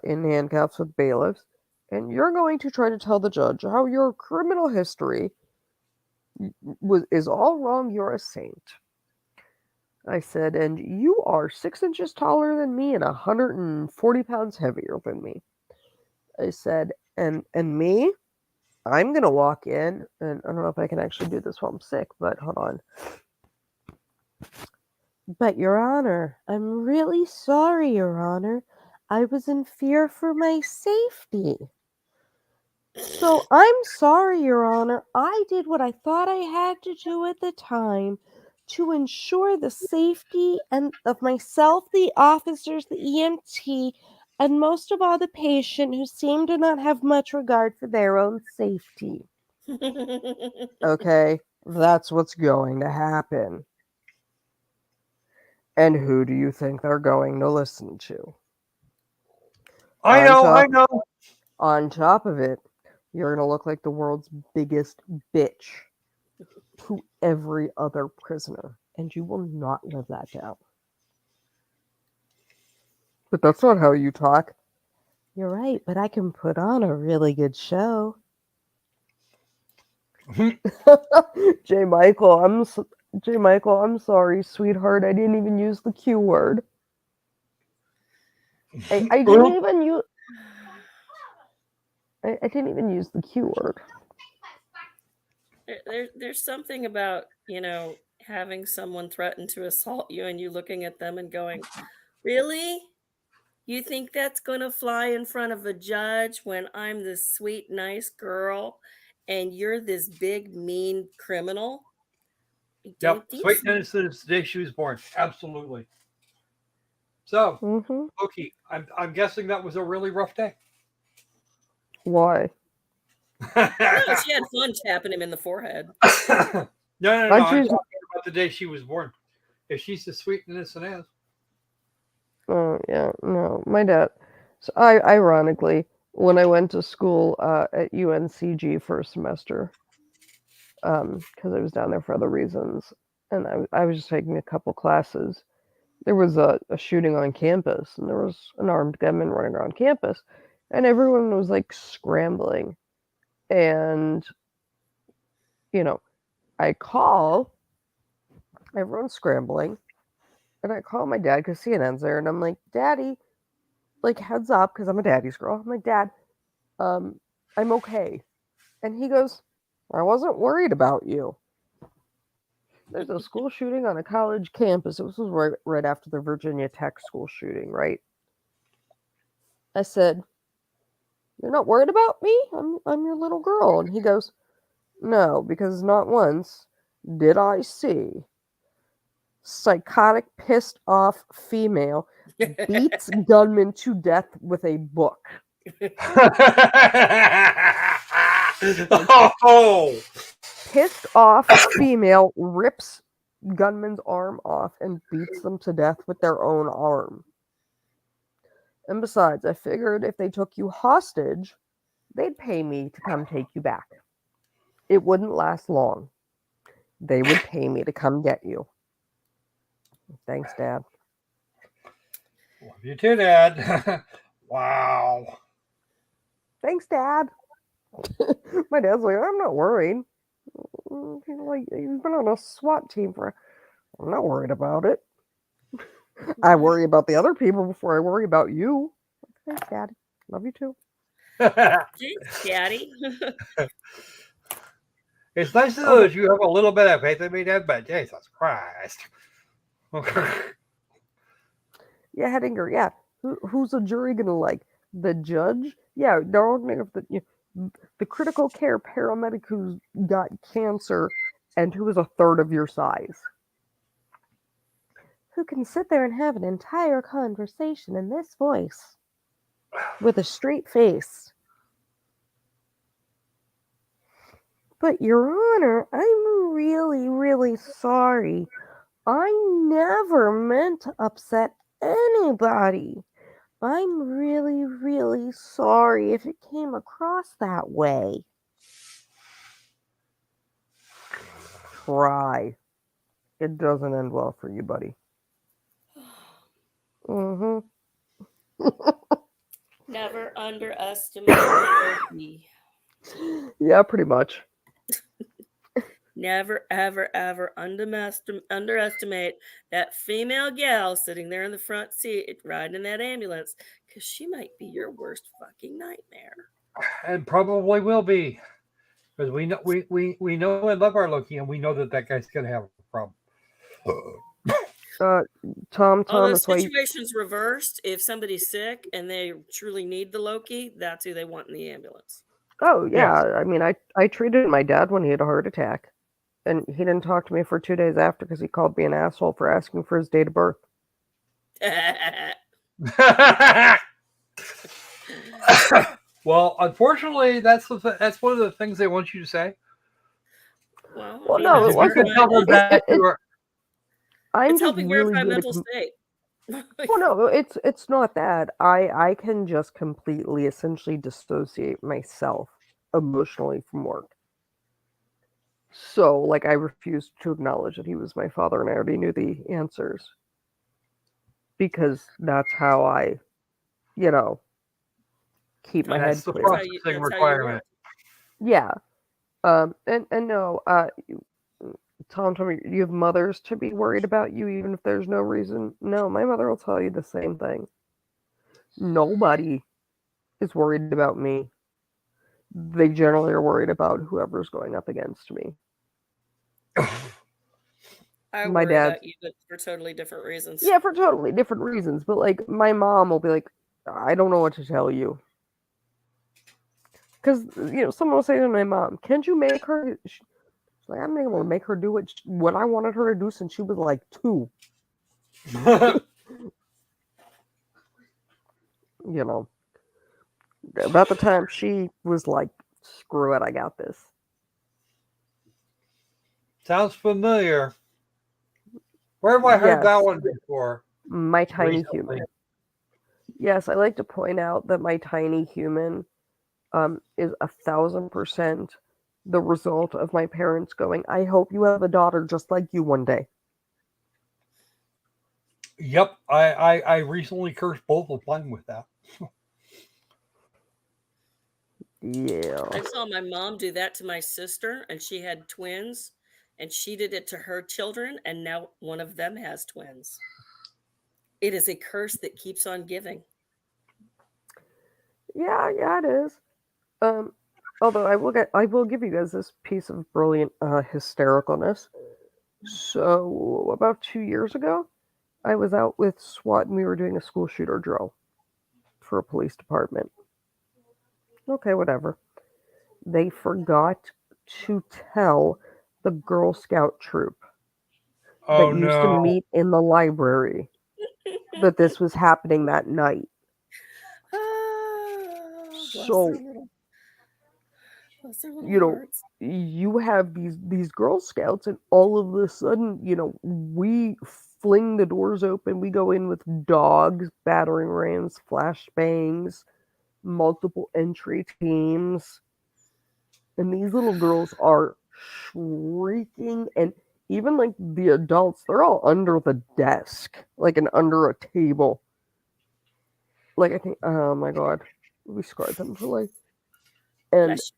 in handcuffs with bailiffs, and you're going to try to tell the judge how your criminal history is all wrong. You're a saint. I said, and you are 6 inches taller than me and 140 pounds heavier than me. I said, and me, I'm going to walk in, and I don't know if I can actually do this while I'm sick, but hold on. But, Your Honor, I'm really sorry, Your Honor. I was in fear for my safety. So, I'm sorry, Your Honor. I did what I thought I had to do at the time to ensure the safety and of myself, the officers, the EMT, and most of all the patient who seem to not have much regard for their own safety. Okay, that's what's going to happen. And who do you think they're going to listen to? I know. On top of it, you're going to look like the world's biggest bitch to every other prisoner, and you will not live that down. But that's not how you talk. You're right, but I can put on a really good show. J. Michael, I'm sorry, sweetheart. I didn't even use the Q word. I didn't even use. I didn't even use the Q word. There's something about, having someone threaten to assault you and you looking at them and going, really? You think that's going to fly in front of a judge when I'm this sweet, nice girl and you're this big, mean criminal? Yep. Sweet and innocent is the day she was born. Absolutely. So, Loki, I'm guessing that was a really rough day. Why? No, she had fun tapping him in the forehead. No. I'm talking about the day she was born. If she's as sweet and innocent as. Oh, yeah. No, my dad. So ironically, when I went to school at UNCG for a semester, because I was down there for other reasons, and I was just taking a couple classes, there was a shooting on campus, and there was an armed gunman running around campus, and everyone was like scrambling. And, I call, everyone's scrambling, and I call my dad because CNN's there, and I'm like, Daddy, like, heads up, because I'm a daddy's girl. I'm like, Dad, I'm okay. And he goes, I wasn't worried about you. There's a school shooting on a college campus. It was right after the Virginia Tech school shooting, right? I said, you're not worried about me? I'm your little girl. And he goes, no, because not once did I see psychotic, pissed off female beats gunman to death with a book. Oh! Pissed off female rips gunman's arm off and beats them to death with their own arm. And besides, I figured if they took you hostage, they'd pay me to come take you back. It wouldn't last long. They would pay me to come get you. Thanks, Dad. Love you too, Dad. Wow. Thanks, Dad. My dad's like, I'm not worried. He's like, you've been on a SWAT team I'm not worried about it. I worry about the other people before I worry about you. Thanks, Daddy. Love you too. Thanks, Daddy. It's nice to know that you have a little bit of faith in me, Dad, but Jesus Christ. Yeah, Hedinger, yeah. Who's the jury going to like? The judge? Yeah, they're all going to have the critical care paramedic who's got cancer and who is a third of your size. Who can sit there and have an entire conversation in this voice with a straight face. But, Your Honor, I'm really, really sorry. I never meant to upset anybody. I'm really, really sorry if it came across that way. Try. It doesn't end well for you, buddy. Never underestimate me. Yeah, pretty much. Never, ever, ever underestimate that female gal sitting there in the front seat riding in that ambulance, because she might be your worst fucking nightmare. And probably will be, because we know and love our Loki, and we know that guy's gonna have a problem. Tom, Although the situation's reversed, if somebody's sick and they truly need the Loki, that's who they want in the ambulance. Oh yeah, I mean, I treated my dad when he had a heart attack, And he didn't talk to me for 2 days after because he called me an asshole for asking for his date of birth. Well, unfortunately, that's that's one of the things they want you to say. Well, Well, I mean, no, that's it If you could tell them wasn't. that you are, I'm it's just helping really verify good at. mental state. Well, no, it's not that. I can just completely, essentially dissociate myself emotionally from work. So, like, I refused to acknowledge that he was my father, and I already knew the answers because that's how I, you know, keep my that's head the clear. processing That's how you requirement. work. Yeah. And no, Tom told me you have mothers to be worried about you, even if there's no reason. No, my mother will tell you the same thing. Nobody is worried about me. They generally are worried about whoever's going up against me. I My worry dad, about you, but for totally different reasons. yeah, for totally different reasons. But like, my mom will be like, I don't know what to tell you. Because, someone will say to my mom, can't you make her? She's like, I'm able to make her do what I wanted her to do since she was like 2. You know, about the time she was like, screw it, I got this. Sounds familiar. Where have I heard that Yes, one before? my tiny Recently. human. Yes, I like to point out that my tiny human is 1,000% the result of my parents going, I hope you have a daughter just like you one day. Yep, I recently cursed both of them with that. Yeah. I saw my mom do that to my sister, and she had twins, and she did it to her children, and now one of them has twins. It is a curse that keeps on giving. Yeah, it is. Although I will give you guys this piece of brilliant hystericalness. So about 2 years ago, I was out with SWAT and we were doing a school shooter drill for a police department. Okay, whatever. They forgot to tell the Girl Scout troop Oh that used to no. meet in the library that this was happening that night. So, bless their little you know, hearts. you have these Girl Scouts, and all of a sudden, we fling the doors open. We go in with dogs, battering rams, flashbangs, multiple entry teams, and these little girls are shrieking, and even like the adults, they're all under the desk, like and under a table. Like I think, oh my god, we scarred them for life. And Bless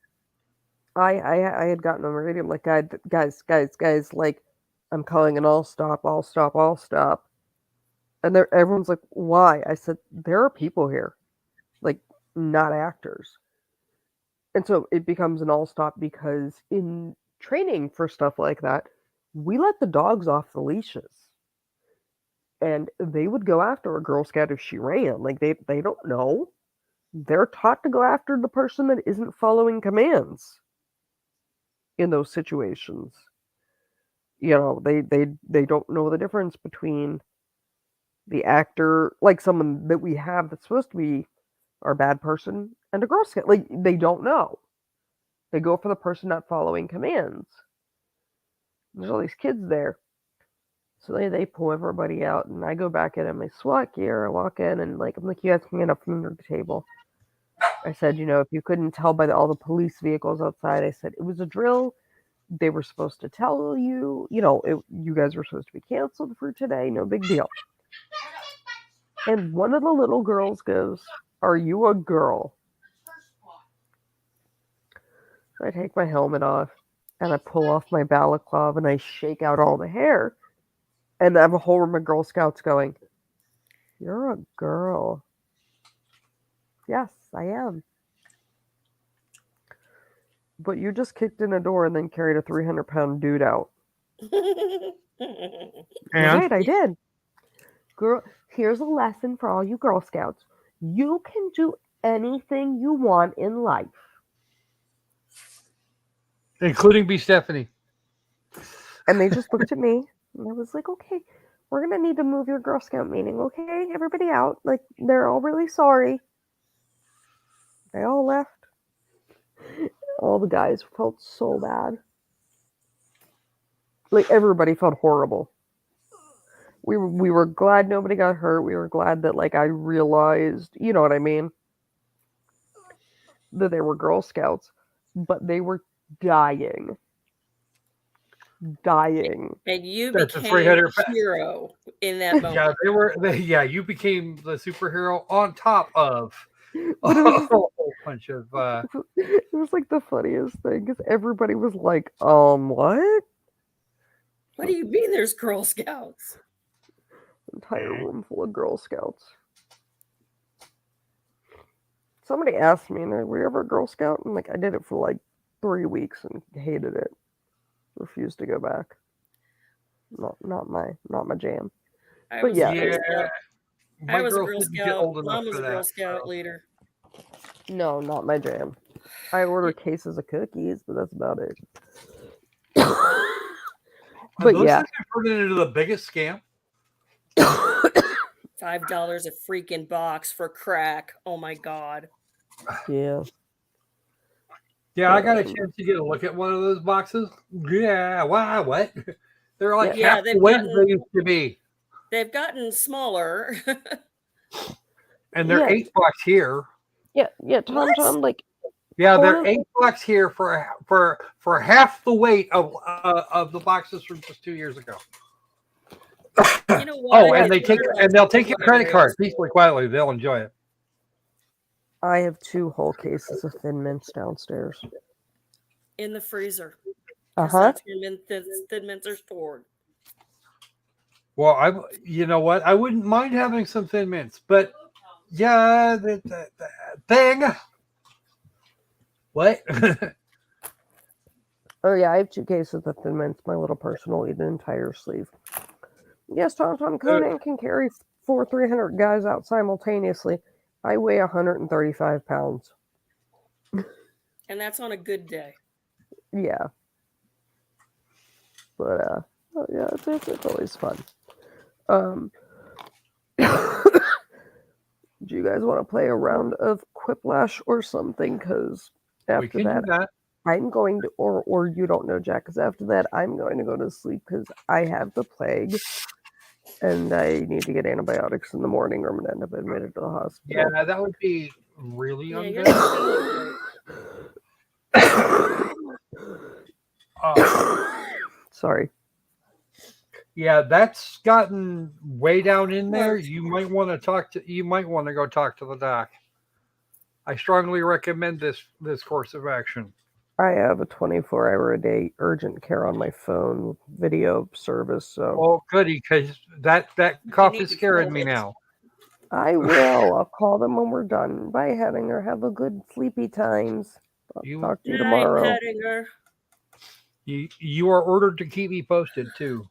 I had gotten on the radio. I'm like, guys, like, I'm calling an all stop. And everyone's like, why? I said, there are people here, like, not actors. And so it becomes an all stop because in training for stuff like that, we let the dogs off the leashes. And they would go after a Girl Scout if she ran. Like, they don't know. They're taught to go after the person that isn't following commands in those situations. They don't know the difference between the actor, like someone that we have that's supposed to be our bad person, and a Girl Scout. Like, they don't know. They go for the person not following commands. There's all these kids there. So they pull everybody out, and I go back in my SWAT gear. I walk in, and I'm like, you guys can get up from under the table. I said, if you couldn't tell by all the police vehicles outside, I said, it was a drill. They were supposed to tell you, you guys were supposed to be canceled for today. No big deal. And one of the little girls goes, are you a girl? So I take my helmet off, and I pull off my balaclava, and I shake out all the hair. And I have a whole room of Girl Scouts going, you're a girl. Yes, I am. But you just kicked in a door and then carried a 300-pound dude out. you. You're right, I did. Girl, here's a lesson for all you Girl Scouts. You can do anything you want in life. Including be Stephanie. And they just looked at me, and I was like, okay, we're going to need to move your Girl Scout meeting, okay? Everybody out. Like, they're all really sorry. They all left. All the guys felt so bad. Like, everybody felt horrible. We were glad nobody got hurt. We were glad that, like, I realized, you know what I mean? That they were Girl Scouts. But they were dying. Dying. And you That's a became 300 a hero in that moment. Yeah, yeah, you became the superhero on top of But it a was just, whole bunch of. it was like the funniest thing because everybody was like, what? What do you mean there's Girl Scouts? Entire room full of Girl Scouts. Somebody asked me, were you ever a Girl Scout? And like, I did it for like 3 weeks and hated it. Refused to go back. Not my jam. I But was yeah. a Girl Scout. My I was a girls Girl didn't get Scout. old enough Mom for was a that. Girl Scout leader. No, not my jam. I order cases of cookies, but that's about it. But those yeah. things are turning into the biggest scam. $5 a freaking box for crack. Oh my god. Yeah. Yeah, I got a chance to get a look at one of those boxes. Yeah, wow, what? They're like Yeah, half they've the weight gotten- they used to be. They've gotten smaller. And they're Yeah. $8 here. Yeah, Tom, like, Yeah, they're Hold- $8 here for half the weight of the boxes from just 2 years ago. You know what? Oh, and It's they'll take your credit hilarious. card peacefully, quietly. They'll enjoy it. I have 2 whole cases of Thin Mints downstairs. In the freezer. 'Cause Uh-huh. that's where Thin Mints are stored. Well, you know what? I wouldn't mind having some Thin Mints, but yeah, the thing. What? Oh yeah, I have 2 cases of Thin Mints. My little personal eat an entire sleeve. Yes, Tom Conan can carry 300 guys out simultaneously. I weigh 135 pounds. And that's on a good day. Yeah. But yeah, it's always fun. Do you guys want to play a round of Quiplash or something? Because We after can that, do that. I'm going to, or you don't know, Jack, because after that, I'm going to go to sleep because I have the plague and I need to get antibiotics in the morning or I'm going to end up admitted to the hospital. Yeah, that would be really Yeah, you're ungood. not feeling great. Sorry. Yeah, that's gotten way down in there. You might want to go talk to the doc. I strongly recommend this course of action. I have a 24-hour-a-day urgent care on my phone video service, so Oh, goody, because that cough need is to scaring kill me it. now. I will. I'll call them when we're done. Bye, Hettinger. Have a good sleepy times. I'll talk to you tomorrow. Pettinger. You are ordered to keep me posted too.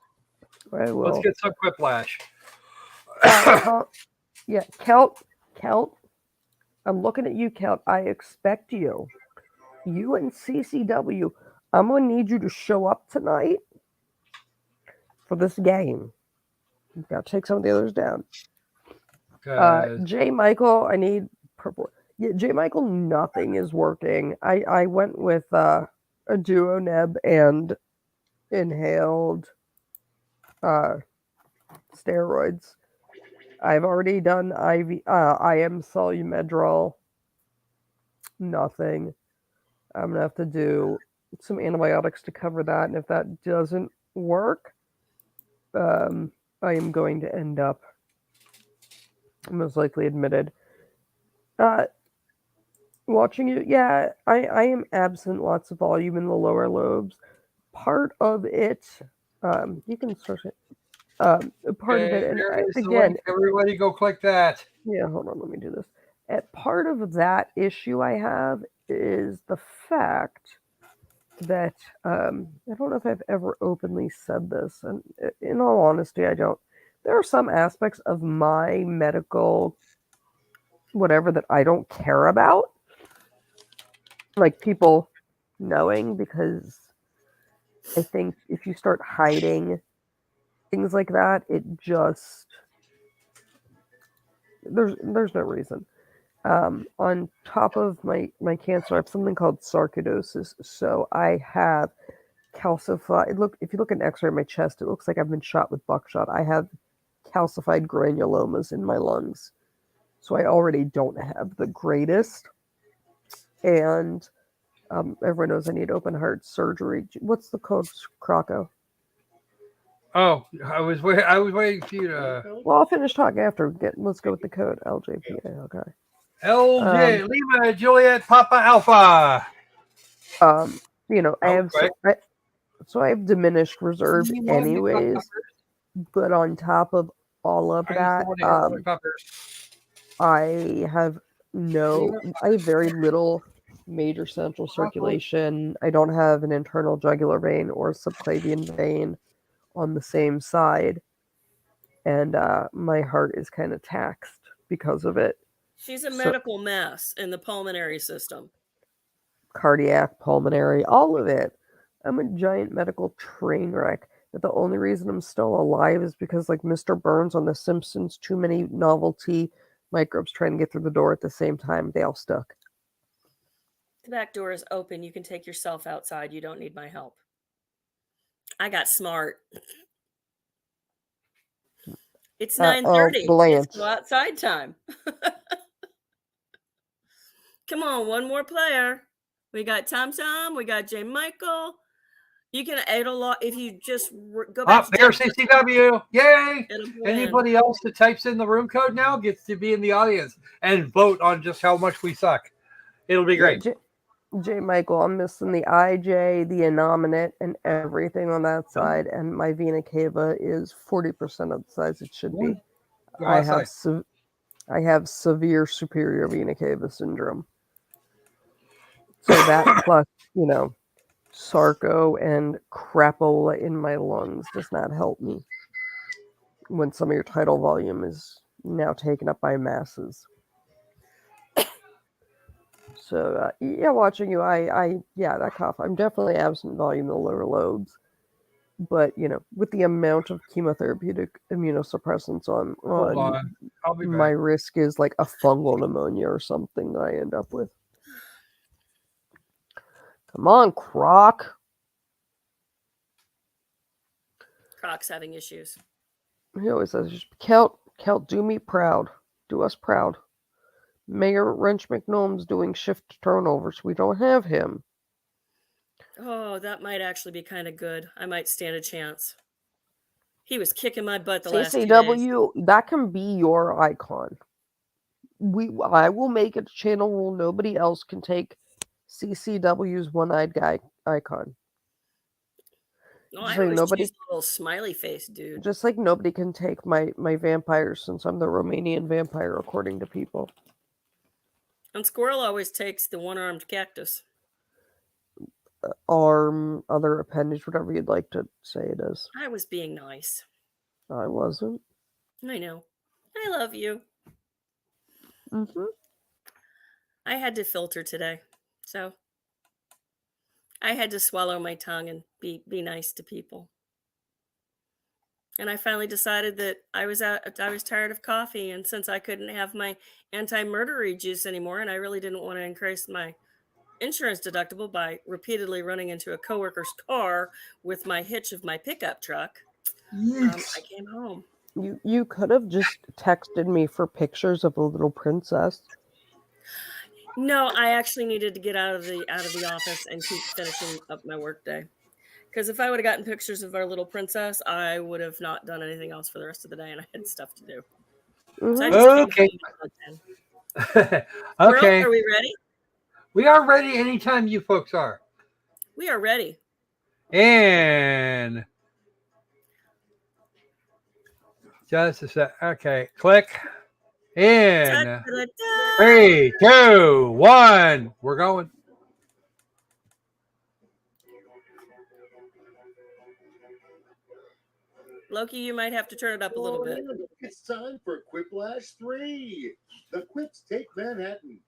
I will. Let's get some quiplash. Yeah, Kelt. I'm looking at you, Kelt. I expect you. You and CCW. I'm gonna need you to show up tonight for this game. You've got to take some of the others down. J. Michael, I need purple. Yeah, J. Michael, nothing is working. I went with a duo neb and inhaled steroids. I've already done IM Solumedrol. Nothing. I'm gonna have to do some antibiotics to cover that, and if that doesn't work, I am going to end up most likely admitted. Watching you, yeah, I am absent lots of volume in the lower lobes. Part of it, you can search it. Part of it, and again, everybody go click that. Yeah, hold on, let me do this. Part of that issue I have is the fact that I don't know if I've ever openly said this, and in all honesty, I don't. There are some aspects of my medical whatever that I don't care about, like people knowing, because I think if you start hiding things like that, it just there's no reason. On top of my cancer, I have something called sarcoidosis. So I have calcified. Look, if you look at an X-ray of my chest, it looks like I've been shot with buckshot. I have calcified granulomas in my lungs, so I already don't have the greatest. And everyone knows I need open heart surgery. What's the code, Croco? Oh, I was waiting for you to. Well, I'll finish talking after. Let's go with the code LJPA. Okay. LJ Lima Juliet Papa Alpha. You know, I have Okay. I have diminished reserve anyways, but on top of all of that, I have very little major central circulation. I don't have an internal jugular vein or subclavian vein on the same side, and my heart is kind of taxed because of it. She's a medical mess in the pulmonary system. Cardiac, pulmonary, all of it. I'm a giant medical train wreck. But the only reason I'm still alive is because, like Mr. Burns on The Simpsons, too many novelty microbes trying to get through the door at the same time. They all stuck. The back door is open. You can take yourself outside. You don't need my help. I got smart. It's 9:30. It's go outside time. Come on, one more player. We got Tom Tom. We got J. Michael. You can add a lot if you just go back to there's CCW. Yay! Anybody else that types in the room code now gets to be in the audience and vote on just how much we suck. It'll be great. J. Michael, I'm missing the IJ, the innominate, and everything on that side, and my vena cava is 40% of the size it should be. I have severe superior vena cava syndrome. So that plus, sarco and crapola in my lungs does not help me when some of your tidal volume is now taken up by masses. So watching you, that cough. I'm definitely absent volume in the lower lobes, but with the amount of chemotherapeutic immunosuppressants on my risk is like a fungal pneumonia or something that I end up with. Come on, Croc. Croc's having issues. He always says, Count, do me proud. Do us proud. Mayor Wrench McGnome's doing shift turnovers. We don't have him. Oh, that might actually be kind of good. I might stand a chance. He was kicking my butt the last 2 days. CCW, that can be your icon. I will make it a channel rule. Nobody else can take CCW's one-eyed guy icon. No, I always choose a little smiley face, dude. Just like nobody can take my vampires since I'm the Romanian vampire, according to people. And Squirrel always takes the one-armed cactus. Arm, other appendage, whatever you'd like to say it is. I was being nice. I wasn't. I know. I love you. Mm-hmm. I had to filter today, so I had to swallow my tongue and be nice to people. And I finally decided that I was tired of coffee, and since I couldn't have my anti-murdery juice anymore, and I really didn't want to increase my insurance deductible by repeatedly running into a coworker's car with my hitch of my pickup truck, I came home. You could have just texted me for pictures of a little princess. No, I actually needed to get out of the office and keep finishing up my workday. Because if I would have gotten pictures of our little princess, I would have not done anything else for the rest of the day, and I had stuff to do. Mm-hmm. So I just came okay. Okay. Are we ready? We are ready anytime you folks are. We are ready. And just a sec. Okay. Click. In 3, 2, 1. We're going. Loki, you might have to turn it up a little bit. It's time for Quiplash 3. The Quips take Manhattan.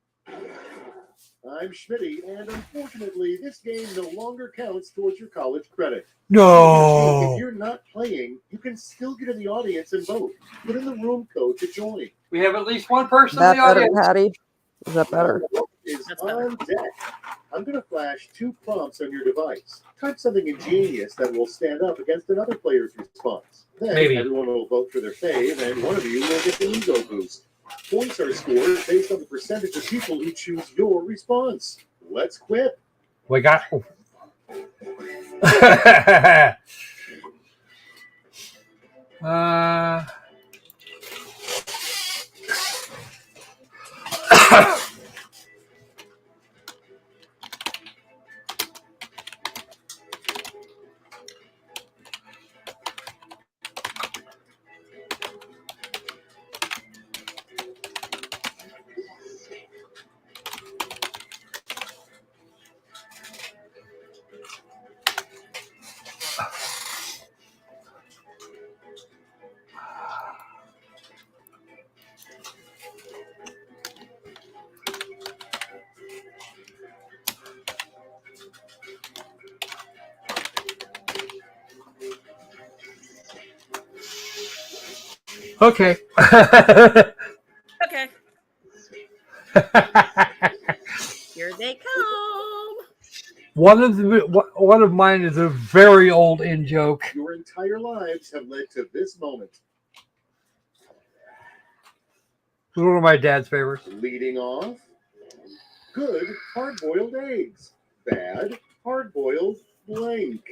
I'm Schmitty, and unfortunately, this game no longer counts towards your college credit. No. If you're not playing, you can still get in the audience and vote. Put in the room code to join. We have at least one person Is that in the better, audience. Patty? Is that better? Is That's better. on deck. I'm going to flash 2 prompts on your device. Type something ingenious that will stand up against another player's response. Then Maybe. everyone will vote for their fave, and one of you will get the ego boost. Points are scored based on the percentage of people who choose your response. Let's quit. We got. Okay. Okay, here they come. One of mine is a very old in joke. Your entire lives have led to this moment. It's one of my dad's favorites. Leading off, good hard-boiled eggs. Bad hard-boiled blank.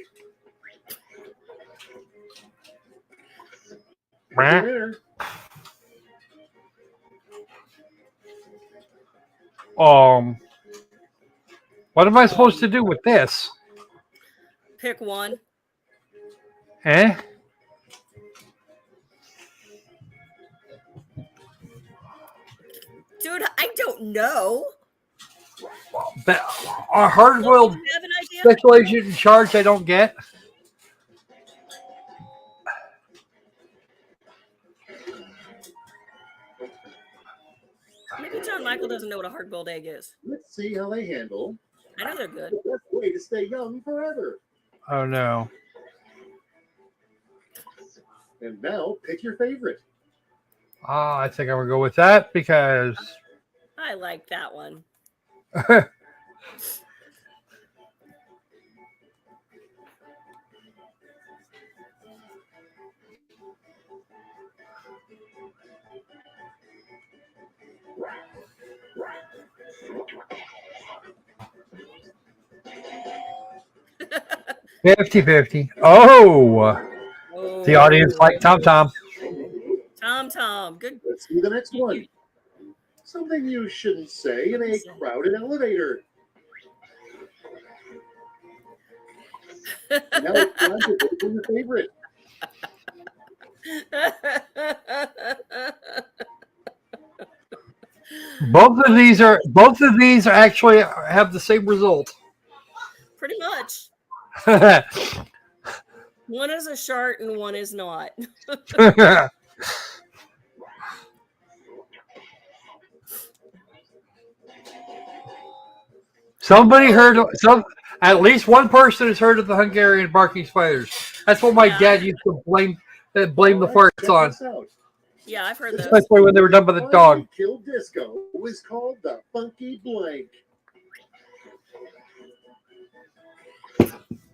The winner. What am I supposed to do with this? Pick one. Eh? Dude, I don't know. But a hard-boiled Do you have an idea? special agent in charge I don't get. Maybe John Michael doesn't know what a hard-boiled egg is. Let's see how they handle I know they're good. the best way to stay young forever. Oh no. And now, pick your favorite. I think I'm gonna go with that because I like that one. $50-50. Oh, the audience like Tom Tom. Tom. Good. Let's see the next one. Something you shouldn't say in a crowded elevator. Now it's time to vote for your favorite. Both of these actually have the same result. Pretty much. One is a shark and one is not. Somebody heard at least one person has heard of the Hungarian barking spiders. That's what my dad used to blame the All right, farts on, check this out. Yeah, I've heard those. especially when they were done by the dog. Kill Disco is called the Funky Blank.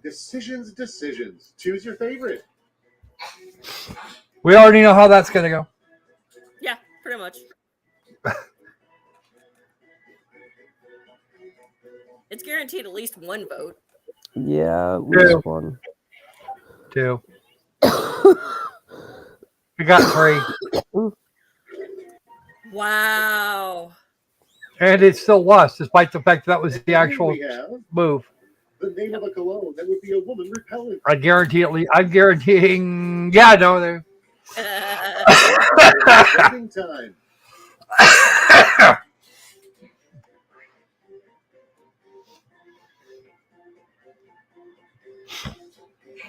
Decisions. Choose your favorite. We already know how that's gonna go. Yeah, pretty much. It's guaranteed at least one vote. Yeah, at least one. 2. We got 3, Wow. and it still lost, despite the fact that was the actual We have move. the name of a cologne that would be a woman repellent. I'm guaranteeing. Yeah, no, they. Voting time.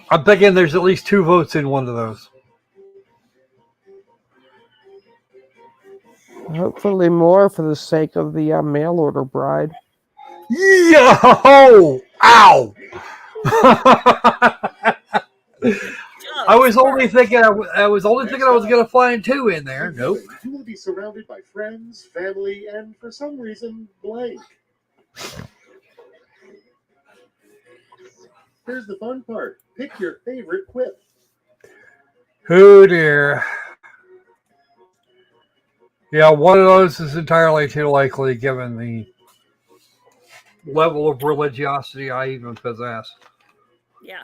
I'm thinking there's at least 2 votes in one of those. Hopefully more for the sake of the mail order bride. Yo! Ow! Job, I was only smart. thinking I was only thinking I was gonna find 2 in there. Nope. You will be surrounded by friends, family, and for some reason, blank. Here's the fun part. Pick your favorite quip. Oh dear. Yeah, one of those is entirely too likely given the level of religiosity I even possess. Yeah.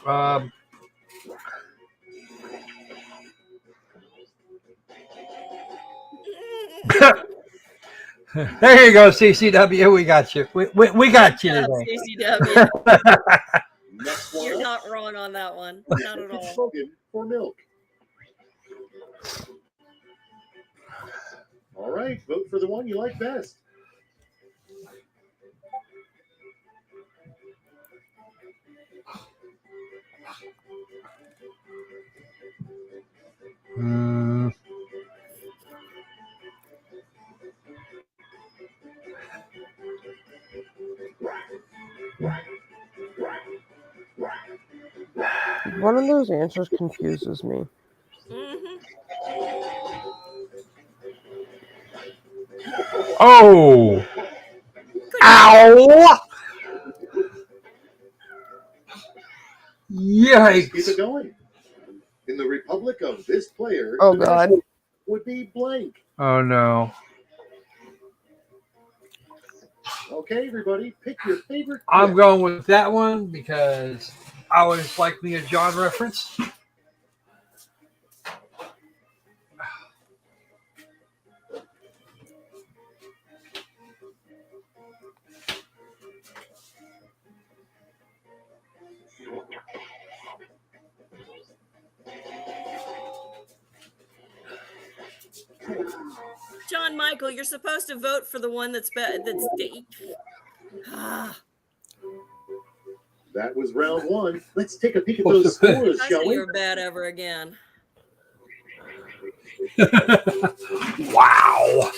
Um, there you go, CCW. We got you. We got you Good job, today. CCW. Next one You're up, not wrong on that one. Not at all. slogan for milk. All right, vote for the one you like best. Hmm. One of those answers confuses me. Mm-hmm. Oh! Good job. Ow! Let's keep it Yikes! going. In the republic of this player, Oh the God. national would be blank. Oh no! Okay, everybody, pick your favorite I'm quip. going with that one because I always like me a John reference. John Michael, you're supposed to vote for the one that's Ah, That was round one. Let's take a peek at those scores, I shall say we? you're bad ever again. Wow!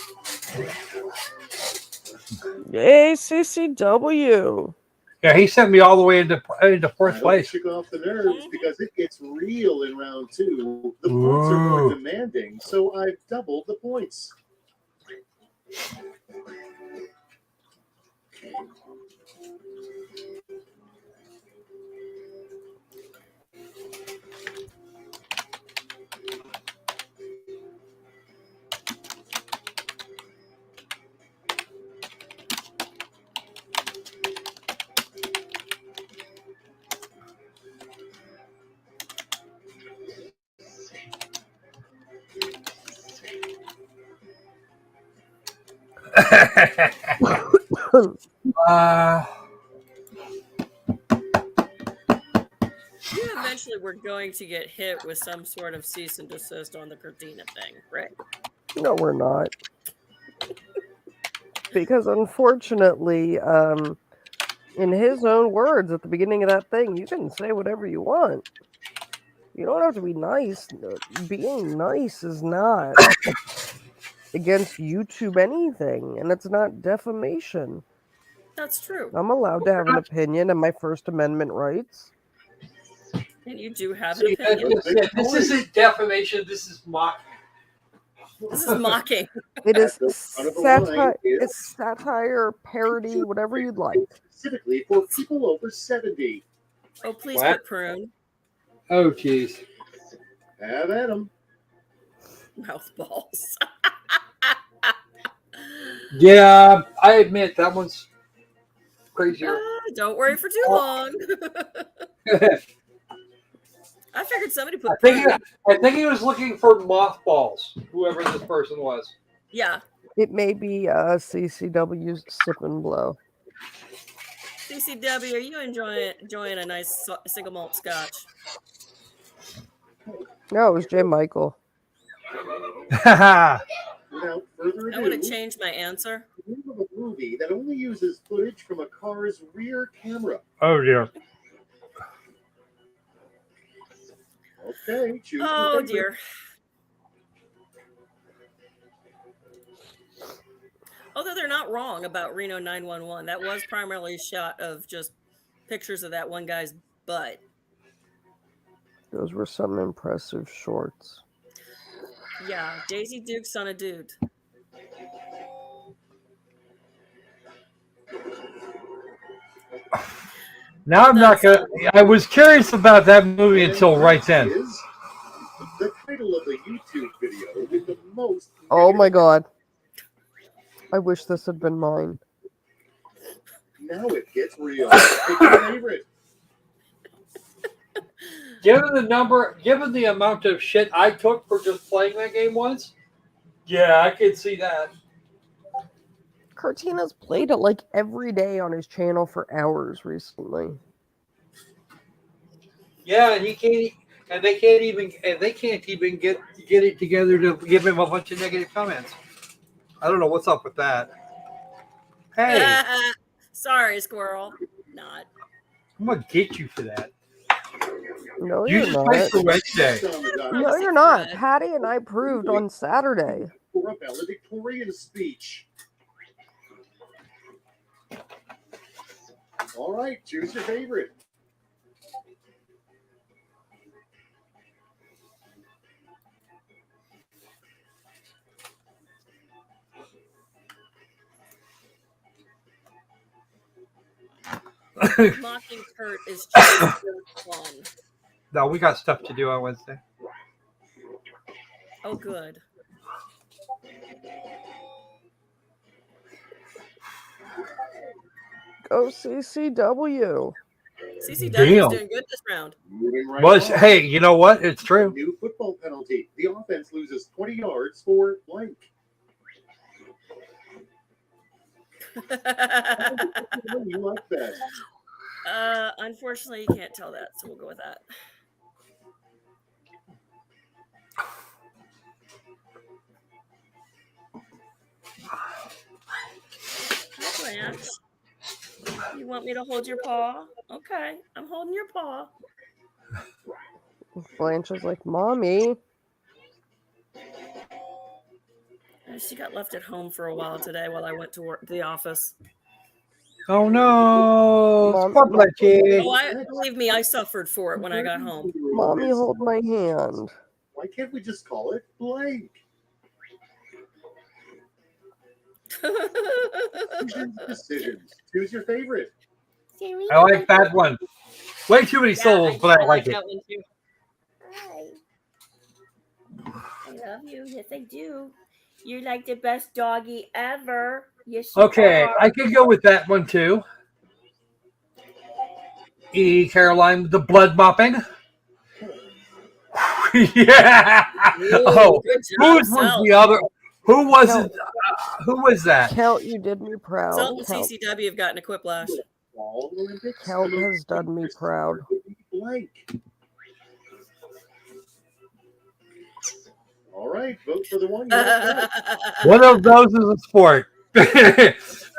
Yay, CCW. Yeah, he sent me all the way into I fourth hope place. you shook off the nerves because it gets real in round two. The points are more Ooh. demanding, so I've doubled the points. uh, You eventually were going to get hit with some sort of cease and desist on the Cortina thing, right? No, we're not. Because unfortunately, in his own words at the beginning of that thing, you can say whatever you want. You don't have to be nice. Being nice is not against YouTube anything, and it's not defamation. That's true. I'm allowed to have an opinion and my First Amendment rights. And you do have an see, opinion. this isn't defamation. This is mocking. This is mocking. It is At the front of the line satire. is- It's satire, parody, whatever you'd like. Specifically for people over 70. Oh, please What? put prune. Oh, jeez. Have at 'em. Mouth balls. Yeah, I admit that one's crazier. Don't worry for too long. I figured somebody put prune. I think he was looking for mothballs. Whoever this person was. Yeah. It may be CCW's sip and blow. CCW, are you enjoying a nice single malt scotch? No, it was J. Michael. Without further I want to ado, change my answer. the name of a movie that only uses footage from a car's rear camera. Oh dear. Okay, choose. your Oh favorite. dear. not wrong about Reno 911. That was primarily a shot of just pictures of that one guy's butt. Those were some impressive shorts. Yeah, Daisy Duke's on a dude. Now I'm not gonna. I was curious about that movie And until right then. is the title of the YouTube video with the most. Oh my god. I wish this had been mine. Now it gets real. Pick your favorite. Given the amount of shit I took for just playing that game once, yeah, I could see that. Cartina's played it like every day on his channel for hours recently. Yeah, and he can't, and they can't even get it together to give him a bunch of negative comments. I don't know what's up with that. Hey, Sorry, squirrel. Not. I'm gonna get you for that. No, You you're just played not. for Wednesday. No, you're not. Patty and I proved on Saturday. For a valedictorian speech. All right, choose your favorite. Mocking Kurt is just fun. No, we got stuff to do on Wednesday. Oh, good. Go CCW. CCW Damn. is doing good this round. Moving right Was along. hey, you know what? It's true. New football penalty. The offense loses 20 yards for blank. You like that? Unfortunately, you can't tell that, so we'll go with that. Hi, Blanche. You want me to hold your paw? Okay, I'm holding your paw. Blanche is like, Mommy. She got left at home for a while today while I went to work the office. Oh no, Mom- poor Blanchie. Oh, believe me, I suffered for it when I got home. Mommy, hold my hand. Why can't we just call it blank? Decisions. Choose your favorite. I like that one. Way too many syllables, but I like it. that one too. Hi. I love you. Yes, I do. You're like the best doggy ever. Yes, you Okay, are. I could go with that one too. Caroline, the blood mopping. Yeah. Ooh, Oh, good who job, was Sel. the other? Who was Kel- it? Who was that? Kelt, you did me proud. Sel and Kelt, CCW have gotten a quiplash. Fall Olympics. Kelt has done me proud. Blank. All right, vote for the one. You like that. One of those is a sport.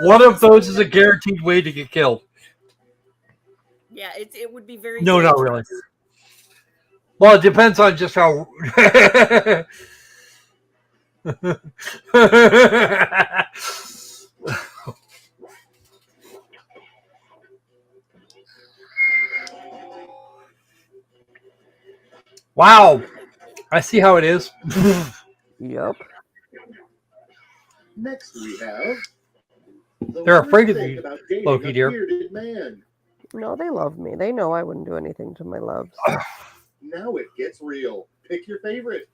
One of those is a guaranteed way to get killed. Yeah, it would be very No, not dangerous. really. Well, it depends on just how. Wow, I see how it is. Yep. Next we have. The They're worst afraid of thing me, about dating Loki a dear. bearded man. No, they love me. They know I wouldn't do anything to my loves. Now it gets real. Pick your favorite.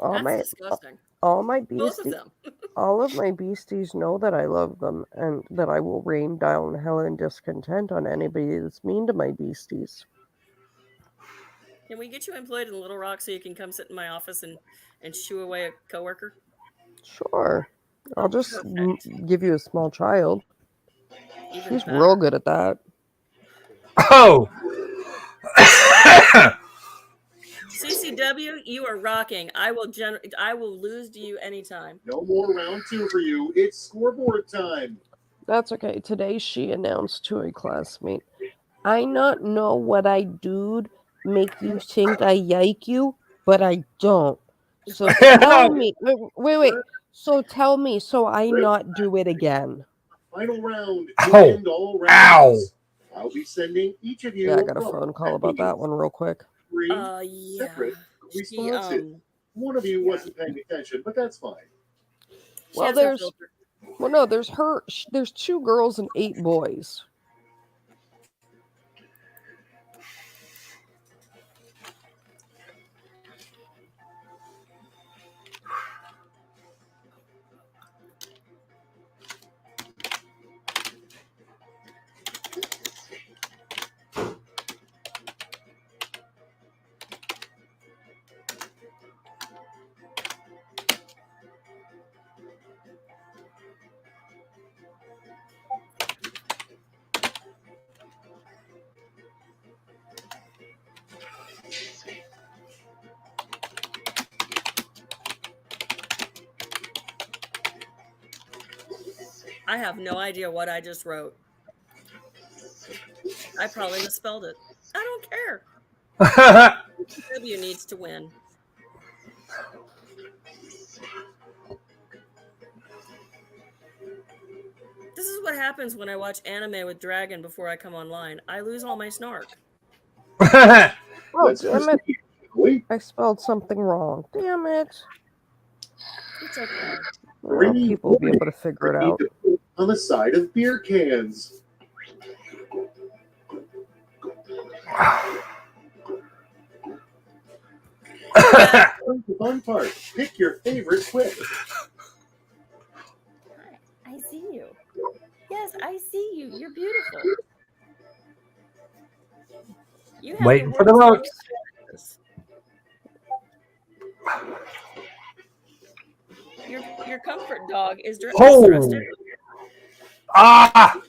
That's disgusting. all my Both of beasties, them. all of my beasties know that I love them and that I will rain down hell and discontent on anybody that's mean to my beasties. Can we get you employed in Little Rock so you can come sit in my office and shoo away a coworker? Sure. I'll just Perfect. give you a small child. Even She's better. real good at that. Oh. CCW, you are rocking. I will lose to you anytime. No more round two for you. It's scoreboard time. That's okay. Today she announced to a classmate, I not know what I do'd make you think I like you, but I don't. So tell me. Wait. So tell me, so I not do it again. Final round. Ow. To end all rounds. I'll be sending each of you. Yeah, I got a phone call about that one real quick. 3 Yeah. separate She, responses. One of you wasn't paying attention, but that's fine. she Well, has no there's filter. well, no, there's 2 girls and 8 boys. I have no idea what I just wrote. I probably misspelled it. I don't care. W needs to win. This is what happens when I watch anime with Dragon before I come online. I lose all my snark. Oh, Let's damn it. proceed. Wait. I spelled something wrong. Damn it. It's okay. Well, people will be able to figure it out. On the side of beer cans. Here's the fun part. Pick your favorite quip. I see you. Yes, I see you. You're beautiful. You have Waiting for the world's votes. Your comfort dog is Oh. thrusted. Ah!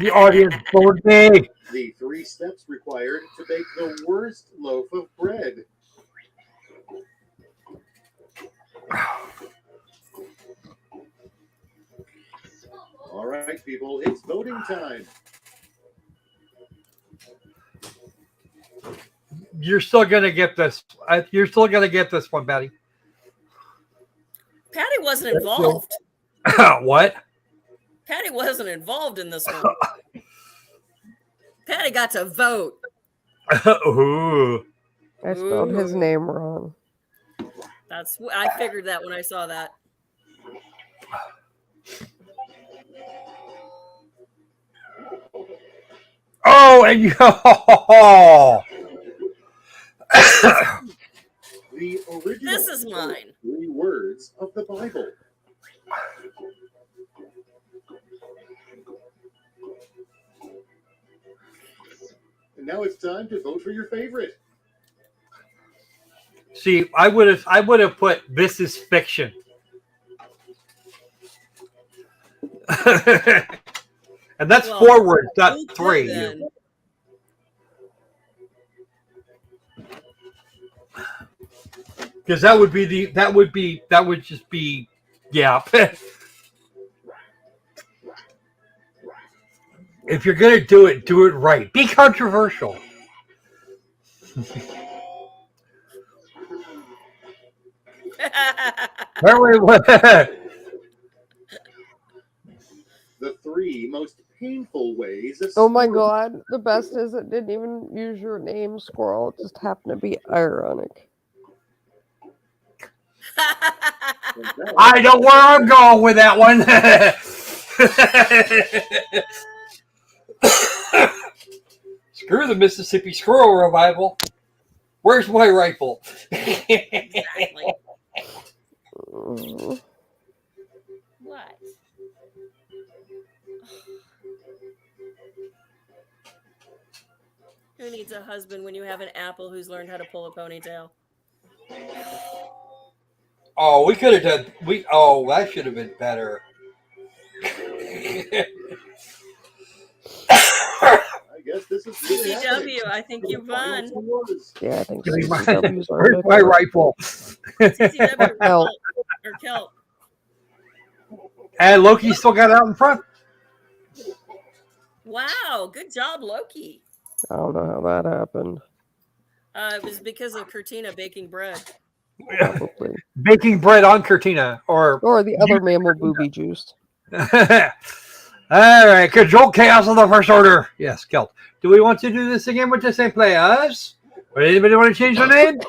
The audience voted me. The 3 steps required to bake the worst loaf of bread. All right, people, it's voting time. You're still gonna get this. You're still gonna get this one, Patty. Patty wasn't involved. What? Patty wasn't involved in this one. Patty got to vote. Ooh. I spelled his Ooh. name wrong. I figured that when I saw that. Oh, and you. The original This is mine. 3 words of the Bible. And now it's time to vote for your favorite. See, I would have put this is fiction. And that's Well, 4 words, not okay 3. then. Because that would just be yeah. If you're gonna do it right. Be controversial. The 3 most painful ways of Oh my scoring. god, the best is it didn't even use your name, Squirrel. It just happened to be ironic. I know where I'm going with that one. Screw the Mississippi Squirrel Revival. Where's my rifle? Exactly. Mm. What? Who needs a husband when you have an apple who's learned how to pull a ponytail? Oh, we could have done. That should have been better. I guess this is really happening. CCW, I think you won. Yeah, I think Where's CCW's our my victor. rifle? CCW Kelp. or Kelp. And Loki still got out in front. Wow, good job, Loki. I don't know how that happened. It was because of Cortina baking bread. Probably. Baking bread on Cortina, or Or the other mammal booby juiced. all right, control chaos on the first order. Yes, Kelt. Do we want to do this again with the same players? Or anybody want to change their name?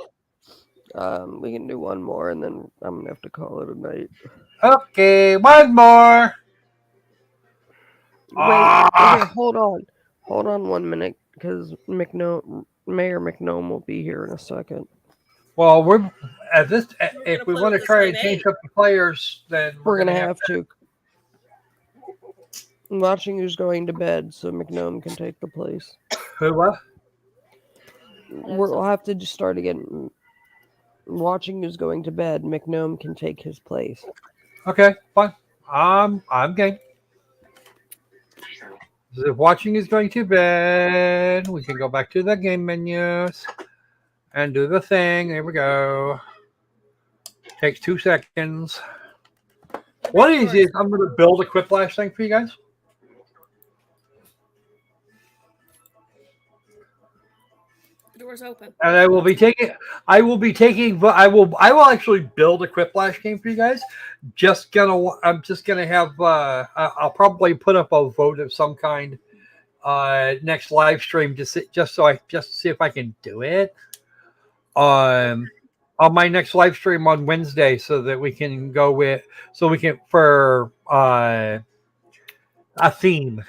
We can do one more, and then I'm gonna have to call it a night. Okay, one more. Wait, Ah. okay, hold on 1 minute, because Mayor McNome will be here in a second. Well, we're at this. We're If gonna we play want to with the try same and change eight. up the players, then We're gonna have to. I'm watching who's going to bed, so McNome can take the place. Who what? We'll have to just start again. Watching who's going to bed, McNome can take his place. Okay, fine. I'm game. If watching is going to bed, we can go back to the game menus and do the thing. There we go. Takes 2 seconds. What is it? I'm going to build a quiplash thing for you guys. The door's open. And I will be taking. But I will actually build a quiplash game for you guys. I'm just gonna have. I'll probably put up a vote of some kind. Next live stream just to see if I can do it. On my next live stream on Wednesday, so that we can for a theme.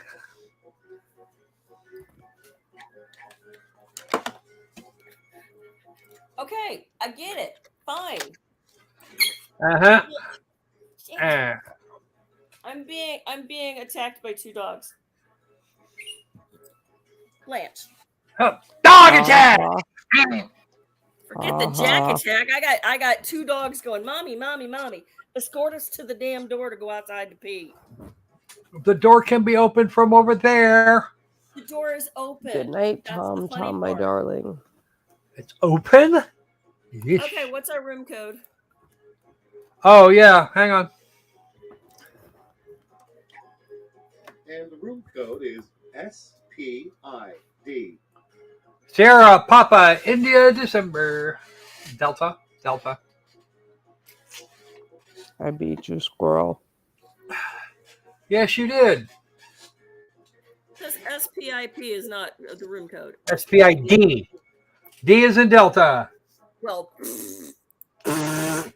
Okay, I get it. Fine. Uh-huh. I'm being attacked by 2 dogs. Blanche. Oh, dog attack! Forget the jack attack. I got 2 dogs going, mommy, mommy, mommy. Escort us to the damn door to go outside to pee. The door can be opened from over there. The door is open. Good night, That's the Tom, funny my part. darling. It's open? Yeesh. Okay, what's our room code? Oh, yeah. Hang on. And the room code is SPID. Sierra, Papa, India, December. Delta. I beat you, squirrel. Yes, you did. This SPIP is not the room code. SPID. D is in Delta. Well, To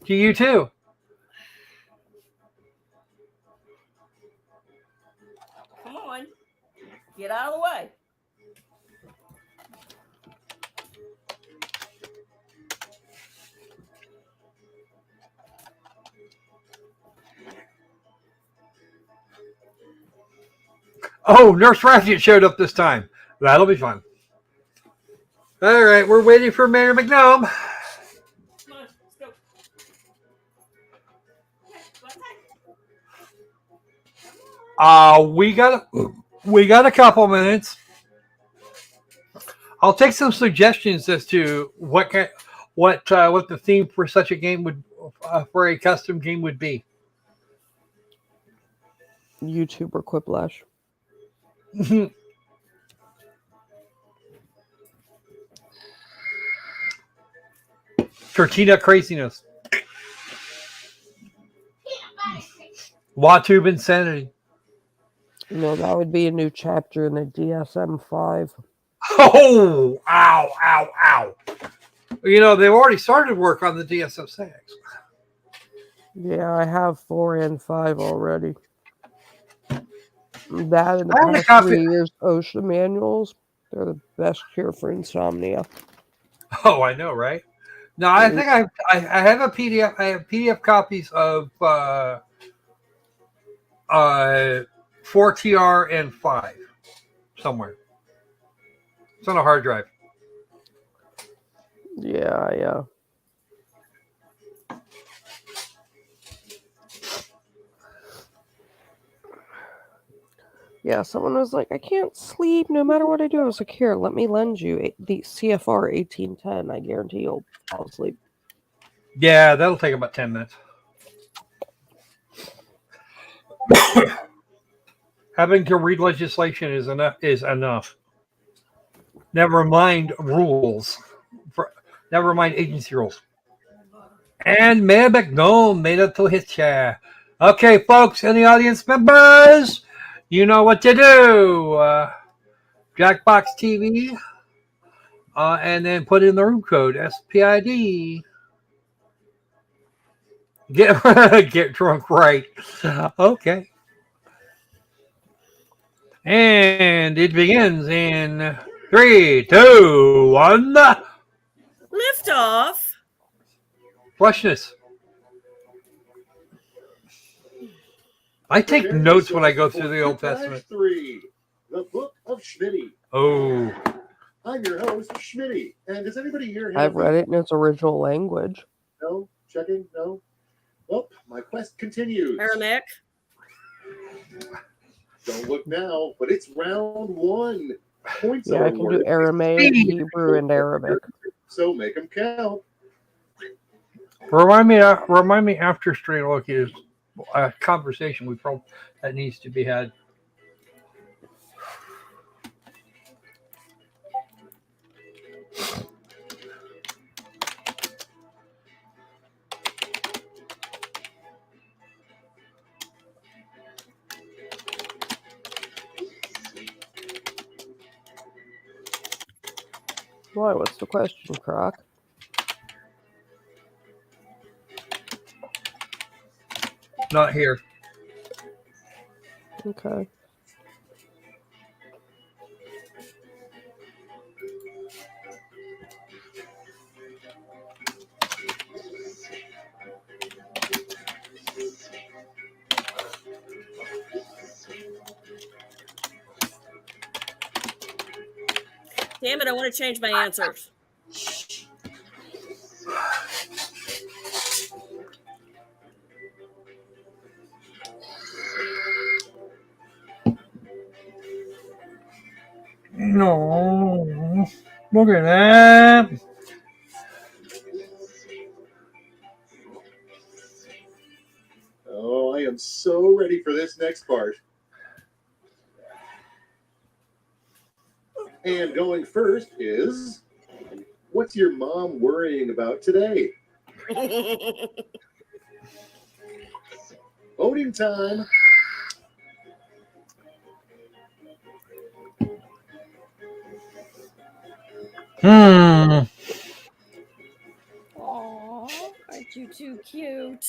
you too. come on. Get out of the way. Oh, Nurse Ratchet showed up this time. That'll be fun. All right, we're waiting for Mayor McNome. Come on, let's go. Okay, go outside. We got a couple minutes. I'll take some suggestions as to what the theme for such a game would for a custom game would be. YouTuber Quiplash. Tortilla craziness. Watube insanity. No, that would be a new chapter in the DSM-5. Oh, ow. You know, they've already started work on the DSM-6. Yeah, I have 4 and 5 already. That and I have a the past copy- 3 years OSHA manuals, they're the best cure for insomnia. Oh, I know, right? No, I think I have a PDF. I have PDF copies of 4TR and 5 somewhere. It's on a hard drive. Yeah. Yeah, someone was like, I can't sleep no matter what I do. I was like, here, let me lend you the CFR 1810. I guarantee you'll fall asleep. Yeah, that'll take about 10 minutes. Having to read legislation is enough. Never mind rules. Never mind agency rules. And Mayor McNome made it to his chair. Okay, folks, and the audience members, you know what to do. Jackbox TV, and then put in the room code SPID. Get get drunk right. Okay. And it begins in 3, 2, 1. Lift off. Freshness. I take Prepare notes when I yourself go through for the Old Crash Testament. 3, the Book of Schmitty. Oh. I'm your host, Schmitty. And does anybody here have I've read it in its original language. No? Checking? No? Well, my quest continues. Aramaic. Don't look now, but it's round 1. Points Yeah, are I can do awarded. Aramaic, Hebrew, and Arabic. So make them count. Remind me after stream. Look, is a conversation we probably that needs to be had. Why? What's the question, Croc? Not here. Okay. Damn it, I want to change my answers. No. Look at that. Oh, I am so ready for this next part. And going first is, what's your mom worrying about today? Voting time. Hmm. Aw, aren't you too cute?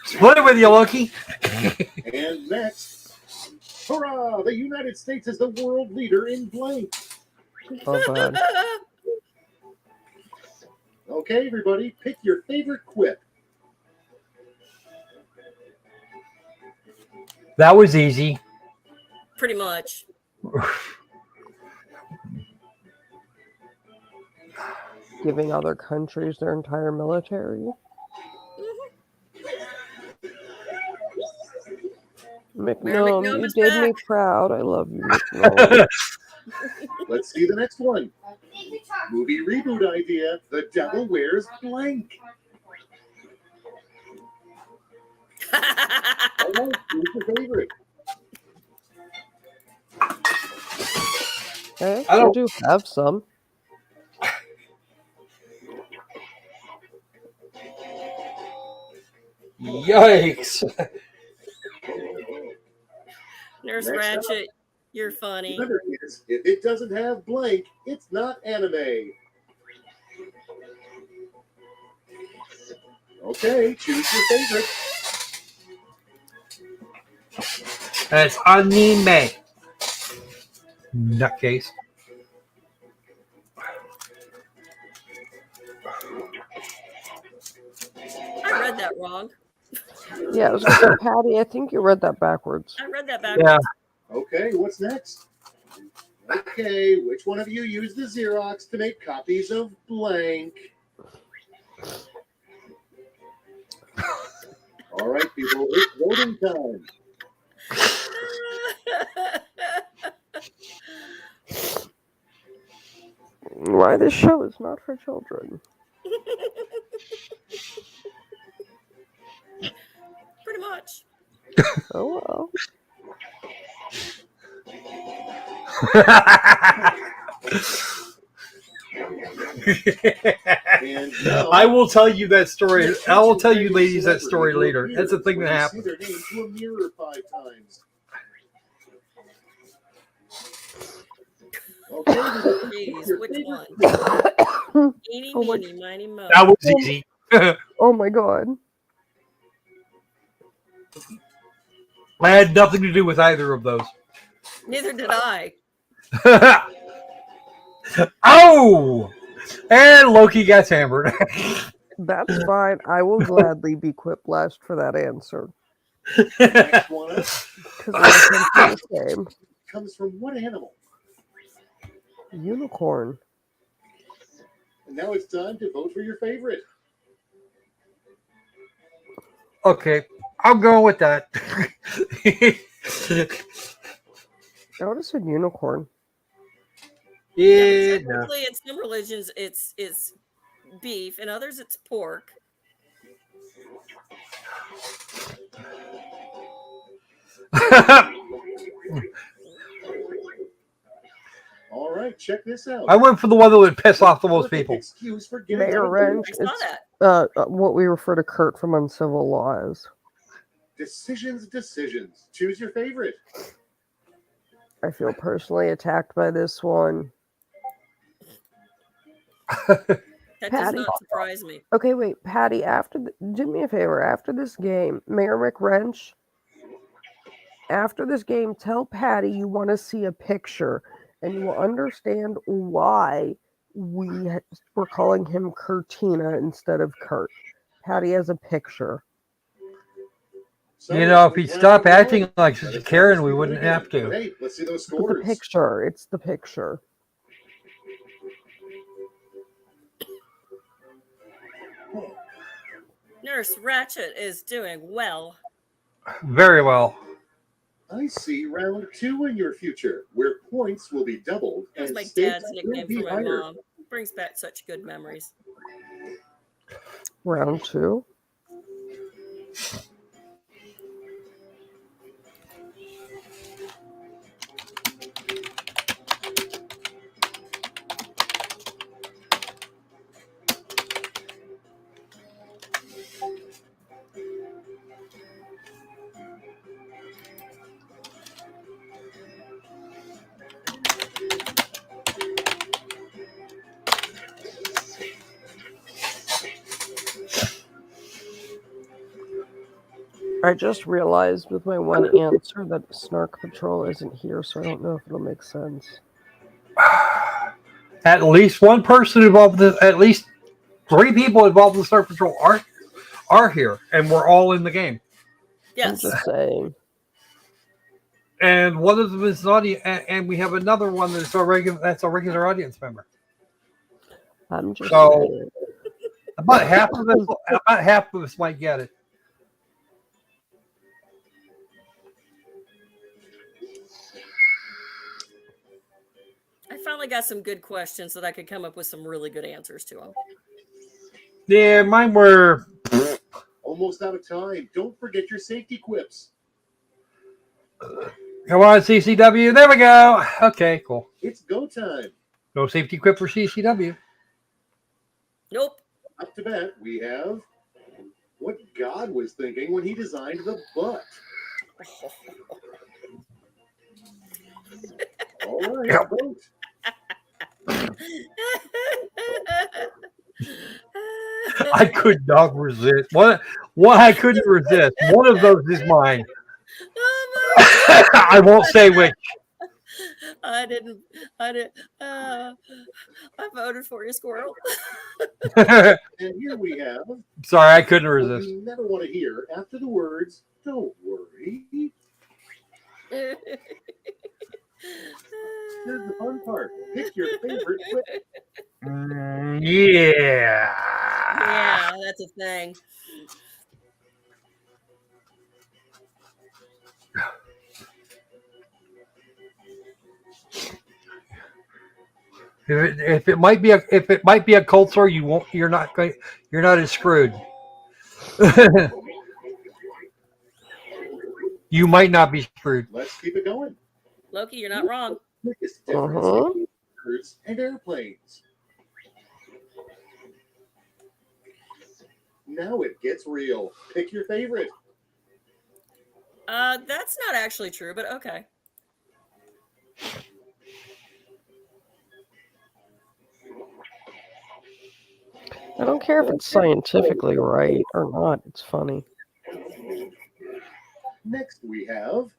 Split it with you, Loki. And next, hurrah! The United States is the world leader in blank. Oh, God. Okay, everybody, pick your favorite quip. That was easy. Pretty much. Giving other countries their entire military. McNome, McNome you is did me back. proud. I love you, McNome. Let's see the next one. Movie reboot idea. The Devil Wears Blank. All right, who's your favorite? I do have some. Yikes. Nurse Next Ratchet, you're funny. Remember, kids, if it doesn't have blank, it's not anime. Okay, choose your favorite. It's anime. Nutcase. I read that wrong. Yeah, I was going to say, Patty, I think you read that backwards. I read that backwards. Yeah. Okay, what's next? Okay, which one of you used the Xerox to make copies of blank? All right, people, it's voting time. Why this show is not for children. Pretty much. Oh well. And now, I will tell you that story. the I will tell you, kitchen ladies, that celebrity story will later. appear That's the thing when that you happened. See their name to a mirror 5 times. Okay, Jeez, which one? Eeny, Oh my- meeny, miny, mo. That was easy. Oh my god. I had nothing to do with either of those. Neither did I. Oh! And Loki gets hammered. That's fine. I will gladly be quipplashed for that answer. next one up Because we're essentially the same. comes from what animal? Unicorn. And now it's time to vote for your favorite. Okay, I'm going with that. I would have said unicorn. Yeah, no. Technically, in some religions, it's beef, in others, it's pork. All right, check this out. I went for the one that would piss off the most Perfect people. Excuse for getting Mayor out of Wrench. I saw It's that. what we refer to Kurt from Uncivil Law as. Decisions. Choose your favorite. I feel personally attacked by this one. That does Patty. not surprise me. Okay, wait, Patty. Do me a favor. After this game, Mayor McWrench. After this game, tell Patty you want to see a picture, and you will understand why we're calling him Kurtina instead of Kurt. Patty has a picture. So, You know, if we he'd have stop the acting vote. like Let such us a know Karen, if we you wouldn't win have again. to. But hey, let's see those But the scores. picture. It's the picture. Nurse Ratchet is doing well. Very well. I see round 2 in your future, where points will be doubled That was and my stakes dad's will nickname be for my higher. mom. Brings back such good memories. Round 2. I just realized with my one answer that Snark Patrol isn't here, so I don't know if it'll make sense. At least one person involved in this, at least 3 people involved in the Star Patrol are here, and we're all in the game. I'm Yes. just saying. And one of them is an audience, and we have another one that's a regular audience member. I'm just So- saying. About half of us might get it. I finally got some good questions that I could come up with some really good answers to them. Yeah, mine were. Almost out of time. Don't forget your safety quips. Come on, CCW. There we go. Okay, cool. It's go time. No safety quip for CCW. Nope. Up to bat, we have what God was thinking when he designed the butt. All right, Yep. vote. I could not resist. One I couldn't resist. One of those is mine. Oh my I won't say which. I voted for you, squirrel. And here we have Sorry, I couldn't what resist. you never want to hear after the words, don't worry. Here's the fun part. Pick your favorite quip. Yeah. Yeah, that's a thing. If it might be a cold sore, you're not as screwed. You might not be screwed. Let's keep it going. Loki, you're not wrong. Biggest difference Uh-huh. between birds and airplanes. Now it gets real. Pick your favorite. That's not actually true, but okay. I don't care if it's scientifically right or not. It's funny. Next we have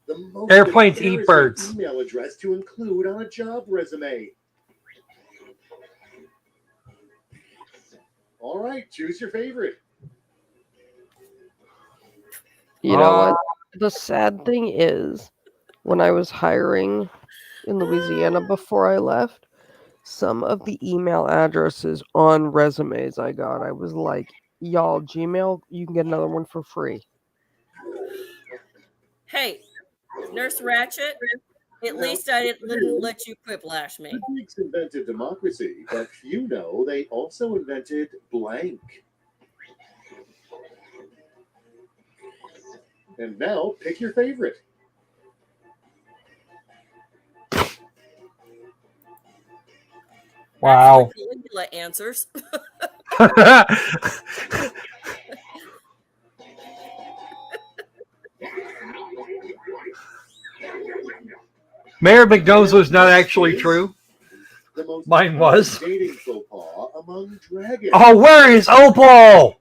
the most Airplanes eat embarrassing birds. email address to include on a job resume. All right, choose your favorite. You know what? The sad thing is, when I was hiring in Louisiana before I left, some of the email addresses on resumes I got, I was like, y'all, Gmail, you can get another one for free. Hey, Nurse Ratchet, at least I didn't let you quiplash me. The Greeks invented democracy, but few know they also invented blank. And now, pick your favorite. Wow. That's what Caligula answers. Mayor McDonald's was not actually true. The most Mine was. dating faux pas among dragons. Oh, where is Opal?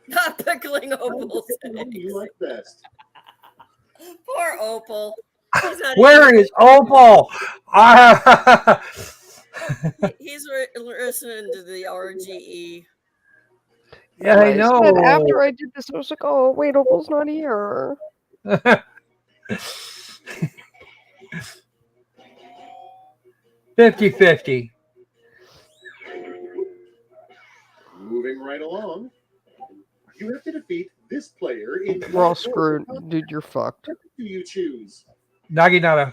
Not pickling Opal's Which one do you eggs. like best? Poor Opal. He's not Where even- is Opal? He's listening to the RGE. Yeah, I know. But after I did this, I was like, oh, wait, Opal's not here. 50-50. Moving right along. You have to defeat this player in We're all that screwed. order. Dude, you're fucked. What do you choose? Naginata.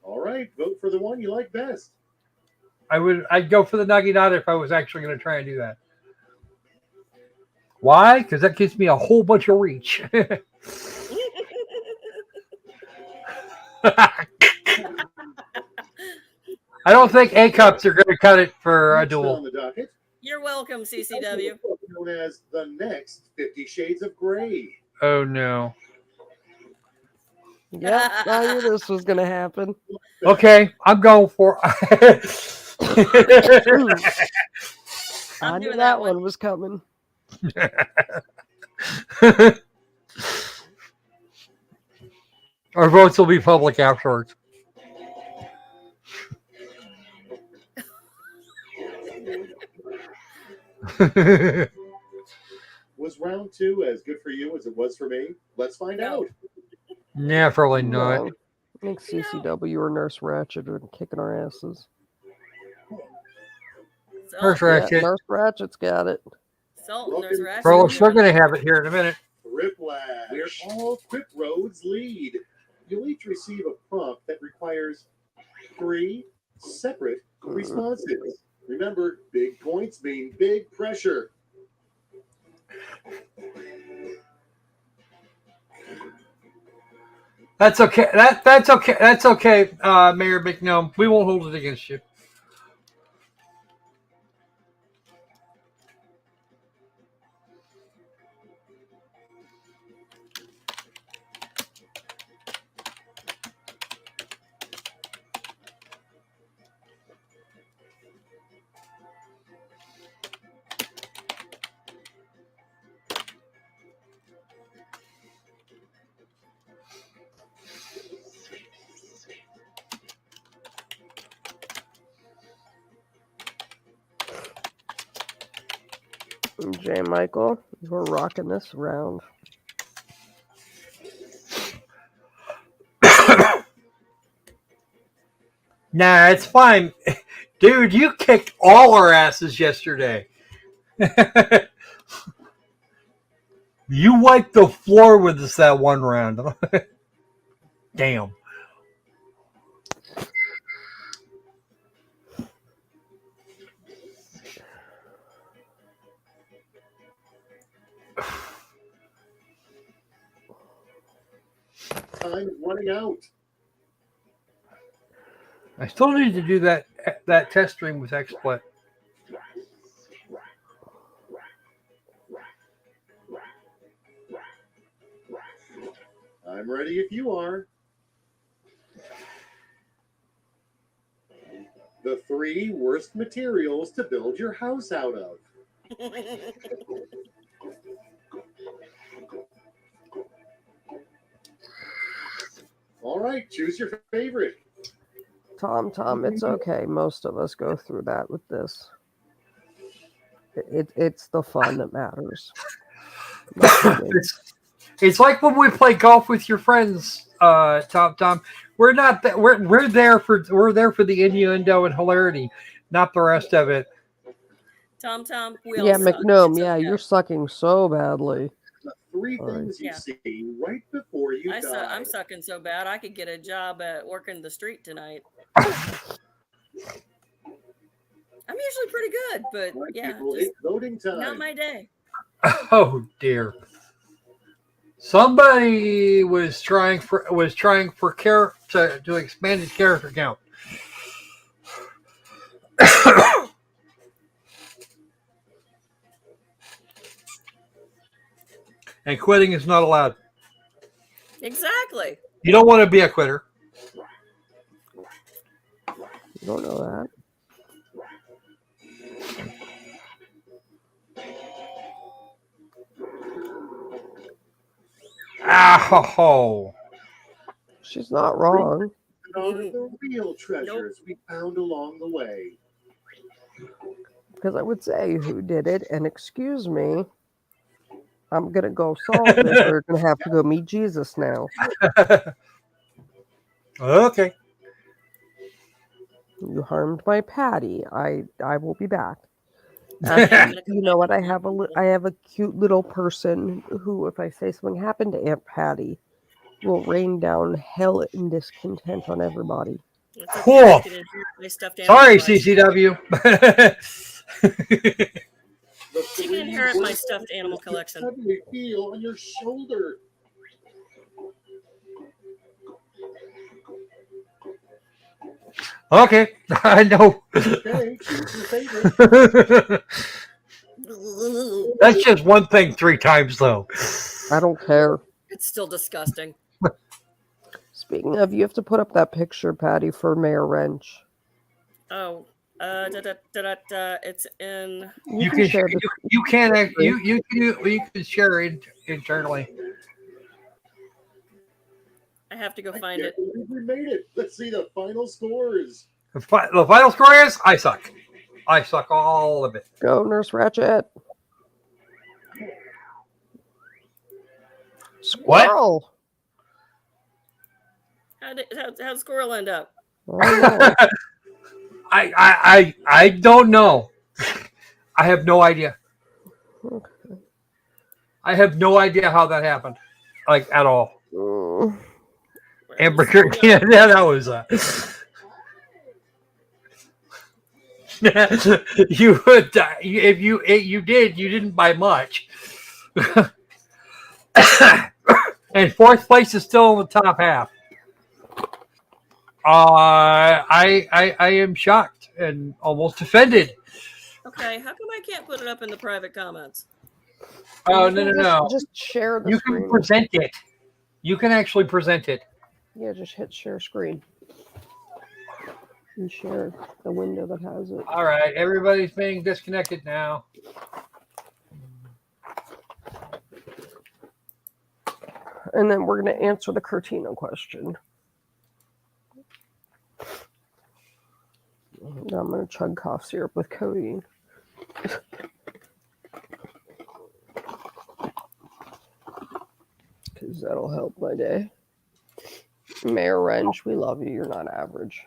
All right, vote for the one you like best. I'd go for the Naginata if I was actually going to try and do that. Why? Because that gives me a whole bunch of reach. I don't think A cups are going to cut it for a Next duel. on the docket, You're welcome, CCW. known as the next 50 Shades of Grey. Oh no. Yep, I knew this was going to happen. Okay, I'm going for. I I'm knew doing that that one. one was coming. Our votes will be public afterwards. Was round two as good for you as it was for me? Let's find No. out. Yeah, probably not. No. I think CCW or Nurse Ratchet are kicking our asses. Nurse Salt, Ratchet. Yeah, Nurse Ratchet's got it. Salt and Nurse Ratchet. Carlos, we're going to have it here in a minute. Riplash, where all quick roads lead. You'll each receive a prompt that requires 3 separate responses. Remember, big points mean big pressure. That's okay. That's okay. That's okay, Mayor McNome. We won't hold it against you. J. Michael, we're rocking this round. Nah, it's fine. Dude, you kicked all our asses yesterday. You wiped the floor with us that one round. Damn. time is running out. I still need to do that test stream with XSplit. I'm ready if you are. The 3 worst materials to build your house out of. All right, choose your favorite. Tom, it's okay. Most of us go through that with this. It's the fun that matters. It's like when we play golf with your friends, Tom. We're not that we're there for the innuendo and hilarity, not the rest of it. Tom, we yeah, all suck. McNome, It's yeah, okay. you're sucking so badly. The 3 All right. things you Yeah. see right before you die. I'm sucking so bad I could get a job at working the street tonight. I'm usually pretty good, but All right, yeah, people, just it's voting time. not my day. Oh dear. Somebody was trying for to expand his character count. And quitting is not allowed. Exactly. You don't want to be a quitter. You don't know that. Ow. She's not wrong. Are the real treasures we found along the way. Because I would say who did it, and excuse me, I'm gonna go solve this, or you're gonna have to go meet Jesus now. Okay. You harmed my Patty. I will be back. Actually, you know what? I have a cute little person who, if I say something happened to Aunt Patty, will rain down hell and discontent on everybody. It's okay. Cool. I can inherit my stuffed animal Sorry, collection. CCW. She can inherit my stuffed animal collection. Suddenly feel on your shoulder. Okay, I know. Okay, choose your favorite. That's just one thing 3 times, though. I don't care. It's still disgusting. Speaking of, you have to put up that picture, Patty, for Mayor Wrench. Oh, it's in. You can share. You can share it internally. I have to go I find can't it. believe we made it. Let's see the final scores. The final score is I suck. I suck all of it. Go, Nurse Ratchet. Squirrel. How'd Squirrel end up? Oh, no. I don't know. I have no idea. Okay. I have no idea how that happened, like at all. Amber, yeah, that was you would die if you didn't buy much. And 4th place is still in the top half. I am shocked and almost offended. Okay, how come I can't put it up in the private comments? Oh no! Just share the You screen. can present it. You can actually present it. Yeah, just hit share screen. And share the window that has it. All right, everybody's being disconnected now. And then we're going to answer the Curtino question. Now I'm going to chug cough syrup with codeine. Because that'll help my day. Mayor Wrench, we love you. You're not average.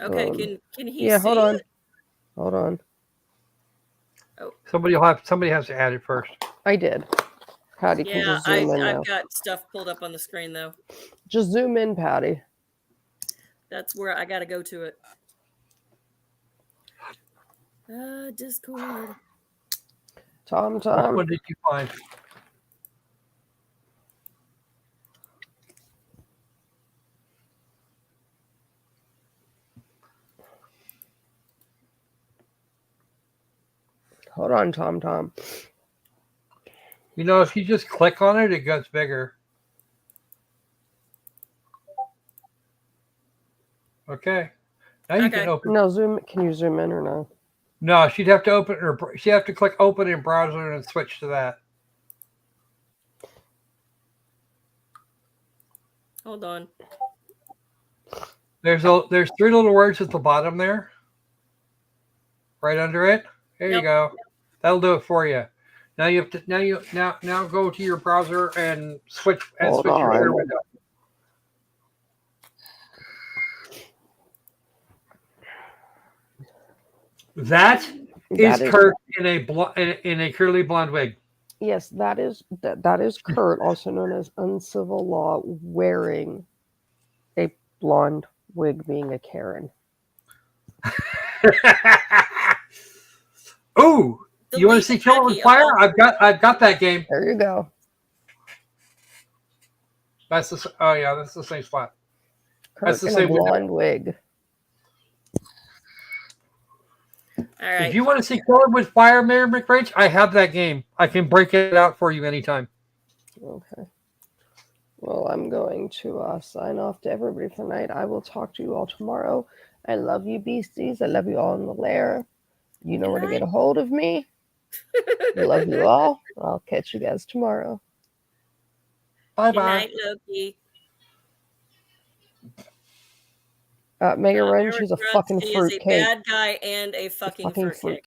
Okay, can he yeah, see hold on. it? Hold on. Oh. Somebody has to add it first. I did. Patty can Yeah, just zoom in now. I've got stuff pulled up on the screen though. Just zoom in, Patty. That's where I gotta go to it. Discord. Tom. What did you find? Hold on, Tom. You know, if you just click on it, it gets bigger. Okay. Now you can Okay. open. No, zoom. Can you zoom in or no? No, she'd have to open her. She'd have to click open in browser and switch to that. Hold on. There's 3 little words at the bottom there. Right under it. There you Yep. go. That'll do it for you. Now you have to now go to your browser and switch Hold your share on. window. That is Kurt in a curly blonde wig. Yes, that is Kurt, also known as Uncivil Law, wearing a blonde wig, being a Karen. Ooh, you want to see Kill with Fire? I've got that game. There you go. That's the that's the same spot. Kurt That's the in same a blonde wig. All right. If you want to see Killing with Fire, Mayor McRange, I have that game. I can break it out for you anytime. Okay. Well, I'm going to sign off to everybody for tonight. I will talk to you all tomorrow. I love you, beasties. I love you all in the lair. You know where to get a hold of me. I love you all. I'll catch you guys tomorrow. Bye-bye. Good night, Loki. Mayor Wren, she's a fucking He is a fruitcake. bad guy and a fucking fruitcake.